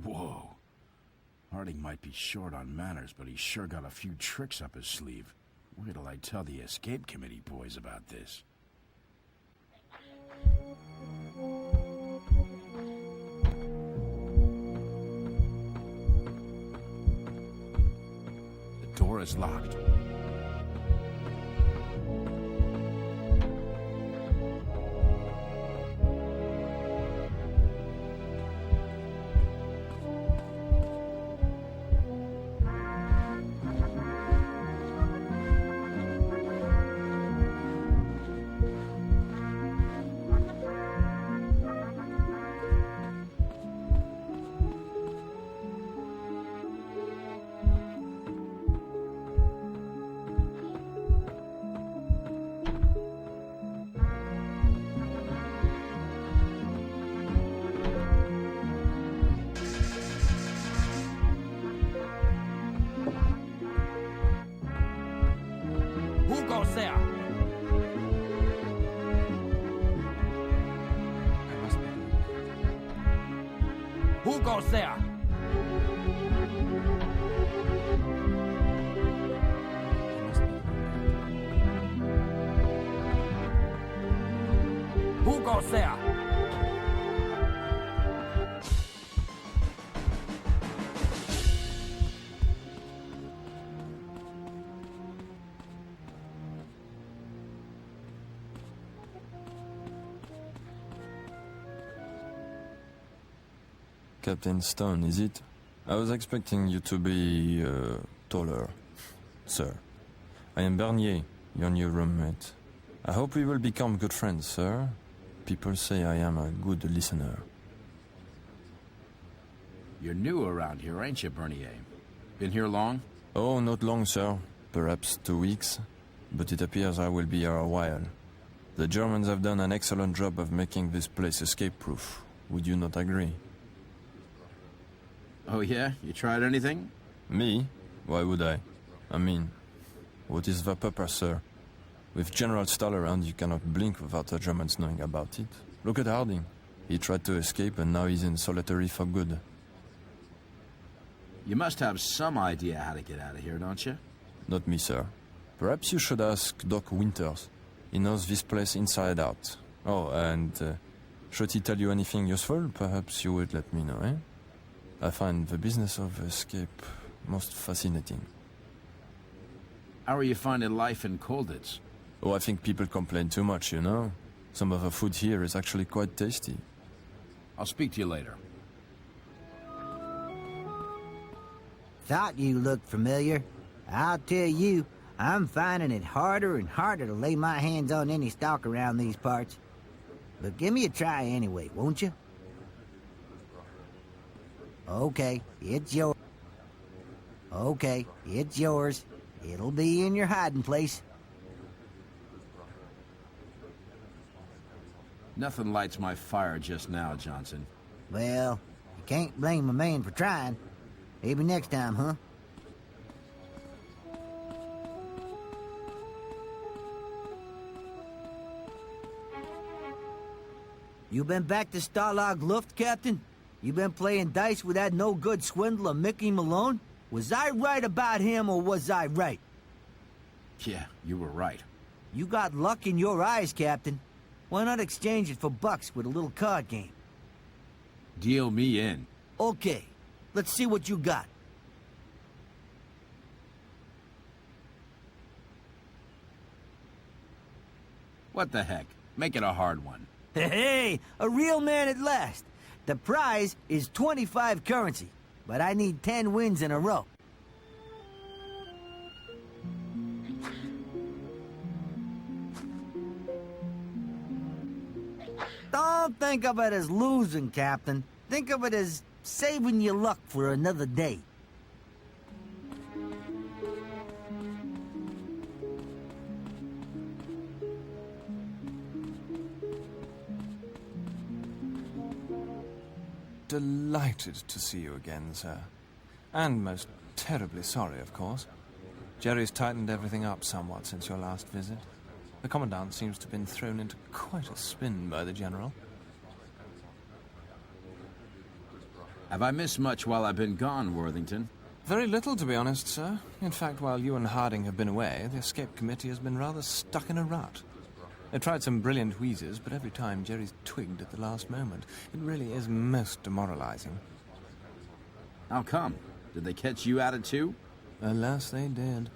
Whoa. Harding might be short on manners, but he's sure got a few tricks up his sleeve. Wait till I tell the escape committee boys about this. The door is locked. Who goes there? Who goes there? Who goes there? Captain Stone, is it? I was expecting you to be, taller, sir. I am Bernier, your new roommate. I hope we will become good friends, sir. People say I am a good listener. You're new around here, ain't you, Bernier? Been here long? Oh, not long, sir. Perhaps 2 weeks. But it appears I will be here a while. The Germans have done an excellent job of making this place escape-proof. Would you not agree? Oh yeah? You tried anything? Me? Why would I? I mean, what is the purpose, sir? With General Stahl around, you cannot blink without the Germans knowing about it. Look at Harding. He tried to escape and now he's in solitary for good. You must have some idea how to get out of here, don't you? Not me, sir. Perhaps you should ask Doc Winters. He knows this place inside out. Oh, and should he tell you anything useful? Perhaps you would let me know, eh? I find the business of escape most fascinating. How are you finding life in Colditz? Oh, I think people complain too much, you know? Some of the food here is actually quite tasty. I'll speak to you later. Thought you looked familiar. I'll tell you, I'm finding it harder and harder to lay my hands on any stock around these parts. But give me a try anyway, won't you? Okay, it's yours. Okay, it's yours. It'll be in your hiding place. Nothing lights my fire just now, Johnson. Well, you Can't blame a man for trying. Maybe next time, huh? You been back to Stalag Luft, Captain? You been playing dice with that no-good swindler Mickey Malone? Was I right about him, or was I right? Yeah, you were right. You got luck in your eyes, Captain. Why not exchange it for bucks with a little card game? Deal me in. Okay, let's see what you got. What the heck? Make it a hard one. Hey, a real man at last. The prize is 25 currency, but I need 10 wins in a row. Don't think of it as losing, Captain. Think of it as saving your luck for another day. Delighted to see you again, sir. And most terribly sorry, of course. Jerry's tightened everything up somewhat since your last visit. The Commandant seems to have been thrown into quite a spin by the General. Have I missed much while I've been gone, Worthington? Very little, to be honest, sir. In fact, while you and Harding have been away, the Escape Committee has been rather stuck in a rut. They tried some brilliant wheezes, but every time Jerry's twigged at the last moment. It really is most demoralizing. How come? Did they catch you at it too? Alas, they did.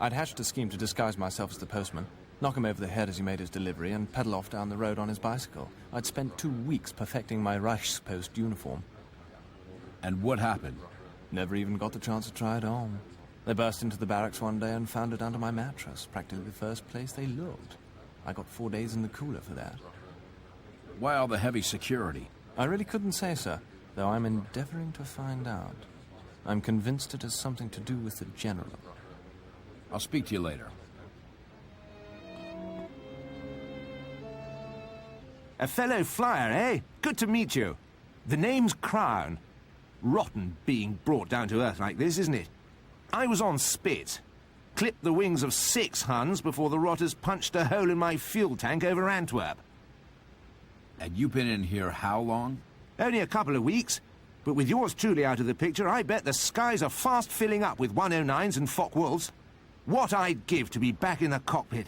I'd hatched a scheme to disguise myself as the postman, knock him over the head as he made his delivery, and pedal off down the road on his bicycle. I'd spent 2 weeks perfecting my Reichspost uniform. And what happened? Never even got the chance to try it on. They burst into the barracks one day and found it under my mattress, practically the first place they looked. I got 4 days in the cooler for that. Why all the heavy security? I really couldn't say, sir, though I'm endeavoring to find out. I'm convinced it has something to do with the General. I'll speak to you later. A fellow flyer, eh? Good to meet you. The name's Crown. Rotten being brought down to earth like this, isn't it? I was on Spit. Clipped the wings of 6 Huns before the rotters punched a hole in my fuel tank over Antwerp. And you've been in here how long? Only a couple of weeks. But with yours truly out of the picture, I bet the skies are fast filling up with 109s and Focke-Wulfs. What I'd give to be back in the cockpit.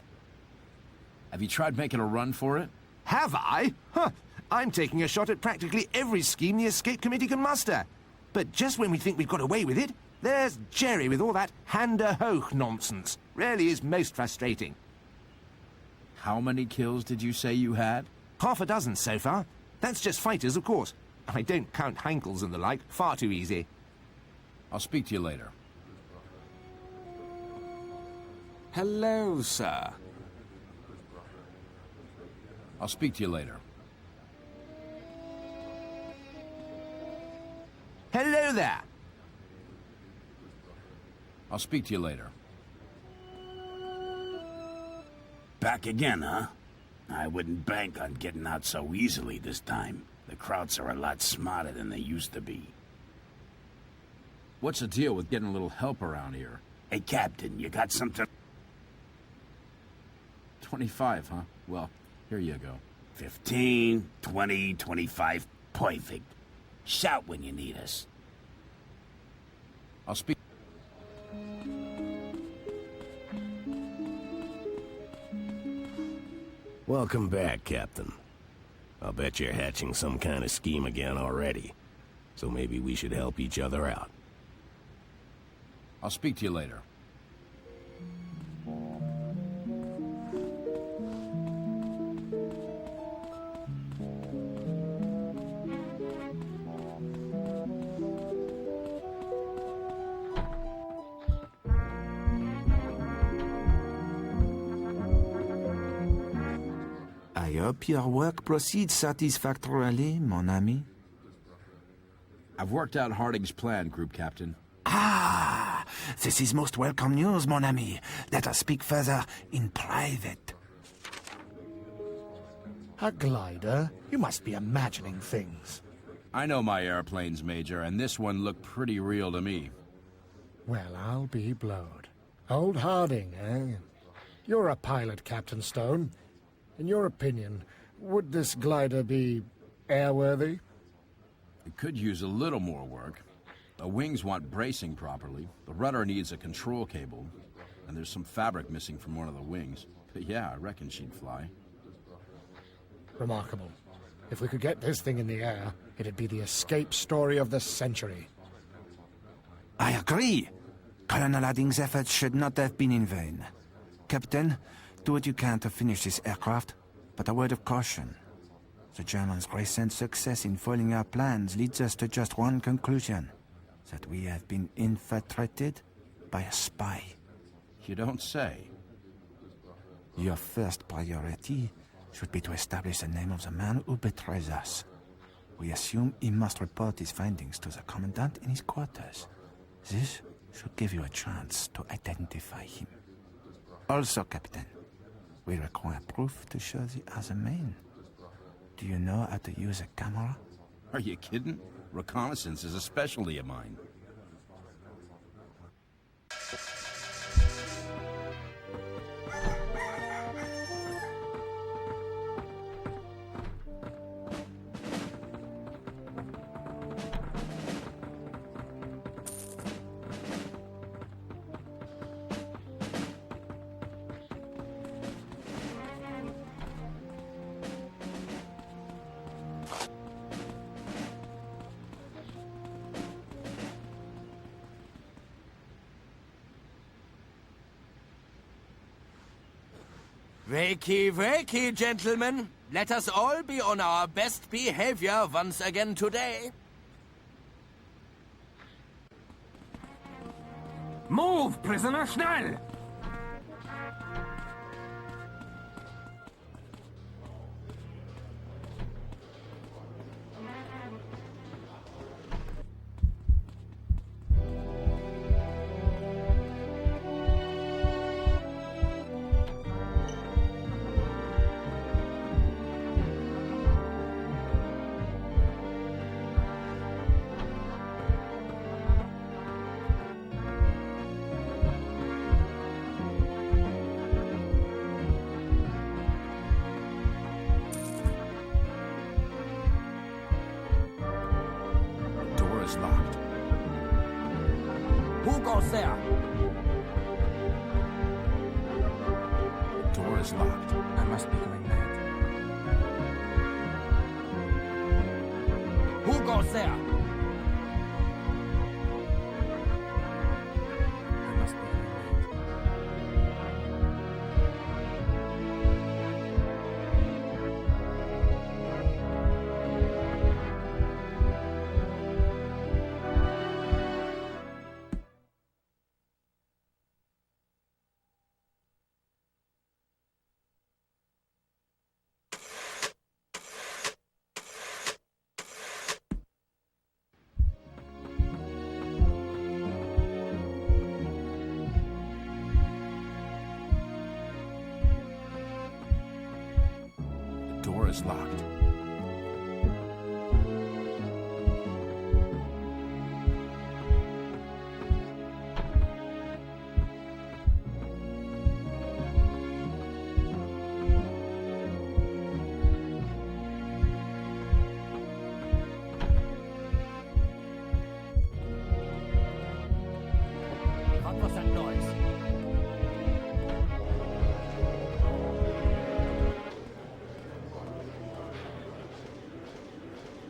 Have you tried making a run for it? Have I? Huh. I'm taking a shot at practically every scheme the Escape Committee can muster. But just when we think we've got away with it, there's Jerry with all that hand-a-hoch nonsense. Really is most frustrating. How many kills did you say you had? Half a dozen so far. That's just fighters, of course. I don't count Heinkels and the like. Far too easy. I'll speak to you later. Hello, sir. I'll speak to you later. Hello there. I'll speak to you later. Back again, huh? I wouldn't bank on getting out so easily this time. The Krauts are a lot smarter than they used to be. What's the deal with getting a little help around here? Hey, Captain, you got something? 25, huh? Well, here you go. 15, 20, 25. Perfect. Shout when you need us. I'll speak. Welcome back, Captain. I'll bet you're hatching some kind of scheme again already. So maybe we should help each other out. I'll speak to you later. I hope your work proceeds satisfactorily, mon ami. I've worked out Harding's plan, Group Captain. Ah, this is most welcome news, mon ami. Let us speak further in private. A glider? You must be imagining things. I know my airplanes, Major, and this one looked pretty real to me. Well, I'll be blowed. Old Harding, eh? You're a pilot, Captain Stone. In your opinion, would this glider be airworthy? It could use a little more work. The wings want bracing properly, the rudder needs a control cable, and there's some fabric missing from one of the wings. But yeah, I reckon she'd fly. Remarkable. If we could get this thing in the air, it'd be the escape story of the century. I agree. Colonel Harding's efforts should not have been in vain. Captain, do what you can to finish this aircraft, but a word of caution. The Germans' recent success in foiling our plans leads us to just one conclusion, that we have been infiltrated by a spy. You don't say. Your first priority should be to establish the name of the man who betrays us. We assume he must report his findings to the Commandant in his quarters. This should give you a chance to identify him. Also, Captain, we require proof to show the other men. Do you know how to use a camera? Are you kidding? Reconnaissance is a specialty of mine. Wakey, wakey, gentlemen. Let us all be on our best behavior once again today. Move, prisoner, schnell! Locked. Who goes there? The door is locked. I must be going mad. Who goes there? I must be going mad. The door is locked. What was that noise?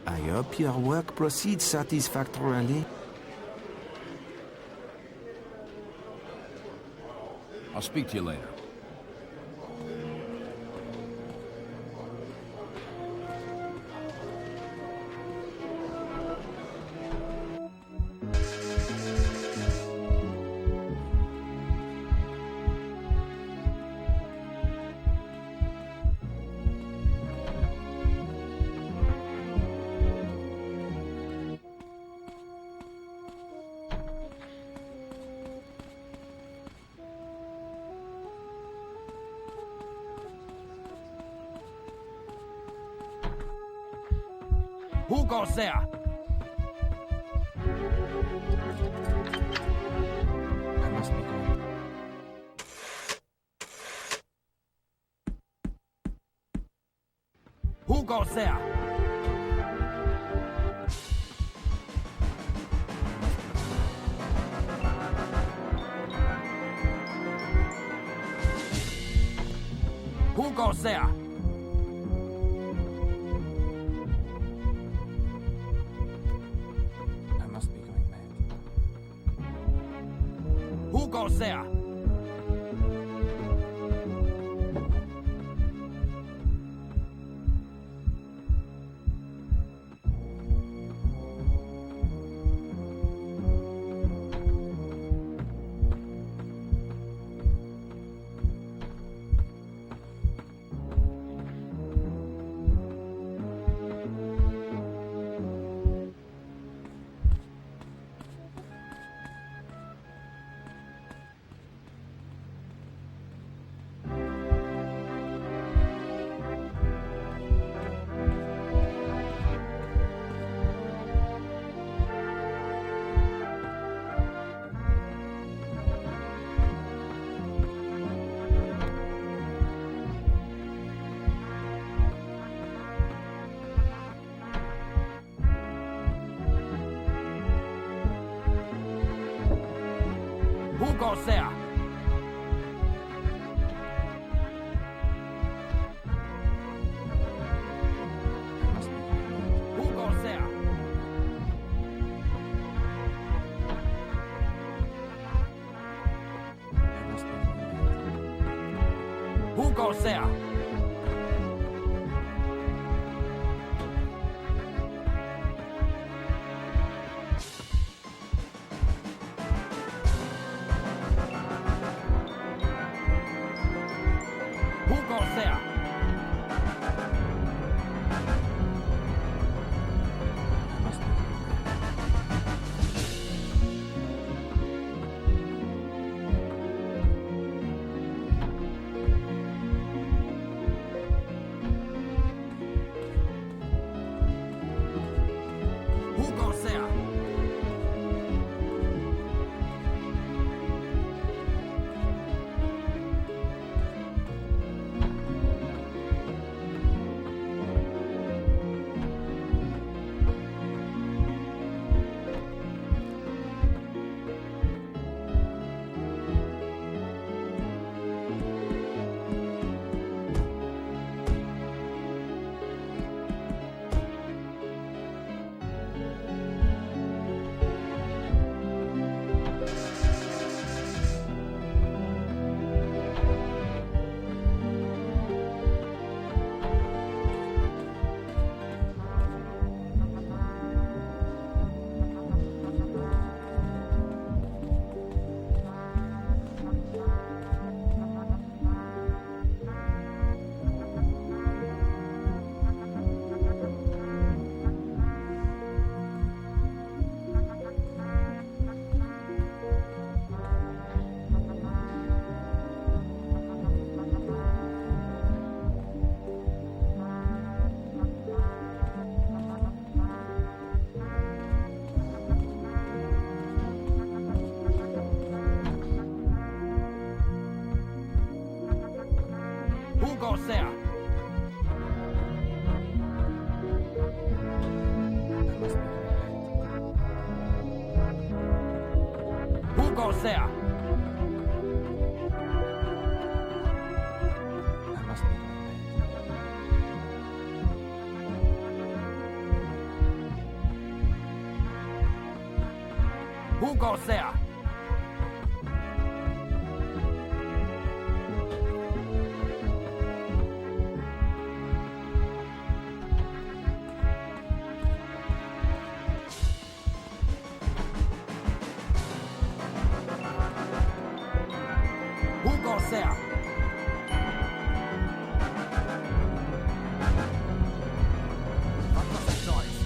I hope your work proceeds satisfactorily. I'll speak to you later. Who goes there? I must be going. Who goes there? Who goes there? I must be going mad. Who goes there? Who goes there? Who goes there? Who goes there? Who goes there? Who goes there? Who goes there? Who goes there? Who goes there? Who goes there? What was that noise?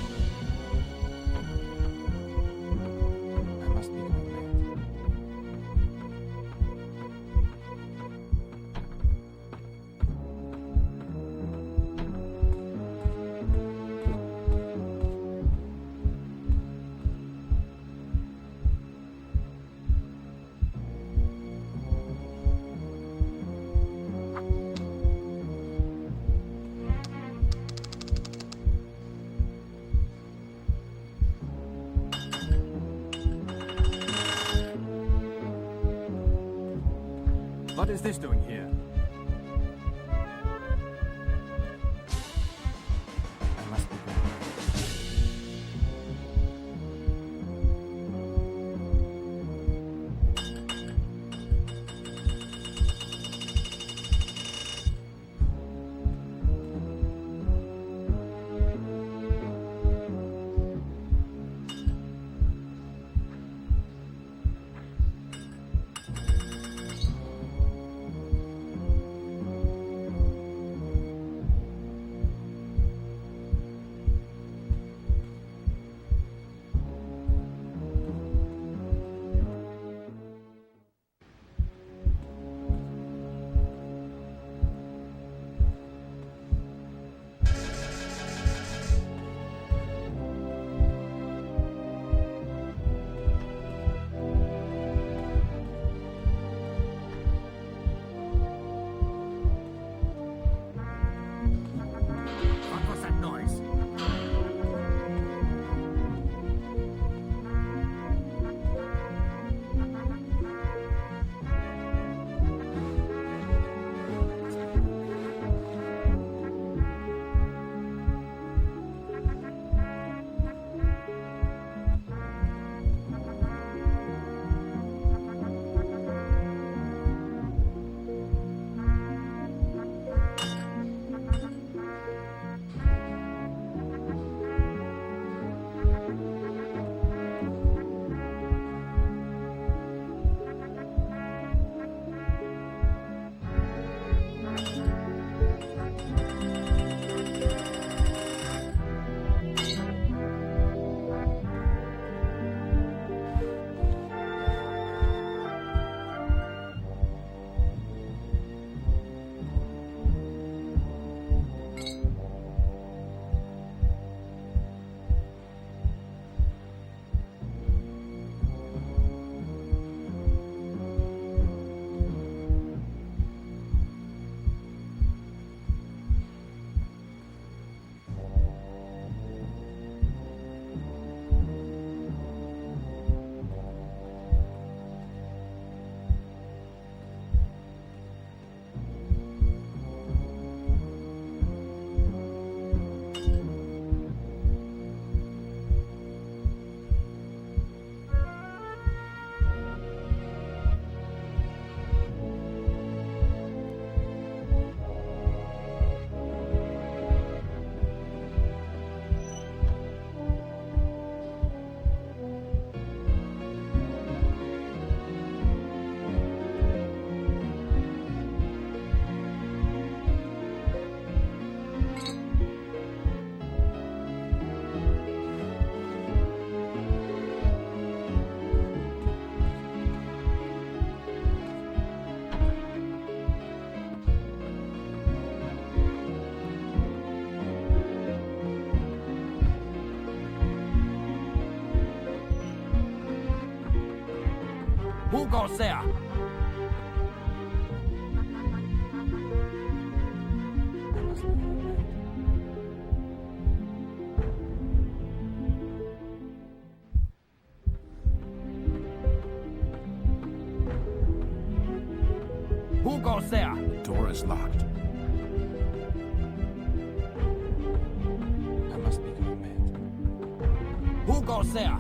I must be going mad. What is this doing here? I must be going. What was that noise? Who goes there? Who goes there? The door is locked. I must be going mad. Who goes there?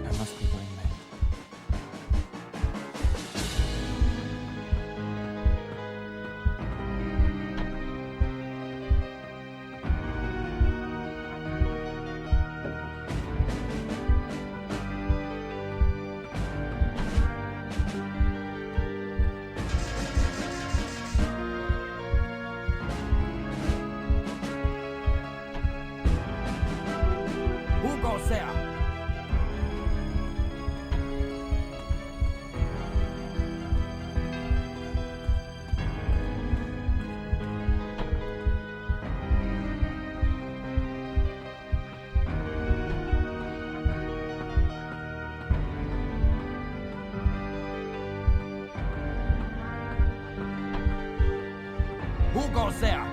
I must be going mad. Who goes there? Who goes there?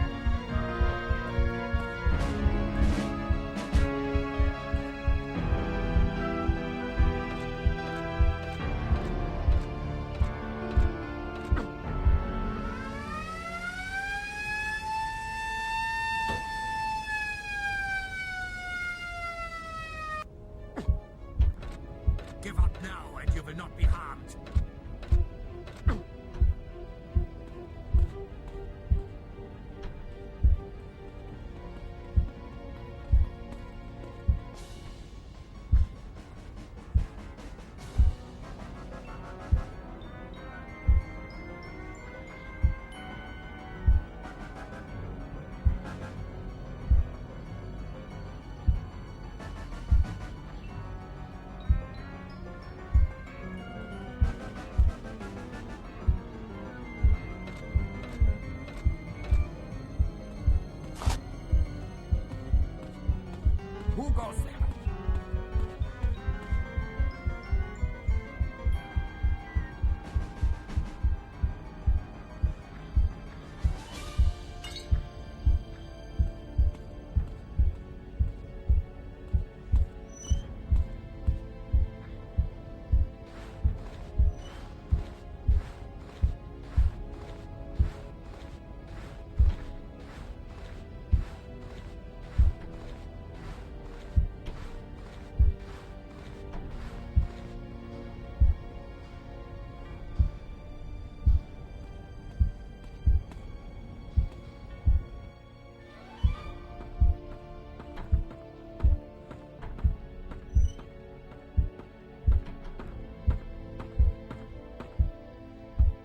Who goes there?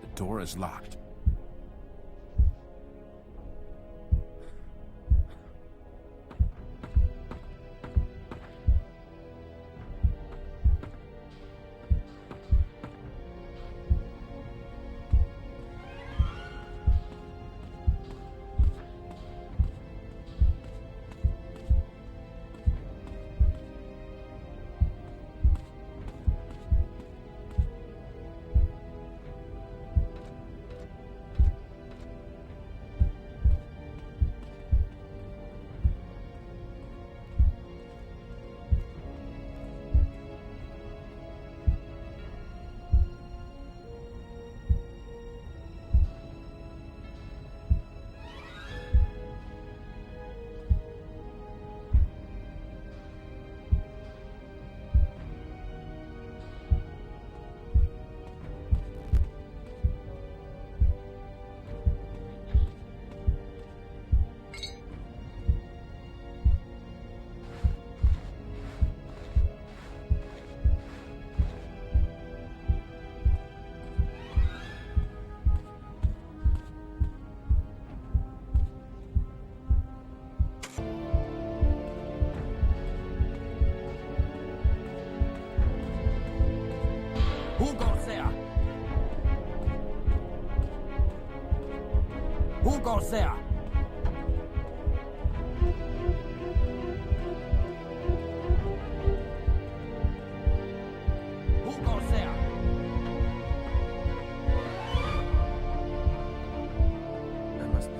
The door is locked. Who goes there? Who goes there? Who goes there? There must be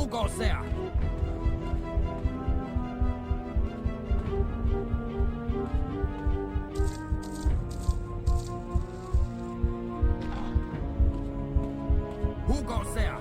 goes there? Who goes there?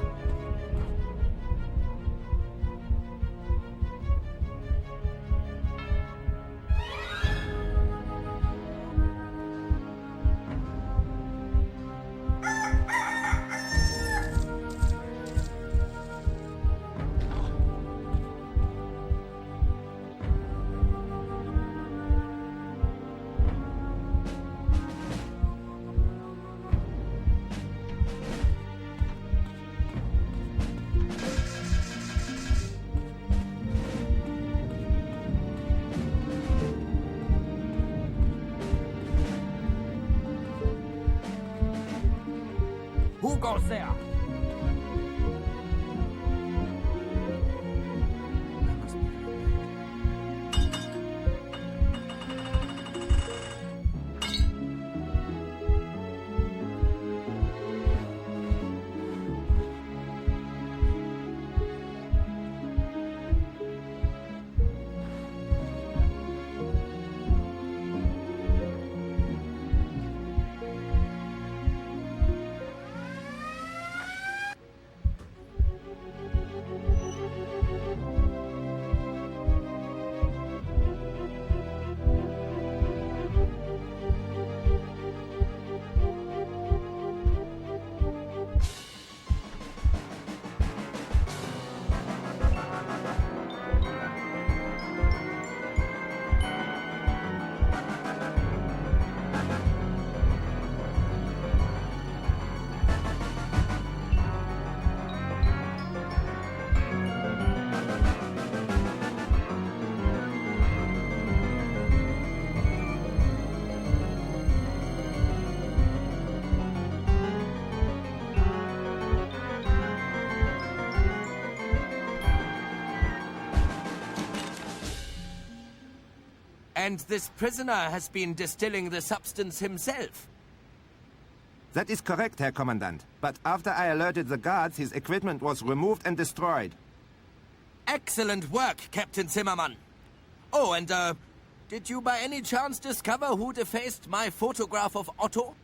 Who goes there? And this prisoner has been distilling the substance himself. That is correct, Herr Commandant. But after I alerted the guards, his equipment was removed and destroyed. Excellent work, Captain Zimmermann. Oh, and, did you by any chance discover who defaced my photograph of Otto?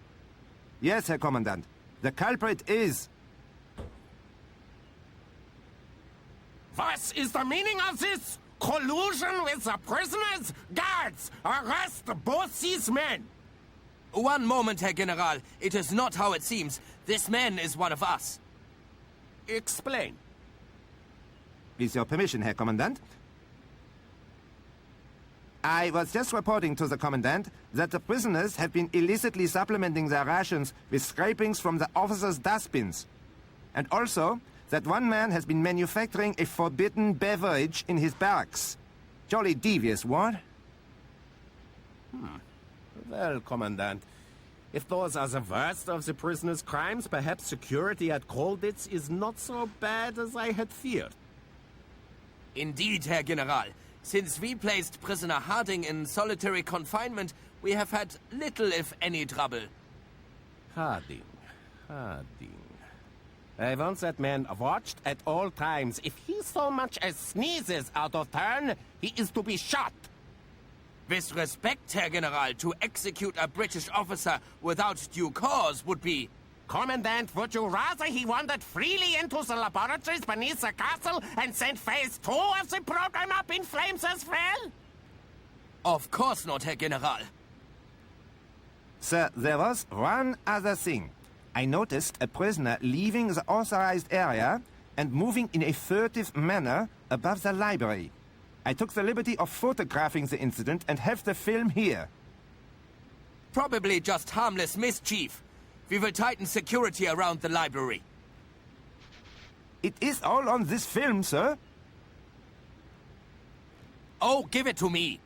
Yes, Herr Commandant. The culprit is... What is the meaning of this? Collusion with the prisoners? Guards, arrest both these men! One moment, Herr General. It is not how it seems. This man is one of us. Explain. With your permission, Herr Commandant. I was just reporting to the Commandant that the prisoners have been illicitly supplementing their rations with scrapings from the officers' dustbins. And also that one man has been manufacturing a forbidden beverage in his barracks. Jolly devious, what? Well, Commandant, if those are the worst of the prisoners' crimes, perhaps security at Kolditz is not so bad as I had feared. Indeed, Herr General. Since we placed prisoner Harding in solitary confinement, we have had little, if any, trouble. Harding. I want that man watched at all times. If he so much as sneezes out of turn, he is to be shot. With respect, Herr General, to execute a British officer without due cause would be... Commandant, would you rather he wandered freely into the laboratories beneath the castle and sent phase 2 of the program up in flames as well? Of course not, Herr General. Sir, there was one other thing. I noticed a prisoner leaving the authorized area and moving in a furtive manner above the library. I took the liberty of photographing the incident and have the film here. Probably just harmless mischief. We will tighten security around the library. It is all on this film, sir. Oh, give it to me.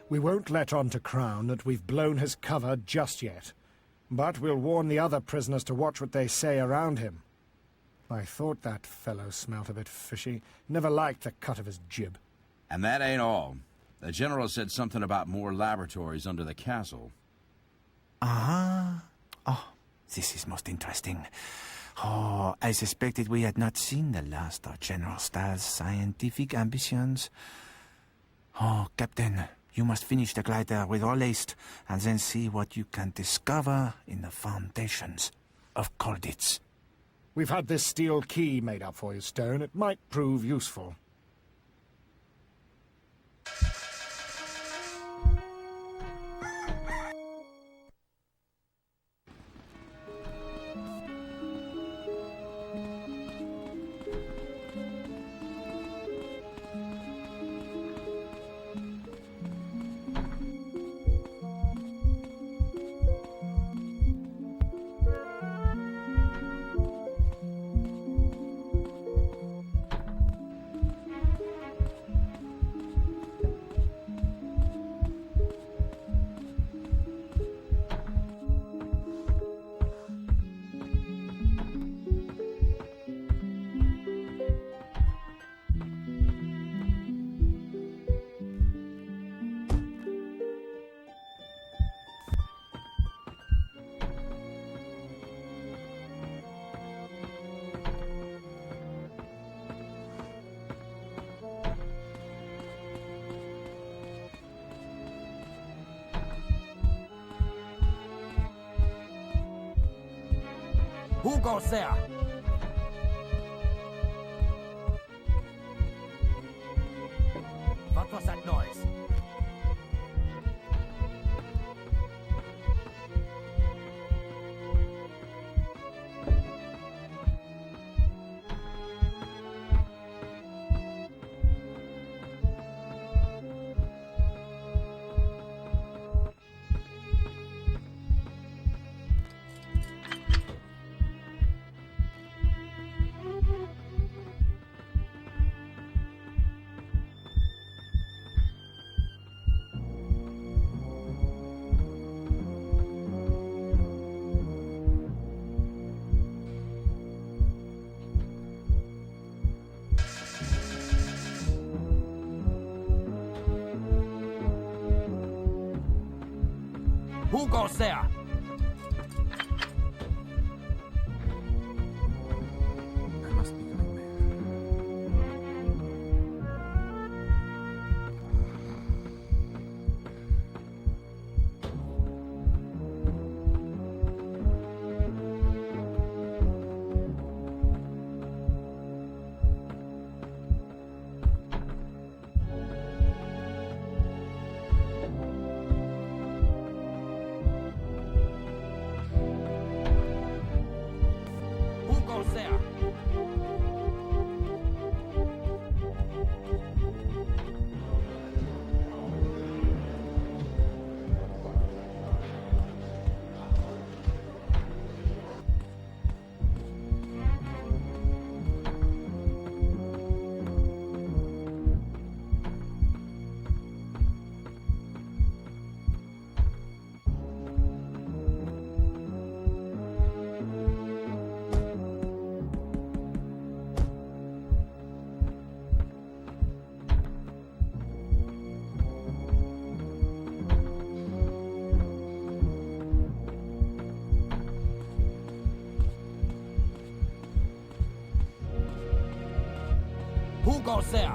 We won't let on to Crown that we've blown his cover just yet. But we'll warn the other prisoners to watch what they say around him. I thought that fellow smelt a bit fishy. Never liked the cut of his jib. And that ain't all. The general said something about more laboratories under the castle. Uh-huh. Oh, this is most interesting. Oh, I suspected we had not seen the last of General Stahl's scientific ambitions. Oh, Captain, you must finish the glider with all haste, and then see what you can discover in the foundations of Colditz. We've had this steel key made up for you, Stone. It might prove useful. Who goes there? What was that noise? Who goes there? I must be going there. Who goes there? Who goes there?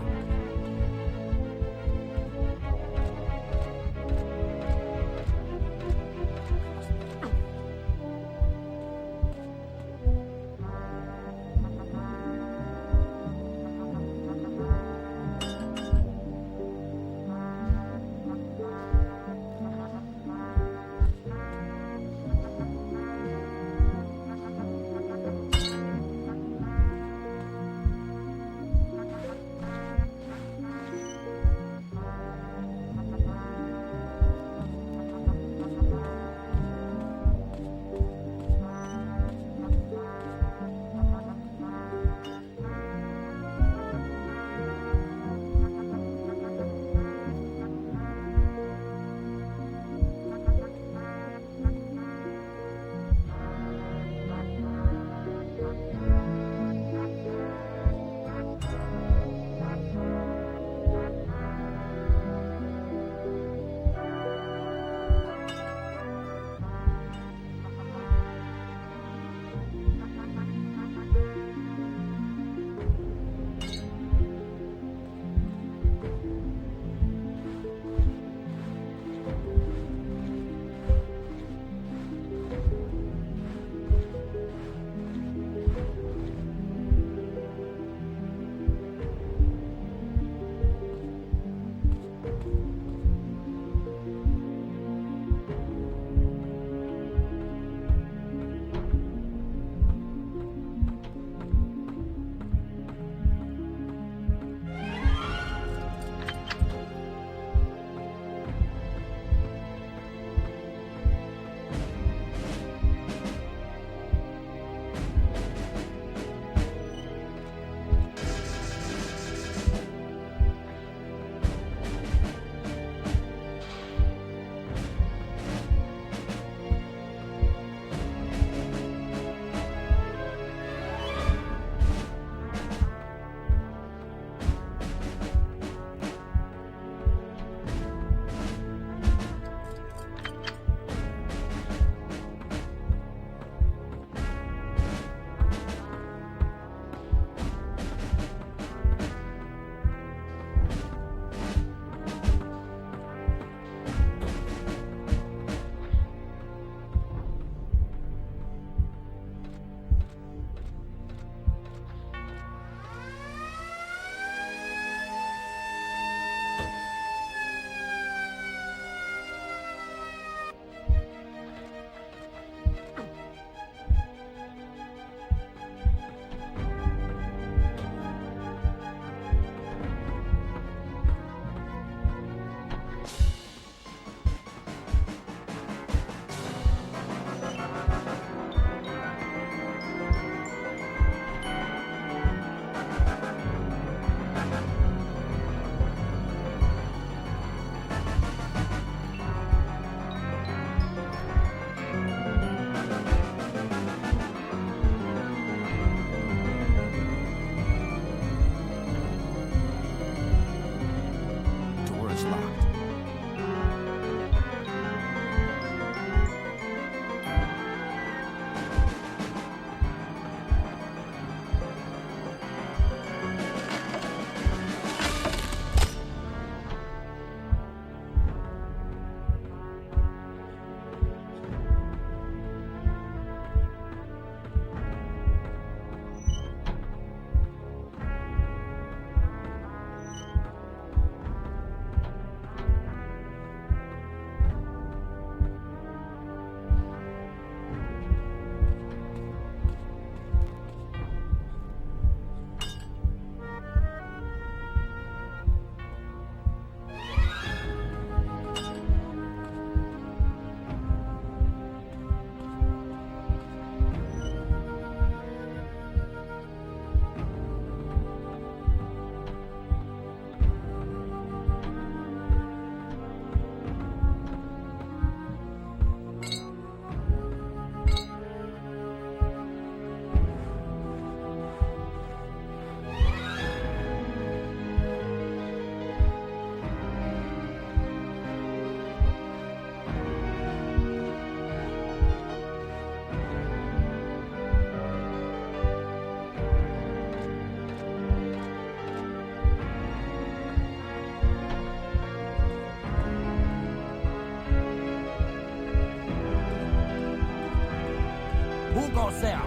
goes there?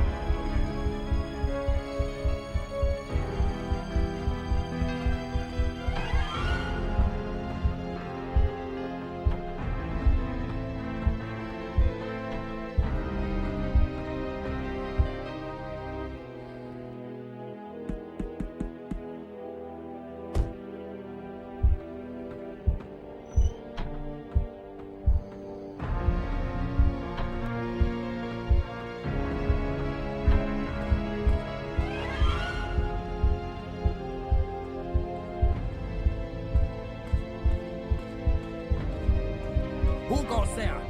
Who goes there?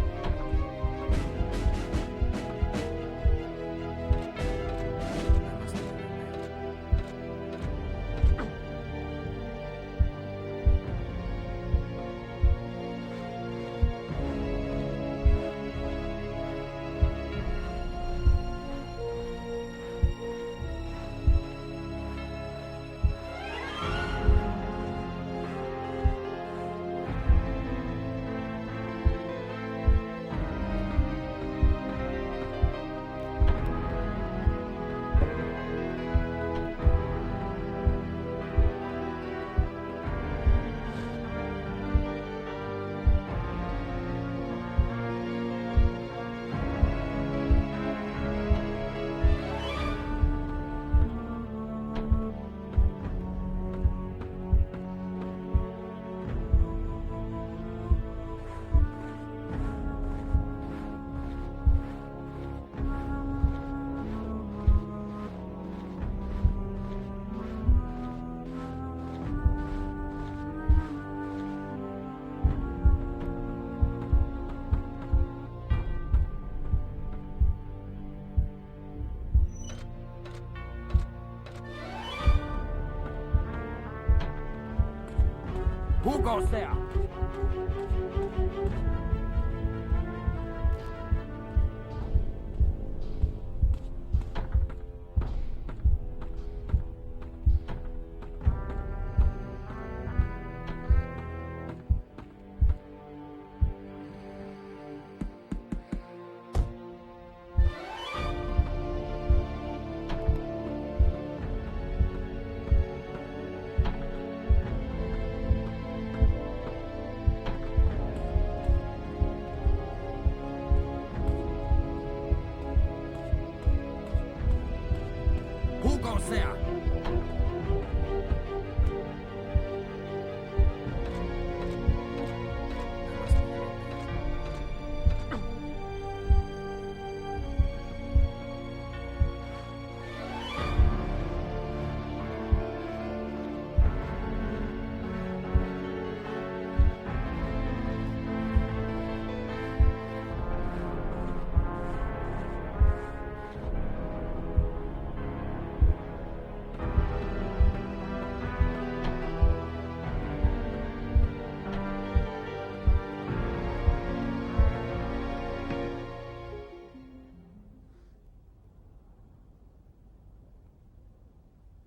Who goes there? Who goes there?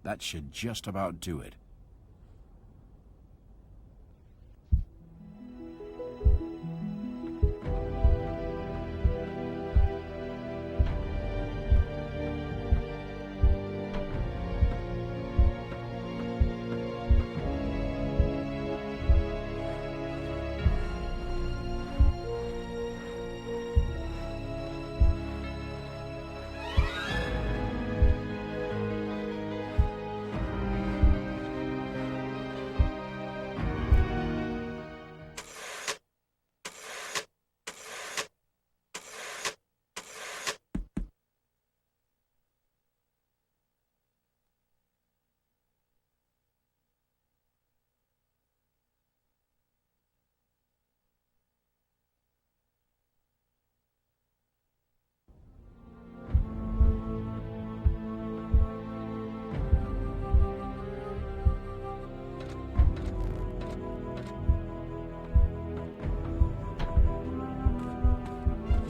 That should just about do it.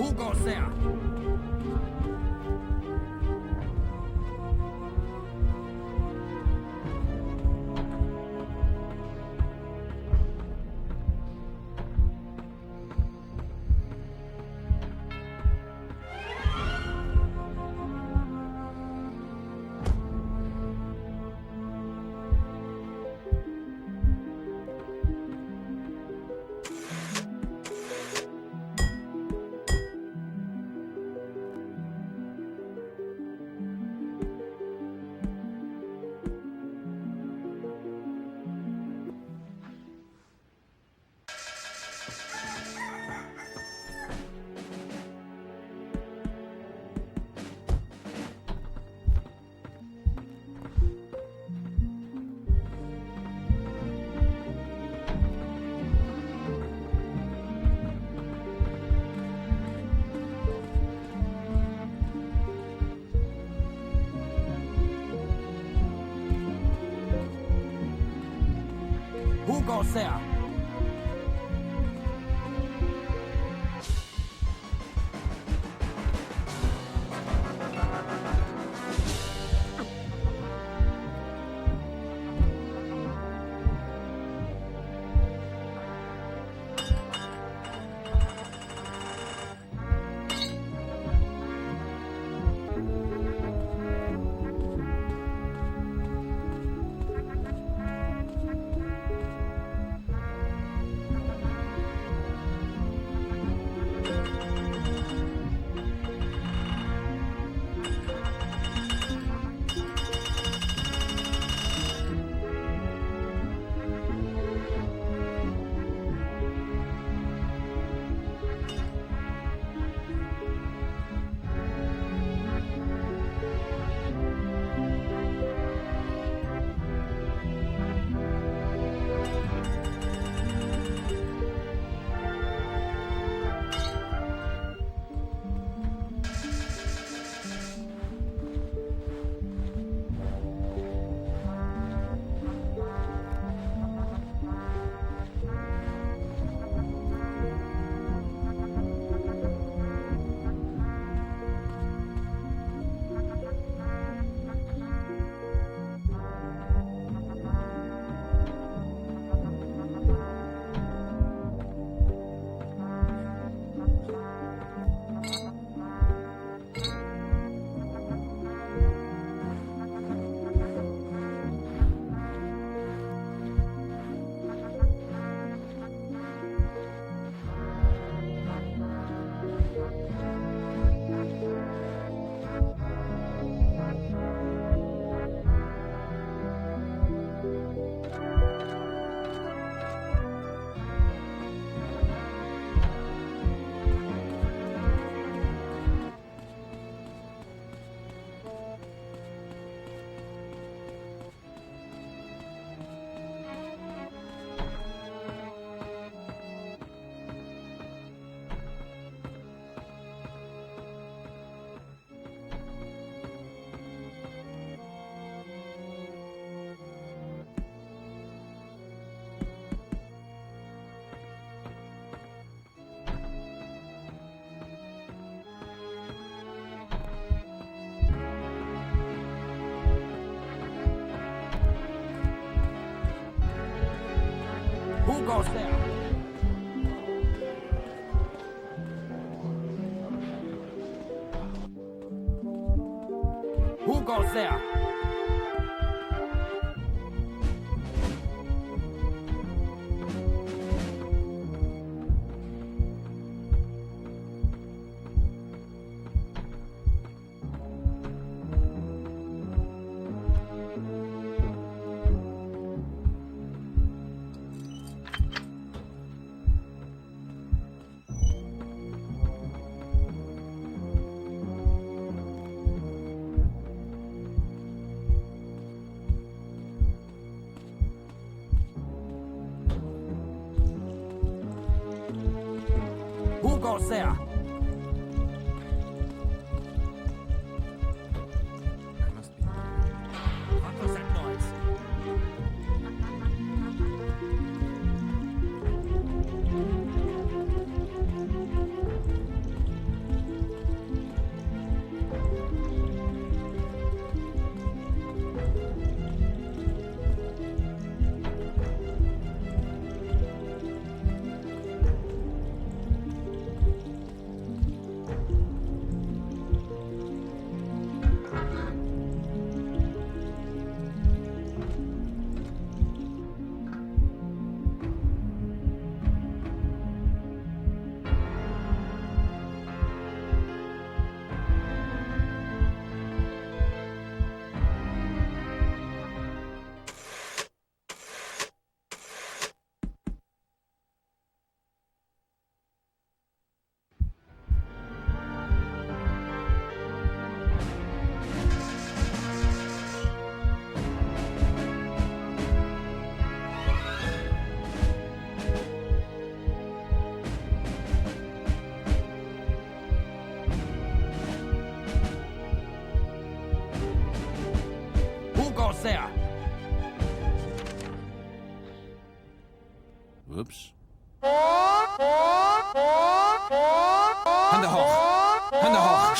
Who goes there? goes there? Who goes there? Who goes there? Who goes there? What was that noise? Who goes there?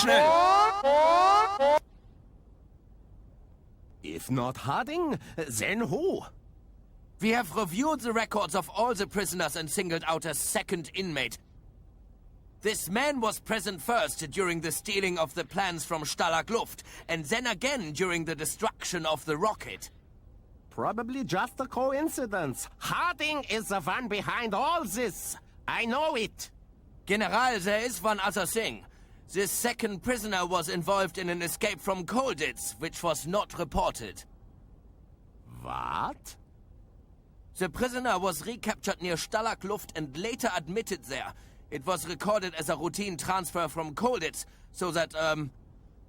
schnell! If not Harding, then who? We have reviewed the records of all the prisoners and singled out a second inmate. This man was present first during the stealing of the plans from Stalag Luft, and then again during the destruction of the rocket. Probably just a coincidence. Harding is the one behind all this. I know it. General, there is one other thing. This second prisoner was involved in an escape from Colditz, which was not reported. What? The prisoner was recaptured near Stalag Luft and later admitted there. It was recorded as a routine transfer from Colditz, so that,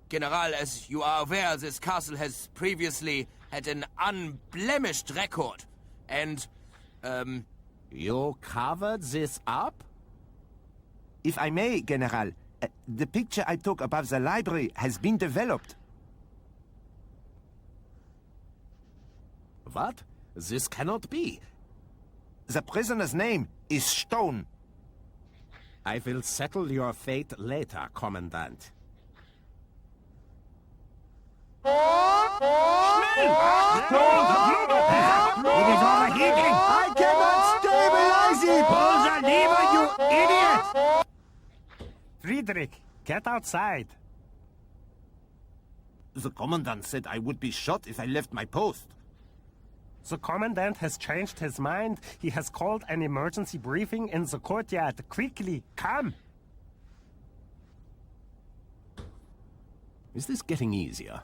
General, as you are aware, this castle has previously had an unblemished record. And, You covered this up? If I may, General, the picture I took above the library has been developed. What? This cannot be. The prisoner's name is Stone. I will settle your fate later, Commandant. It is overheating! I cannot stabilize it! Pull the lever, you idiot! Friedrich, get outside. The Commandant said I would be shot if I left my post. The Commandant has changed his mind. He has called an emergency briefing in the courtyard. Quickly, come! Is this getting easier?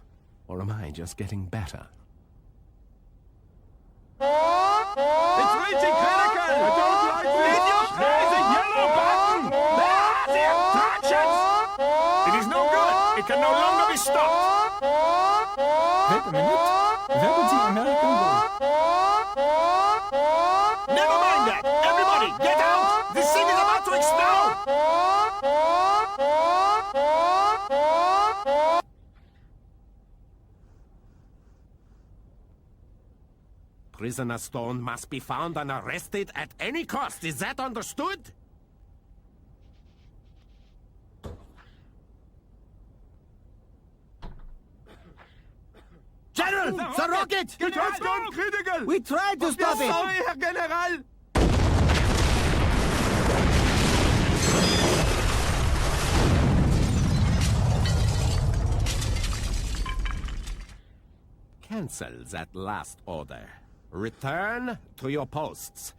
Or am I just getting better? It's reaching critical! I don't like this! In your face, a yellow button! Ah, the obstructions! It is no good! It can no longer be stopped! Wait a minute. Where would the American go? Never mind that! Everybody, get out! This thing is about to explode! Prisoner Stone must be found and arrested at any cost. Is that understood? General! The rocket! It has gone critical! We tried to stop it! Sorry, Herr General! Cancel that last order. Return to your posts.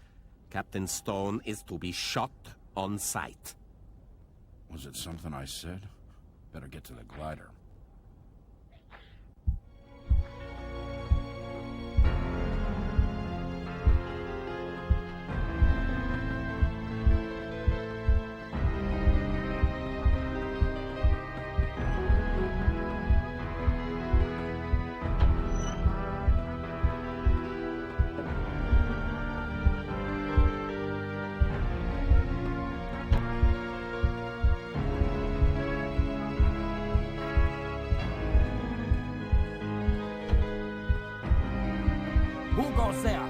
Captain Stone is to be shot on sight. Was it something I said? Better get to the glider. who goes there?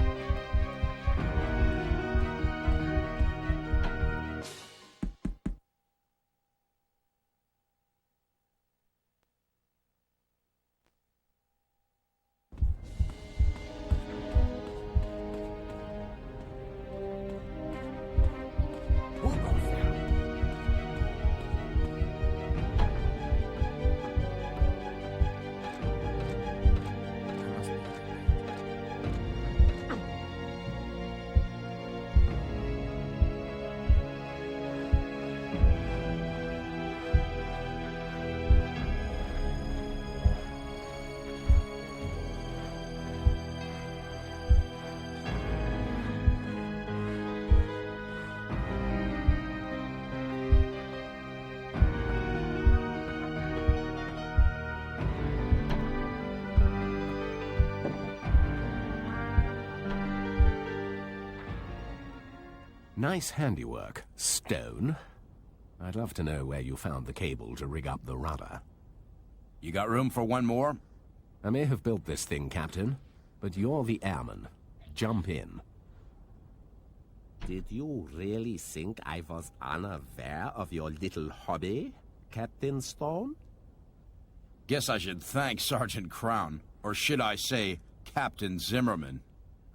Nice handiwork, Stone. I'd love to know where you found the cable to rig up the rudder. You got room for one more? I may have built this thing, Captain, but you're the airman. Jump in. Did you really think I was unaware of your little hobby? Captain Stone? Guess I should thank Sergeant Crown, or should I say, Captain Zimmerman.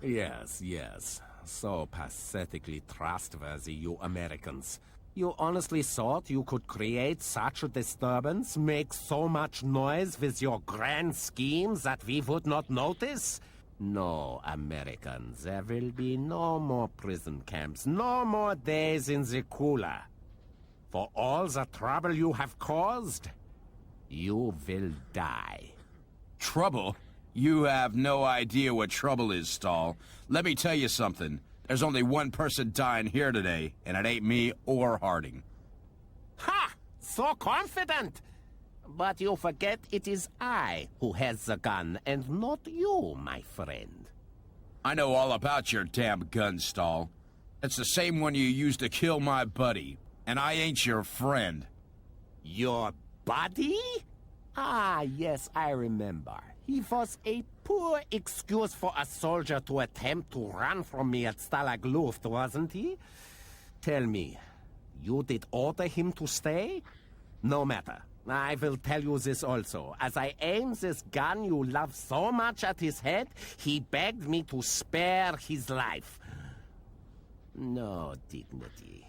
Yes, yes. So pathetically trustworthy, you Americans. You honestly thought you could create such a disturbance, make so much noise with your grand schemes that we would not notice? No, Americans, there will be no more prison camps, no more days in the cooler. For all the trouble you have caused, you will die. Trouble? You have no idea what trouble is, Stahl. Let me tell you something. There's only one person dying here today, and it ain't me or Harding. Ha! So confident! But you forget it is I who has the gun, and not you, my friend. I know all about your damn gun, Stahl. It's the same one you used to kill my buddy, and I ain't your friend. Your buddy? Ah, yes, I remember. He was a poor excuse for a soldier to attempt to run from me at Stalag Luft, wasn't he? Tell me, you did order him to stay? No matter. I will tell you this also. As I aimed this gun you love so much at his head, he begged me to spare his life. No dignity.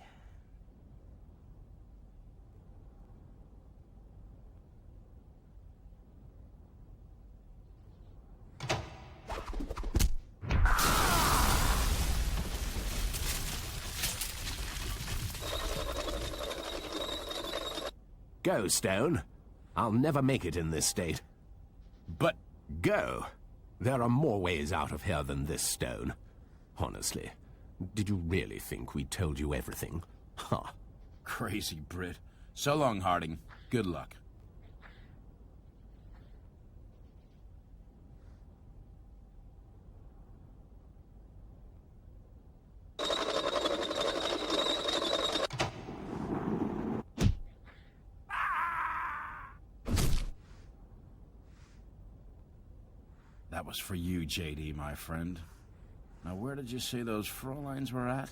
Go, Stone. I'll never make it in this state. But go. There are more ways out of here than this, Stone. Honestly, did you really think we told you everything? Huh. Crazy Brit. So long, Harding. Good luck. That was for you, JD, my friend. Now, where did you say those Fräuleins were at?